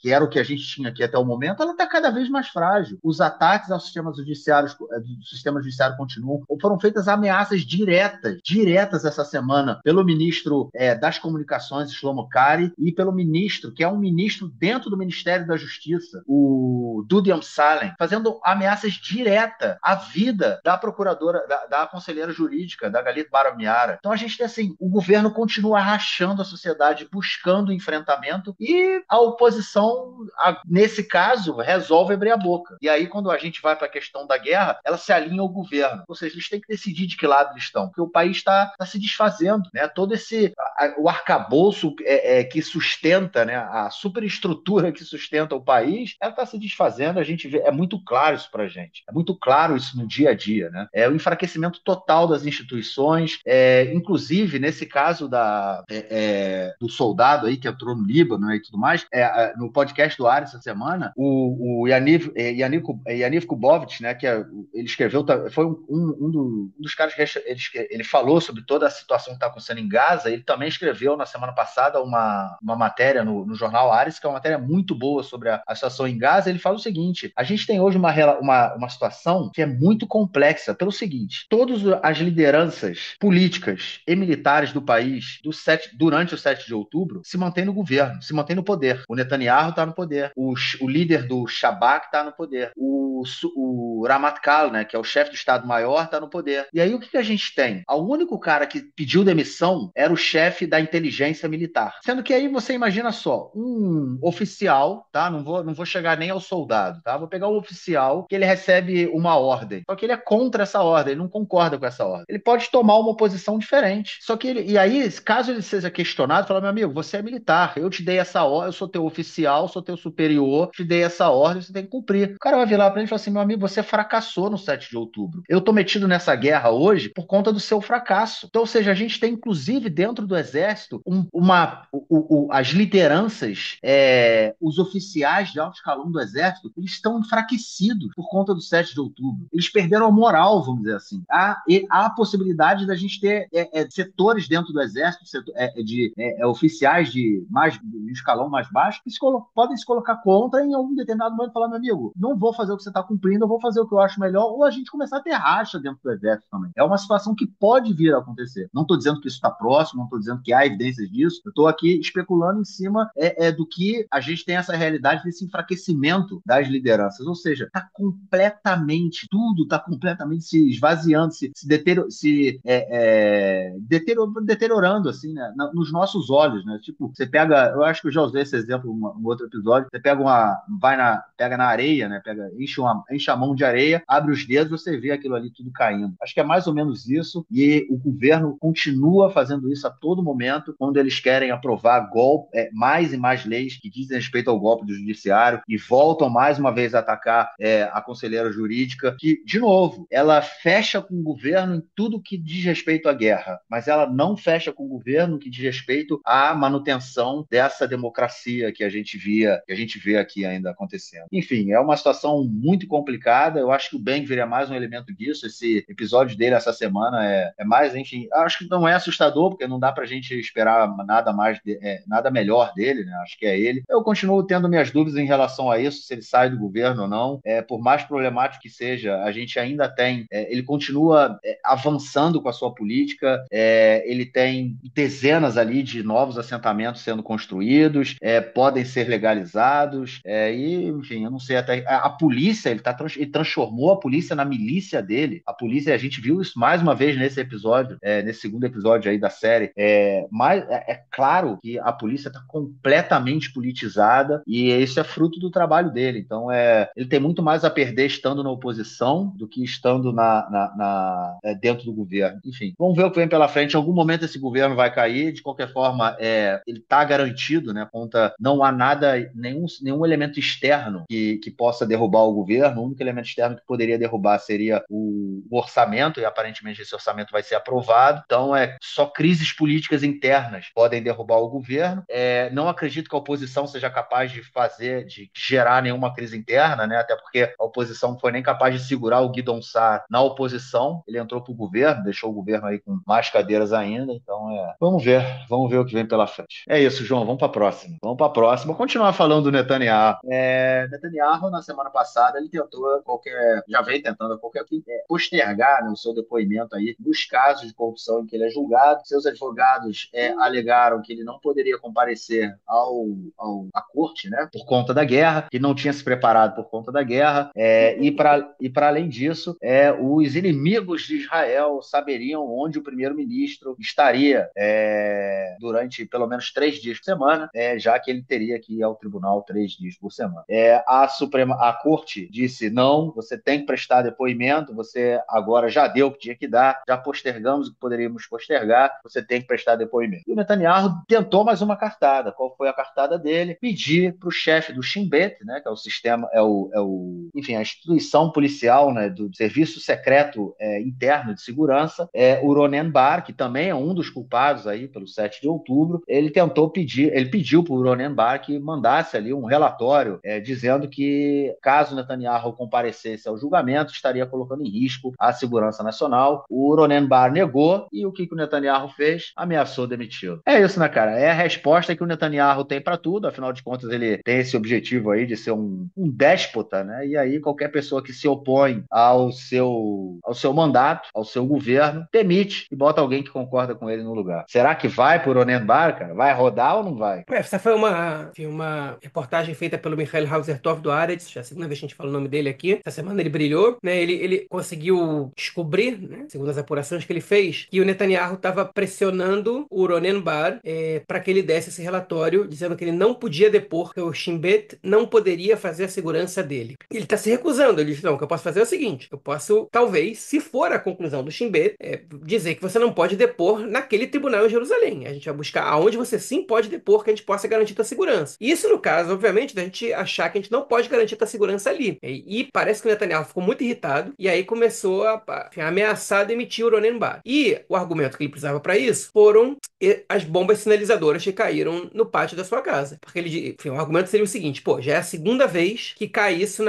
que era o que a gente tinha aqui até o momento, ela está cada vez mais frágil. Os ataques ao sistema judiciário continuam. Foram feitas ameaças diretas essa semana pelo ministro das Comunicações, Shlomo Kari, e pelo ministro, que é um ministro dentro do Ministério da Justiça, o Dudi Amsalem, fazendo ameaças diretas à vida da procuradora, da conselheira jurídica, da Galit Baramiara. Então a gente tem assim, o governo continua rachando a sociedade, buscando enfrentamento, e a oposição, nesse caso, resolve abrir a boca. E aí, quando a gente vai para a questão da guerra, ela se alinha ao governo. Ou seja, eles têm que decidir de que lado eles estão, porque o país está se desfazendo, né? Todo o arcabouço que sustenta, né, a superestrutura que sustenta o país, ela está se desfazendo. A gente vê, é muito claro isso para a gente, é muito claro isso no dia a dia, né? É o enfraquecimento total das instituições, inclusive nesse caso do soldado aí que entrou no Líbano, né, e tudo mais, no podcast do Ares, essa semana, o Yaniv Kubovich, né, ele escreveu, foi um dos caras que ele falou sobre toda a situação que está acontecendo em Gaza. Ele também escreveu na semana passada uma matéria no jornal Ares, que é uma matéria muito boa sobre a situação em Gaza. Ele fala o seguinte: a gente tem hoje uma situação que é muito complexa pelo seguinte: todas as lideranças políticas e militares do país durante o 7 de outubro se mantêm no governo, se mantêm no poder. O Netanyahu está no poder, o líder do Shabak está no poder, o Ramatkal, né, que é o chefe do Estado-Maior, está no poder. E aí o que a gente tem? O único cara que pediu demissão era o chefe da inteligência militar. Sendo que aí você imagina só, um oficial, tá? Não vou chegar nem ao soldado, tá? Vou pegar um oficial que ele recebe uma ordem. Só que ele é contra essa ordem, ele não concorda com essa ordem. Ele pode tomar uma posição diferente. Só que e aí, caso ele seja questionado, fala: meu amigo, você é militar, eu te dei essa ordem, eu sou teu oficial, sou teu superior, te dei essa ordem, você tem que cumprir. O cara vai virar pra ele e falar assim: meu amigo, você fracassou no 7 de outubro. Eu tô metido nessa guerra hoje por conta do seu fracasso. Então, ou seja, a gente tem, inclusive, dentro do exército, as lideranças, os oficiais de alto escalão do exército, eles estão enfraquecidos por conta do 7 de outubro. Eles perderam a moral, vamos dizer assim. Há a possibilidade da gente ter setores dentro do exército, oficiais de escalão mais baixo, que podem se colocar contra em algum determinado momento e falar: meu amigo, não vou fazer o que você está cumprindo, eu vou fazer o que eu acho melhor, ou a gente começar a ter racha dentro do exército também. É uma situação que pode vir a acontecer. Não estou dizendo que isso está próximo, não estou dizendo que há evidências disso, eu estou aqui especulando em cima do que a gente tem essa realidade desse enfraquecimento das lideranças, ou seja, tudo está completamente se esvaziando, deteriorando, assim, né, nos nossos olhos, né? Tipo, você pega, eu acho que eu já usei esse exemplo em um outro episódio, você pega pega na areia, né? Enche a mão de areia, abre os dedos, você vê aquilo ali tudo caindo. Acho que é mais ou menos isso, e o governo continua fazendo isso a todo momento, quando eles querem aprovar mais e mais leis que dizem respeito ao golpe do judiciário, e voltam mais uma vez a atacar a conselheira jurídica, que, de novo, ela fecha com o governo em tudo que diz respeito à guerra, mas ela não fecha com o governo que diz respeito à manutenção dessa democracia que a gente vê aqui ainda acontecendo. Enfim, é uma situação muito complicada. Eu acho que o Ben-Gvir é mais um elemento disso. Esse episódio dele essa semana é mais, enfim, acho que não é assustador, porque não dá pra gente esperar nada melhor dele, né? Acho que é ele. Eu continuo tendo minhas dúvidas em relação a isso, se ele sai do governo ou não. Por mais problemático que seja, a gente ainda tem, ele continua avançando com a sua política, ele tem dezenas ali de novos assentamentos sendo construídos, podem ser legalizados, e, enfim, eu não sei, até a polícia, ele transformou a polícia na milícia dele. A polícia, a gente viu isso mais uma vez nesse episódio, nesse segundo episódio aí da série. Mas é claro que a polícia está completamente politizada, e isso é fruto do trabalho dele. Então, ele tem muito mais a perder estando na oposição do que estando dentro do governo. Enfim, vamos ver o que vem pela frente. Em algum momento esse governo vai cair. De qualquer forma, ele está garantido, né? Não há nenhum elemento externo que possa derrubar o governo. O único elemento externo que poderia derrubar seria o orçamento, e aparentemente esse orçamento vai ser aprovado. Então, só crises políticas internas podem derrubar o governo. Não acredito que a oposição seja capaz de gerar nenhuma crise interna, né? Até porque a oposição não foi nem capaz de segurar o Guidon Sarr na oposição. Ele entrou para o governo, deixou o governo aí com mais cadeiras ainda. Então, vamos ver o que vem pela frente. É isso, João, vamos para a próxima. Vou continuar falando do Netanyahu. Netanyahu, na semana passada, ele já vem tentando postergar, né, o seu depoimento aí nos casos de corrupção em que ele é julgado. Seus advogados alegaram que ele não poderia comparecer à corte, né, por conta da guerra, que não tinha se preparado por conta da guerra, para além disso, os inimigos de Israel saberiam onde o primeiro-ministro estaria durante pelo menos 3 dias por semana, já que ele teria que ir ao tribunal 3 dias por semana. A corte disse: não, você tem que prestar depoimento, você agora já deu o que tinha que dar, já postergamos o que poderíamos postergar, você tem que prestar depoimento. E o Netanyahu tentou mais uma cartada. Qual foi a cartada dele? Pedir para o chefe do Shin Bet, né, que é o sistema, enfim, a instituição policial, né, do Serviço Secreto Interno de Segurança, o Ronen Bar, que também é um dos culpados aí pelo 7 de outubro, ele pediu para o Ronen Bar que mandasse ali um relatório dizendo que, caso Netanyahu comparecesse ao julgamento, estaria colocando em risco a segurança nacional. O Ronen Bar negou e o que o Netanyahu fez? Ameaçou demiti-lo. É isso, né, cara? É a resposta que o Netanyahu tem para tudo, afinal de contas ele tem esse objetivo aí de ser um déspota, né? E aí qualquer pessoa que se opõe ao seu mandato, ao seu governo, demite e bota alguém que concorda com ele no lugar. Será que vai por Ronen Bar, cara? Vai rodar ou não vai? Essa foi uma reportagem feita pelo Michael Hauser-Tov do Haaretz, já é a segunda vez que a gente fala o nome dele aqui. Essa semana ele brilhou, né? Ele conseguiu descobrir, né, segundo as apurações que ele fez, que o Netanyahu estava pressionando o Ronen Bar para que ele desse esse relatório, dizendo que ele não podia depor, que o Shin Bet não poderia fazer a segurança dele. Ele está se recusando. Ele disse, não, o que eu posso fazer é o seguinte, eu posso, talvez, se for a conclusão do Shin Bet, dizer que você não pode depor naquele tribunal em Jerusalém. A gente vai buscar aonde você sim pode depor, que a gente possa garantir tua segurança. Isso no caso, obviamente, da gente achar que a gente não pode garantir tua segurança ali. E parece que o Netanyahu ficou muito irritado e aí começou a ameaçar demitir o Ronen Bar. E o argumento que ele precisava para isso foram as bombas sinalizadoras que caíram no pátio da sua casa. Porque o argumento seria o seguinte, pô, já é a segunda vez que cai isso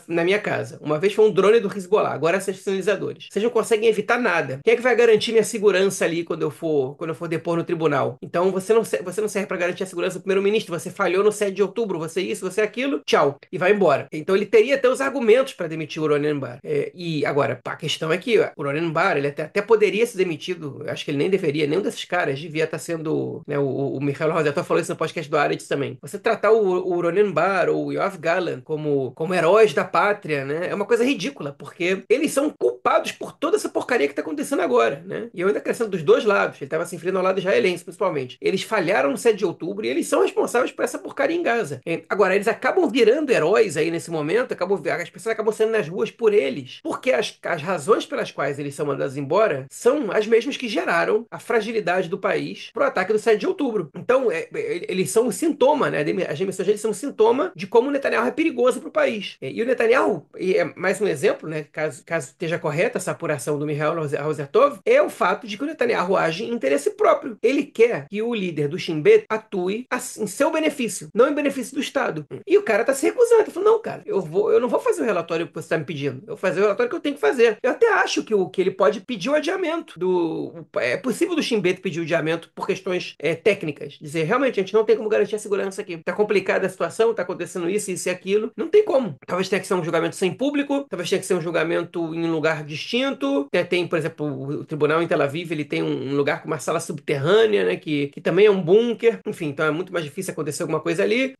na minha casa. Uma vez foi um drone do Hezbollah, agora esses sinalizadores. Vocês não conseguem evitar nada. Quem é que vai garantir minha segurança ali quando eu for depor no tribunal? Então você não serve para garantir a segurança do primeiro-ministro, você falhou no 7 de outubro, você isso, você aquilo, tchau, e vai embora. Então ele teria até os argumentos para demitir o Ronen Bar. E agora, a questão é que o Ronen Bar, ele até poderia ser demitido, acho que ele nem deveria, nenhum desses caras devia estar sendo, né, o Michael Rosenthal falou isso no podcast do Haaretz também. Você tratar o Ronen Bar ou o Yoav Gallant como heróis da pátria, né, é uma coisa ridícula, porque eles são culpados por toda essa porcaria que está acontecendo agora, né? E eu ainda acrescento dos dois lados, ele estava se infelindo ao lado israelense, principalmente. Eles falharam no 7 de outubro e eles são responsáveis por essa porcaria em Gaza. Agora, eles acabam virando heróis aí nesse momento, as pessoas acabam sendo nas ruas por eles, porque as razões pelas quais eles são mandados embora são as mesmas que geraram a fragilidade do país pro ataque do 7 de outubro. Então, eles são um sintoma, né? As demissões deles são um sintoma de como o Netanyahu é perigoso pro país. E o Netanyahu, é mais um exemplo, né? Caso esteja correta essa apuração do Michael Hauser-Tov, é o fato de que o Netanyahu age em interesse próprio. Ele quer que o líder do Shin Bet atue em seu benefício, não em benefício do Estado. E o cara tá se recusando. Ele falou, não, cara, eu não vou fazer o relatório que você tá me pedindo. Eu vou fazer o relatório que eu tenho que fazer. Eu até acho que ele pode pedir o adiamento é possível do Shin Bet pedir o adiamento por questões técnicas. Dizer, realmente, a gente não tem como garantir a segurança aqui. Tá complicada a situação, tá acontecendo isso e aquilo. Não tem como. Talvez tenha que ser um julgamento sem público, talvez tenha que ser um julgamento em um lugar distinto. Tem, por exemplo, o tribunal em Tel Aviv, ele tem um lugar com uma sala subterrânea, né, que também é um bunker. Enfim, então é muito mais difícil acontecer alguma coisa ali.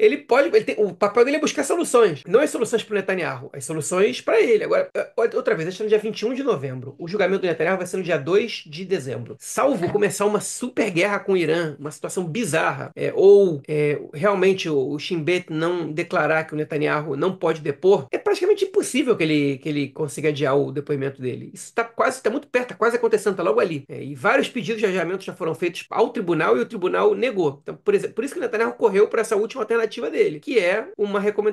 O papel dele é buscar soluções. Não as soluções para o Netanyahu, as soluções para ele. Agora, outra vez, este é no dia 21 de novembro. O julgamento do Netanyahu vai ser no dia 2 de dezembro. Salvo começar uma super guerra com o Irã, uma situação bizarra, ou realmente o Shin Bet não declarar que o Netanyahu não pode depor, é praticamente impossível que ele consiga adiar o depoimento dele. Isso está muito perto, está quase acontecendo, está logo ali. E vários pedidos de adiamento já foram feitos ao tribunal e o tribunal negou. Então, por isso que o Netanyahu correu para essa última alternativa dele, que é um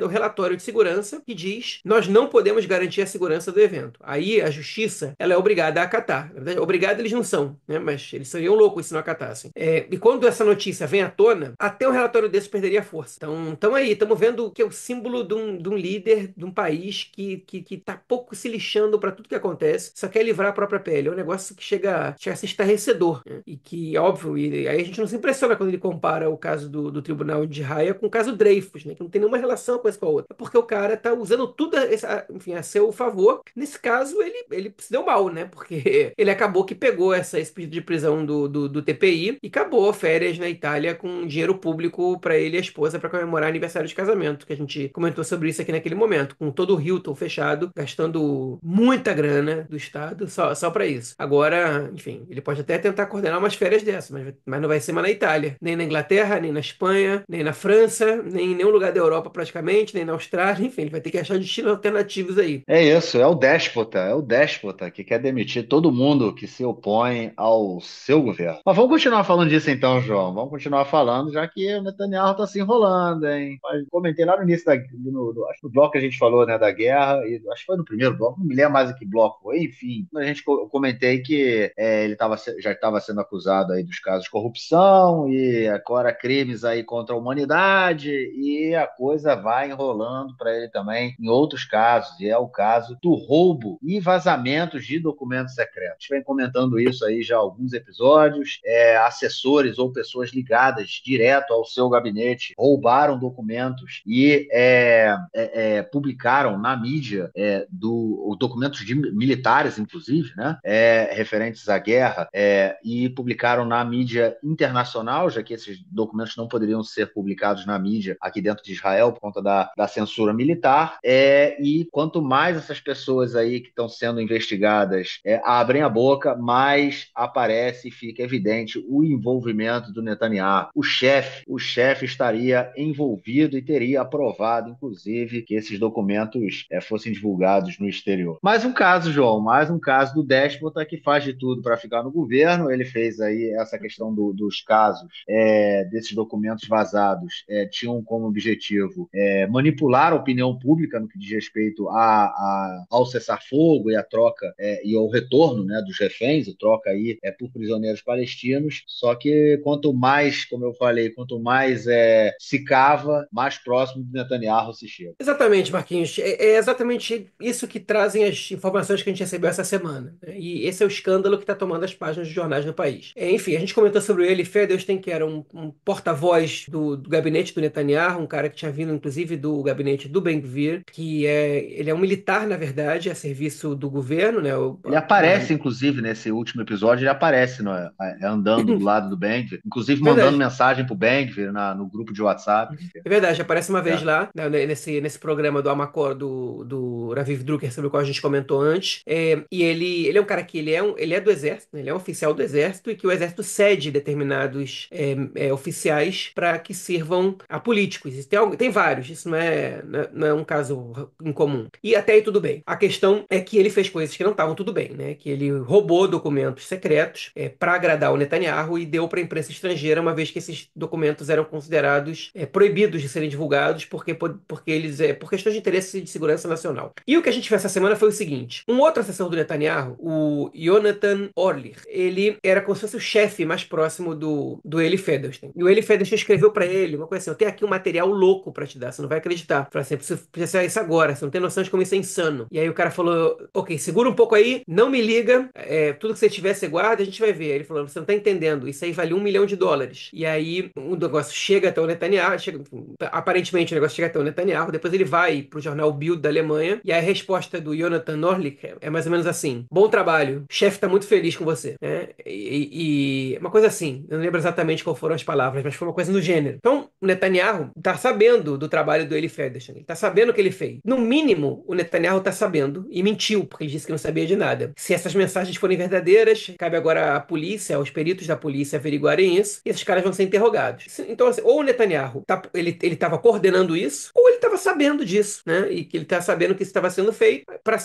relatório de segurança que diz: nós não podemos garantir a segurança do evento. Aí a justiça ela é obrigada a acatar. Na verdade, obrigada eles não são, né? Mas eles seriam loucos se não acatassem. E quando essa notícia vem à tona, até um relatório desse perderia força. Então aí, estamos vendo que é o símbolo de um líder de um país que está pouco se lixando para tudo que acontece, só quer livrar a própria pele. É um negócio que chega a ser estarrecedor, né? E que, óbvio, e aí a gente não se impressiona quando ele compara o caso do tribunal de Haia com o caso Dreyfus, né? Que não tem nenhuma relação com essa com a outra. É porque o cara está usando tudo enfim, a seu favor. Nesse caso, ele se deu mal, né? Porque ele acabou que pegou esse pedido de prisão do TPI e acabou férias na Itália com dinheiro público para ele e a esposa para comemorar aniversário de casamento, que a gente comentou sobre isso aqui naquele momento, com todo o Hilton fechado, gastando muita grana do Estado só para isso. Agora, enfim, ele pode até tentar coordenar umas férias dessas, mas não vai ser mais na Itália, nem na Inglaterra, nem na Espanha, nem na França, nem em nenhum lugar da Europa praticamente, nem na Austrália, enfim, ele vai ter que achar destinos alternativos aí. É isso, é o déspota que quer demitir todo mundo que se opõe ao seu governo. Mas vamos continuar falando disso então, João. Vamos continuar falando, já que o Netanyahu está se enrolando, hein? Mas comentei lá no início acho que no bloco que a gente falou, né, da guerra, e acho que foi no primeiro bloco, não me lembro mais em que bloco foco. Enfim, a gente eu comentei que ele já estava sendo acusado aí dos casos de corrupção e agora crimes aí contra a humanidade e a coisa vai enrolando para ele também em outros casos, e é o caso do roubo e vazamentos de documentos secretos. A gente vem comentando isso aí já há alguns episódios. Assessores ou pessoas ligadas direto ao seu gabinete roubaram documentos e publicaram na mídia documentos de militares, inclusive, né, referentes à guerra, e publicaram na mídia internacional, já que esses documentos não poderiam ser publicados na mídia aqui dentro de Israel por conta da censura militar. E quanto mais essas pessoas aí que estão sendo investigadas abrem a boca, mais aparece e fica evidente o envolvimento do Netanyahu. O chefe estaria envolvido e teria aprovado, inclusive, que esses documentos fossem divulgados no exterior. Mais um caso, João, mais um caso do déspota que faz de tudo para ficar no governo. Ele fez aí essa questão dos casos desses documentos vazados, tinham como objetivo manipular a opinião pública no que diz respeito ao cessar-fogo e a troca e ao retorno, né, dos reféns, e troca aí por prisioneiros palestinos. Só que quanto mais, como eu falei, quanto mais se cava, mais próximo do Netanyahu se chega. Exatamente, Marquinhos. É exatamente isso que trazem as informações que a gente recebeu essa semana, né? E esse é o escândalo que está tomando as páginas dos jornais no país. Enfim, a gente comentou sobre o Eli Federstein, que era um porta-voz do gabinete do Netanyahu, um cara que tinha vindo, inclusive, do gabinete do Ben-Gvir, ele é um militar, na verdade, a serviço do governo, né? Ele aparece, inclusive, nesse último episódio, ele aparece andando do lado do Ben-Gvir, inclusive mandando Verdade. mensagem pro Ben-Gvir no grupo de WhatsApp. É verdade, aparece uma vez É. lá, né, nesse programa do Amacor, do Raviv Drucker, sobre o qual a gente comentou antes. E ele é um cara que ele é do exército, né, ele é um oficial do exército, e que o exército cede determinados oficiais para que sirvam a políticos. Tem vários, isso não é um caso incomum. E até aí tudo bem. A questão é que ele fez coisas que não estavam tudo bem, né? Que ele roubou documentos secretos para agradar o Netanyahu e deu para a imprensa estrangeira, uma vez que esses documentos eram considerados proibidos de serem divulgados porque eles por questões de interesse de segurança nacional. E o que a gente viu essa semana foi o seguinte: um outro assessor do Netanyahu, o Jonathan Orlich, ele era como se fosse o chefe mais próximo do Eli Federstein. E o Eli Federstein escreveu para ele uma coisa assim: eu tenho aqui um material louco para te dar, você não vai acreditar. Falei assim: precisa isso agora, você não tem noção de como isso é insano. E aí o cara falou: ok, segura um pouco aí, não me liga, tudo que você tiver, você guarda, a gente vai ver. Aí ele falou: você não tá entendendo, isso aí vale US$ 1 milhão. E aí o negócio chega até o Netanyahu, aparentemente o negócio chega até o Netanyahu, depois ele vai pro jornal Bild da Alemanha, e a resposta do Jonathan Orlich é mais ou menos assim: bom trabalho, o chefe tá muito feliz com você, né? E uma coisa assim, eu não lembro exatamente qual foram as palavras, mas foi uma coisa no gênero. Então, o Netanyahu tá sabendo do trabalho do Eli Federstein, ele tá sabendo o que ele fez. No mínimo, o Netanyahu tá sabendo, e mentiu, porque ele disse que não sabia de nada. Se essas mensagens forem verdadeiras, cabe agora à polícia, aos peritos da polícia averiguarem isso, e esses caras vão ser interrogados. Então, assim, ou o Netanyahu ele estava coordenando isso, ou ele estava sabendo disso, né? E que ele está sabendo que isso estava sendo feito para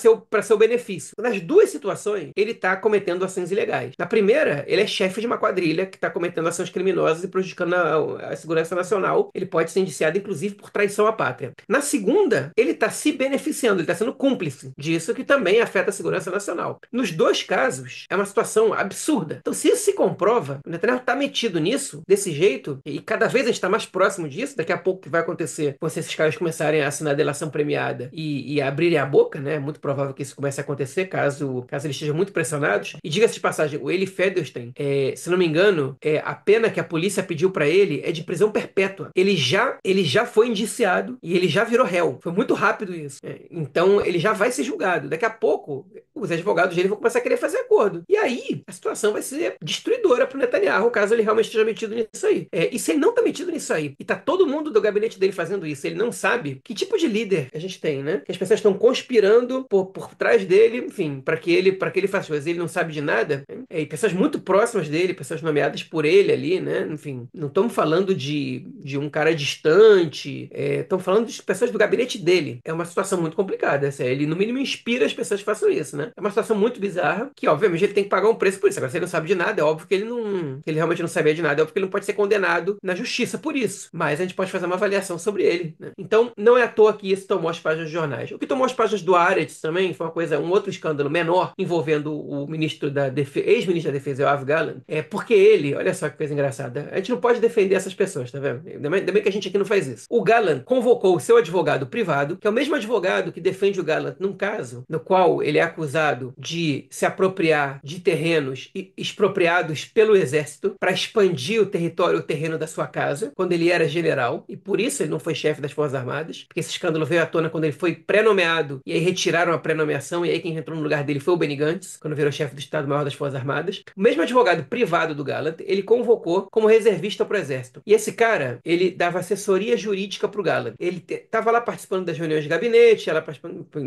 seu benefício. Nas duas situações, ele está cometendo ações ilegais. Na primeira, ele é chefe de uma quadrilha que está cometendo ações criminosas e prejudicando a segurança nacional. Ele pode ser indiciado, inclusive, por traição à pátria. Na segunda, ele está se beneficiando, ele está sendo cúmplice disso, que também afeta a segurança nacional. Nos dois casos, é uma situação absurda. Então, se isso se comprova, o Netanyahu está metido nisso, desse jeito, e cada vez a gente está mais próximo disso. Daqui a pouco o que vai acontecer quando esses caras começarem a assinar a delação premiada e abrirem a boca, né? É muito provável que isso comece a acontecer, caso eles estejam muito pressionados. E diga-se de passagem, o Eli Federstein, se não me engano, a pena que a polícia pediu para ele é de prisão perpétua. Ele já foi indiciado e ele já virou réu. Foi muito rápido isso. Então ele já vai ser julgado. Daqui a pouco os advogados dele vão começar a querer fazer acordo. E aí a situação vai ser destruidora para o Netanyahu, caso ele realmente esteja metido nisso aí. E se ele não está metido nisso aí, e tá todo mundo do gabinete dele fazendo isso, ele não sabe que tipo de líder a gente tem, né? Que as pessoas estão conspirando por trás dele, enfim, para que ele faça coisas. Ele não sabe de nada. e pessoas muito próximas dele, pessoas nomeadas por ele ali, né? Enfim, não estamos falando de um cara distante, estamos falando de pessoas do gabinete dele. É uma situação muito complicada. Assim, ele, no mínimo, inspira as pessoas que façam isso, né? É uma situação muito bizarra, que, obviamente, ele tem que pagar um preço por isso. Agora, se ele não sabe de nada, é óbvio que que ele realmente não sabia de nada, é óbvio que ele não pode ser condenado na justiça por isso. Mas a gente pode fazer uma avaliação sobre ele, né? Então, não é à toa que isso tomou as páginas dos jornais. O que tomou as páginas do Haaretz também foi um outro escândalo menor envolvendo o ministro da Defesa, ex-ministro da Defesa, Yoav Gallant. É porque ele, olha só que coisa engraçada, a gente não pode defender essas pessoas, tá vendo? Ainda bem que a gente aqui não faz isso. O Gallant convocou o seu advogado privado, que é o mesmo advogado que defende o Gallant num caso no qual ele é acusado de se apropriar de terrenos expropriados pelo exército para expandir o terreno da sua casa, quando ele era general, e por isso ele não foi chefe das Forças Armadas, porque esse escândalo veio à tona quando ele foi pré-nomeado, e aí retiraram a pré-nomeação, e aí quem entrou no lugar dele foi o Benny Gantz, quando virou chefe do Estado-Maior das Forças Armadas. O mesmo advogado privado do Gallant, ele convocou como reservista para o exército. E esse cara, ele dava assessoria jurídica para o Gallant. Ele estava lá participando das reuniões de gabinete,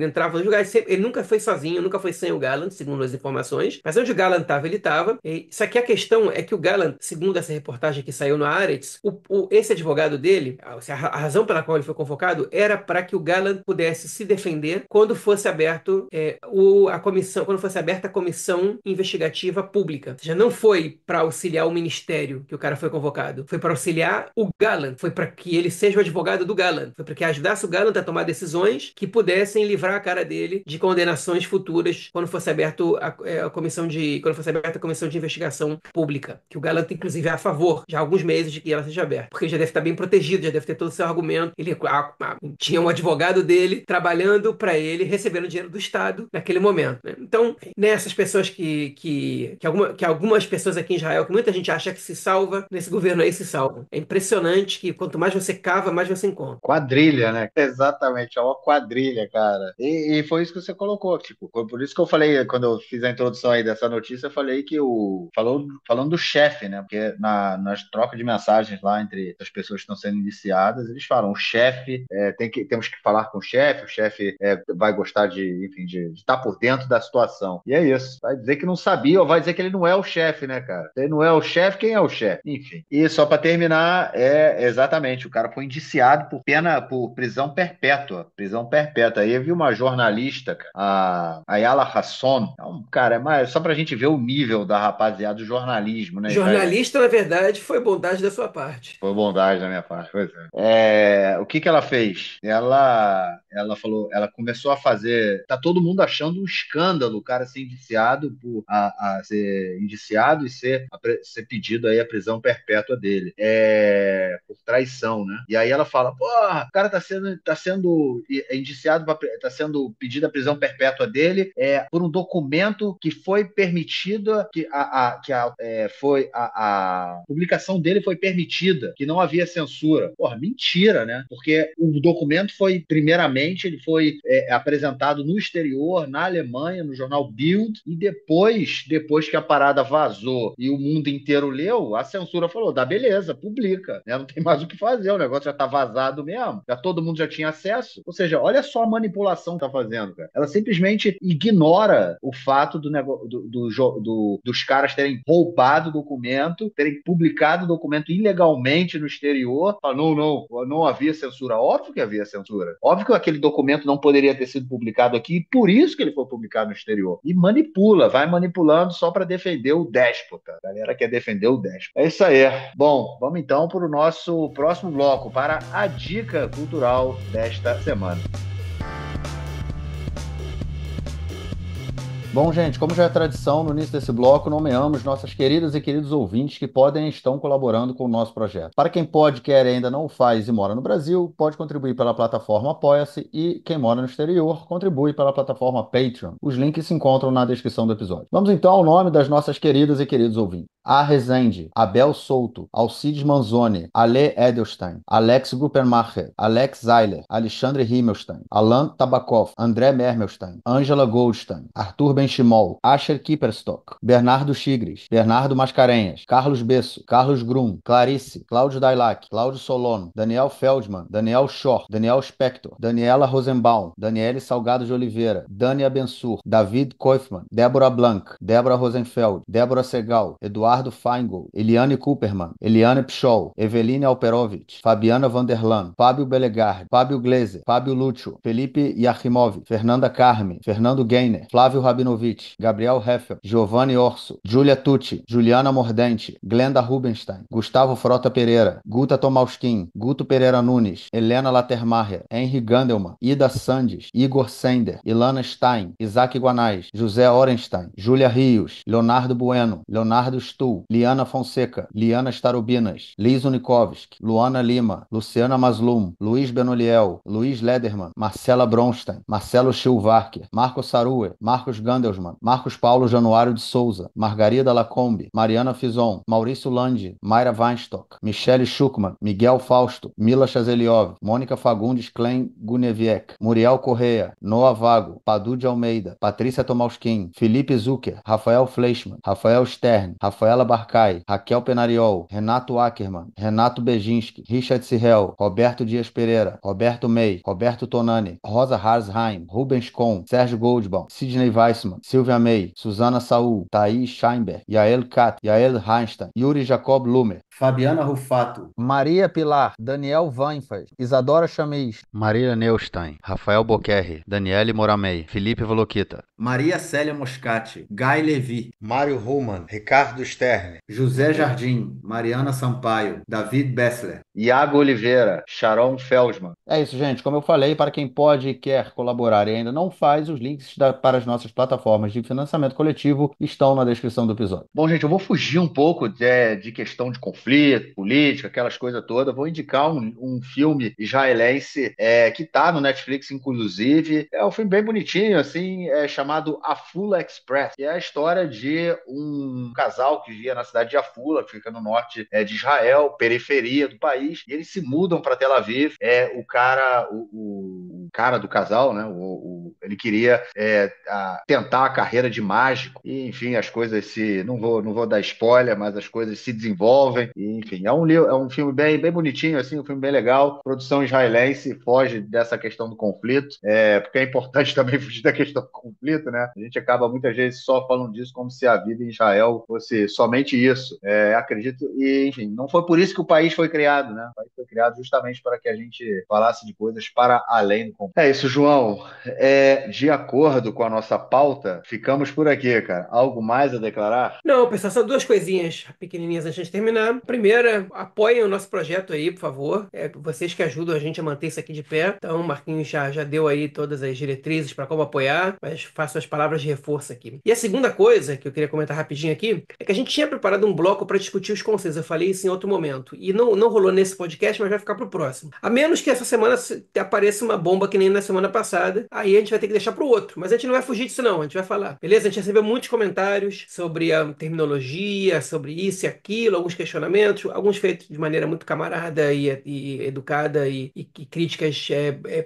entrava nos lugares, ele nunca foi sozinho, nunca foi sem o Gallant, segundo as informações, mas onde o Gallant estava, ele estava. Só que a questão é que o Gallant, segundo essa reportagem que saiu no Haaretz, esse advogado dele, a razão pela qual ele foi convocado era para que o Gallant pudesse se defender quando fosse aberto quando fosse aberta a comissão investigativa pública. Ou seja, não foi para auxiliar o ministério que o cara foi convocado, foi para auxiliar o Gallant, foi para que ele seja o advogado do Gallant, foi para que ajudasse o Gallant a tomar decisões que pudessem livrar a cara dele de condenações futuras quando fosse aberto quando fosse aberta a comissão de investigação pública, que o Gallant inclusive é a favor já há alguns meses de que ela seja aberta, porque ele já deve estar bem protegido, já deve ter todo o seu argumento. Ele tinha um advogado dele trabalhando para ele, recebendo dinheiro do Estado naquele momento, né? Então, nessas pessoas que algumas pessoas aqui em Israel, que muita gente acha que se salva, nesse governo aí se salvam. É impressionante que quanto mais você cava, mais você encontra. Quadrilha, né? Exatamente, é uma quadrilha, cara. E foi isso que você colocou, tipo, foi por isso que eu falei, quando eu fiz a introdução aí dessa notícia, eu falei que falando do chefe, né? Porque nas trocas de mensagens lá entre as pessoas que estão sendo indiciadas, eles falam, o chefe, temos que falar com o chefe vai gostar enfim, de estar por dentro da situação. E é isso. Vai dizer que não sabia, ou vai dizer que ele não é o chefe, né, cara? Se ele não é o chefe, quem é o chefe? Enfim. E só para terminar, exatamente, o cara foi indiciado por prisão perpétua. Prisão perpétua. Aí eu vi uma jornalista, cara, a Ayala Hasson. Cara, mas só pra gente ver o nível da rapaziada do jornalismo, né? Jornalista, na verdade, foi bondade da sua parte. Foi bondade da minha parte, pois o que ela fez? Ela falou, ela começou a fazer. Tá todo mundo achando um escândalo o cara ser indiciado a ser indiciado e ser pedido aí a prisão perpétua dele. Por traição, né? E aí ela fala, porra, o cara tá sendo indiciado, tá sendo pedido a prisão perpétua dele por um documento que foi permitido, a publicação dele foi permitida, que não havia censura. Porra, mentira, né? Porque o documento primeiramente, ele foi apresentado no exterior, na Alemanha, no jornal Bild, e depois que a parada vazou e o mundo inteiro leu, a censura falou, dá beleza, publica, né? Não tem mais o que fazer, o negócio já tá vazado mesmo, todo mundo já tinha acesso. Ou seja, olha só a manipulação que tá fazendo, cara. Ela simplesmente ignora o fato dos caras terem roubado o documento, terem publicado o documento ilegalmente no exterior. Fala, não havia censura. Óbvio que havia censura. Óbvio que aquele documento não poderia ter sido publicado aqui, e por isso que ele foi publicado no exterior. E vai manipulando só para defender o déspota. A galera quer defender o déspota. É isso aí. Bom, vamos então para o nosso próximo bloco, para a dica cultural desta semana. Bom, gente, como já é tradição, no início desse bloco, nomeamos nossas queridas e queridos ouvintes que podem e estão colaborando com o nosso projeto. Para quem pode, quer e ainda não o faz e mora no Brasil, pode contribuir pela plataforma Apoia-se e quem mora no exterior, contribui pela plataforma Patreon. Os links se encontram na descrição do episódio. Vamos então ao nome das nossas queridas e queridos ouvintes. A. Rezende, Abel Souto, Alcides Manzoni, Ale Edelstein, Alex Gruppermacher, Alex Zeiler, Alexandre Himmelstein, Alan Tabakov, André Mermelstein, Angela Goldstein, Arthur Benchimol, Asher Kipperstock, Bernardo Chigres, Bernardo Mascarenhas, Carlos Besso, Carlos Grum, Clarice, Cláudio Dailac, Cláudio Solono, Daniel Feldman, Daniel Schor, Daniel Spector, Daniela Rosenbaum, Daniele Salgado de Oliveira, Dani Abensur, David Koifman, Débora Blanc, Débora Rosenfeld, Débora Segal, Eduardo Feingold, Eliane Cooperman, Eliane Pschol, Eveline Alperovitch, Fabiana Vanderlan, Fábio Belegard, Fábio Gleiser, Fábio Lúcio, Felipe Yachimov, Fernanda Carme, Fernando Gainer, Flávio Rabinovich, Gabriel Heffel, Giovanni Orso, Júlia Tucci, Juliana Mordente, Glenda Rubenstein, Gustavo Frota Pereira, Guta Tomauskin, Guto Pereira Nunes, Helena Latermacher, Henry Gandelman, Ida Sandes, Igor Sender, Ilana Stein, Isaac Guanais, José Orenstein, Júlia Rios, Leonardo Bueno, Leonardo Stuhl, Liana Fonseca, Liana Starobinas, Liz Unikovski, Luana Lima, Luciana Maslum, Luiz Benoliel, Luiz Lederman, Marcela Bronstein, Marcelo Schilvarker, Marcos Sarue, Marcos Gandelsman, Marcos Paulo Januário de Souza, Margarida Lacombe, Mariana Fison, Maurício Landi, Mayra Weinstock, Michele Schuckmann, Miguel Fausto, Mila Chazeliov, Mônica Fagundes Klein Guneviek, Muriel Correia, Noah Vago, Padu de Almeida, Patrícia Tomauskin, Felipe Zucker, Rafael Fleischmann, Rafael Stern, Rafaela Barcai, Raquel Penariol, Renato Ackermann, Renato Bejinski, Richard Sirrel, Roberto Dias Pereira, Roberto May, Roberto Tonani, Rosa Harsheim, Rubens Kohn, Sérgio Goldbaum, Sidney Weissmann, Silvia May, Susana Saul, Thaís Scheinberg, Yael Kat, Yael Reinstein, Yuri Jacob Lumer, Fabiana Rufato, Maria Pilar, Daniel Weinfeld, Isadora Chamis, Maria Neustein, Rafael Boquerri, Daniele Moramei, Felipe Volokita, Maria Célia Moscati, Guy Levi, Mário Ruman, Ricardo Stern, José Jardim, Mariana Sampaio, David Bessler, Iago Oliveira, Sharon Feldman. É isso, gente. Como eu falei, para quem pode e quer colaborar e ainda não faz, os links para as nossas plataformas de financiamento coletivo estão na descrição do episódio. Bom, gente, eu vou fugir um pouco de questão de conflito, política, aquelas coisas todas. Vou indicar um filme israelense que está no Netflix, inclusive. É um filme bem bonitinho, assim, chamado Afula Express, que é a história de um casal que vivia na cidade de Afula, que fica no norte de Israel, periferia do país, e eles se mudam para Tel Aviv. O cara do casal, né? Ele queria tentar a carreira de mágico, e enfim, as coisas não vou dar spoiler, mas as coisas se desenvolvem, e, enfim, é um filme bem, bem bonitinho, assim, um filme bem legal, produção israelense, foge dessa questão do conflito, porque é importante também fugir da questão do conflito, né? A gente acaba muitas vezes só falando disso como se a vida em Israel fosse somente isso. Acredito, e enfim, não foi por isso que o país foi criado, né? O país foi criado justamente para que a gente falasse de coisas para além do conflito. É isso, João. De acordo com a nossa pauta, ficamos por aqui, cara. Algo mais a declarar? Não, pessoal, só duas coisinhas pequenininhas antes de terminar. Primeira, apoiem o nosso projeto aí, por favor. Vocês que ajudam a gente a manter isso aqui de pé. Então, o Marquinhos já deu aí todas as diretrizes para como apoiar, mas faço as palavras de reforço aqui. E a segunda coisa que eu queria comentar rapidinho aqui é que a gente tinha preparado um bloco para discutir os conceitos. Eu falei isso em outro momento. E não rolou nesse podcast, mas vai ficar pro próximo. A menos que essa semana apareça uma bomba que nem na semana passada, aí a gente vai ter que deixar pro outro. Mas a gente não vai fugir disso, não. A gente vai falar. Beleza? A gente recebeu muitos comentários sobre a terminologia, sobre isso e aquilo, alguns questionamentos, alguns feitos de maneira muito camarada e educada e críticas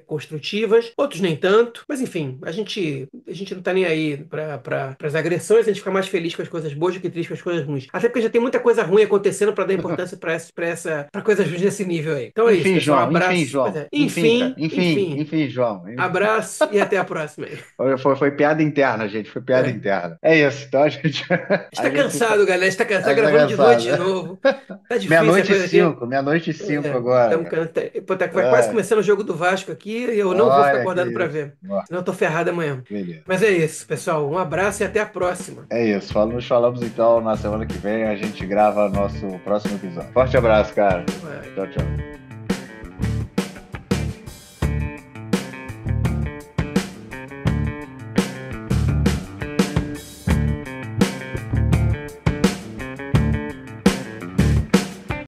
construtivas, outros nem tanto. Mas enfim, a gente não tá nem aí para as agressões, a gente fica mais feliz com as coisas boas do que triste com as coisas ruins. Até porque já tem muita coisa ruim acontecendo para dar importância para coisas ruins desse nível aí. Então é Enfim, isso, pessoal. João, Um abraço. enfim, João. Enfim, João. Abraço e até a próxima. Foi piada interna, gente. Foi piada interna. É isso. Então a gente. Está cansado, galera. Está cansado. Gravando de noite de novo. Tá difícil. Meia-noite e cinco agora. Vai quase começando o jogo do Vasco aqui e eu não vou ficar acordado para ver. Senão eu tô ferrado amanhã. Beleza. Mas é isso, pessoal. Um abraço e até a próxima. É isso. Nos falamos então na semana que vem. A gente grava nosso próximo episódio. Forte abraço, cara. Vai. Tchau, tchau.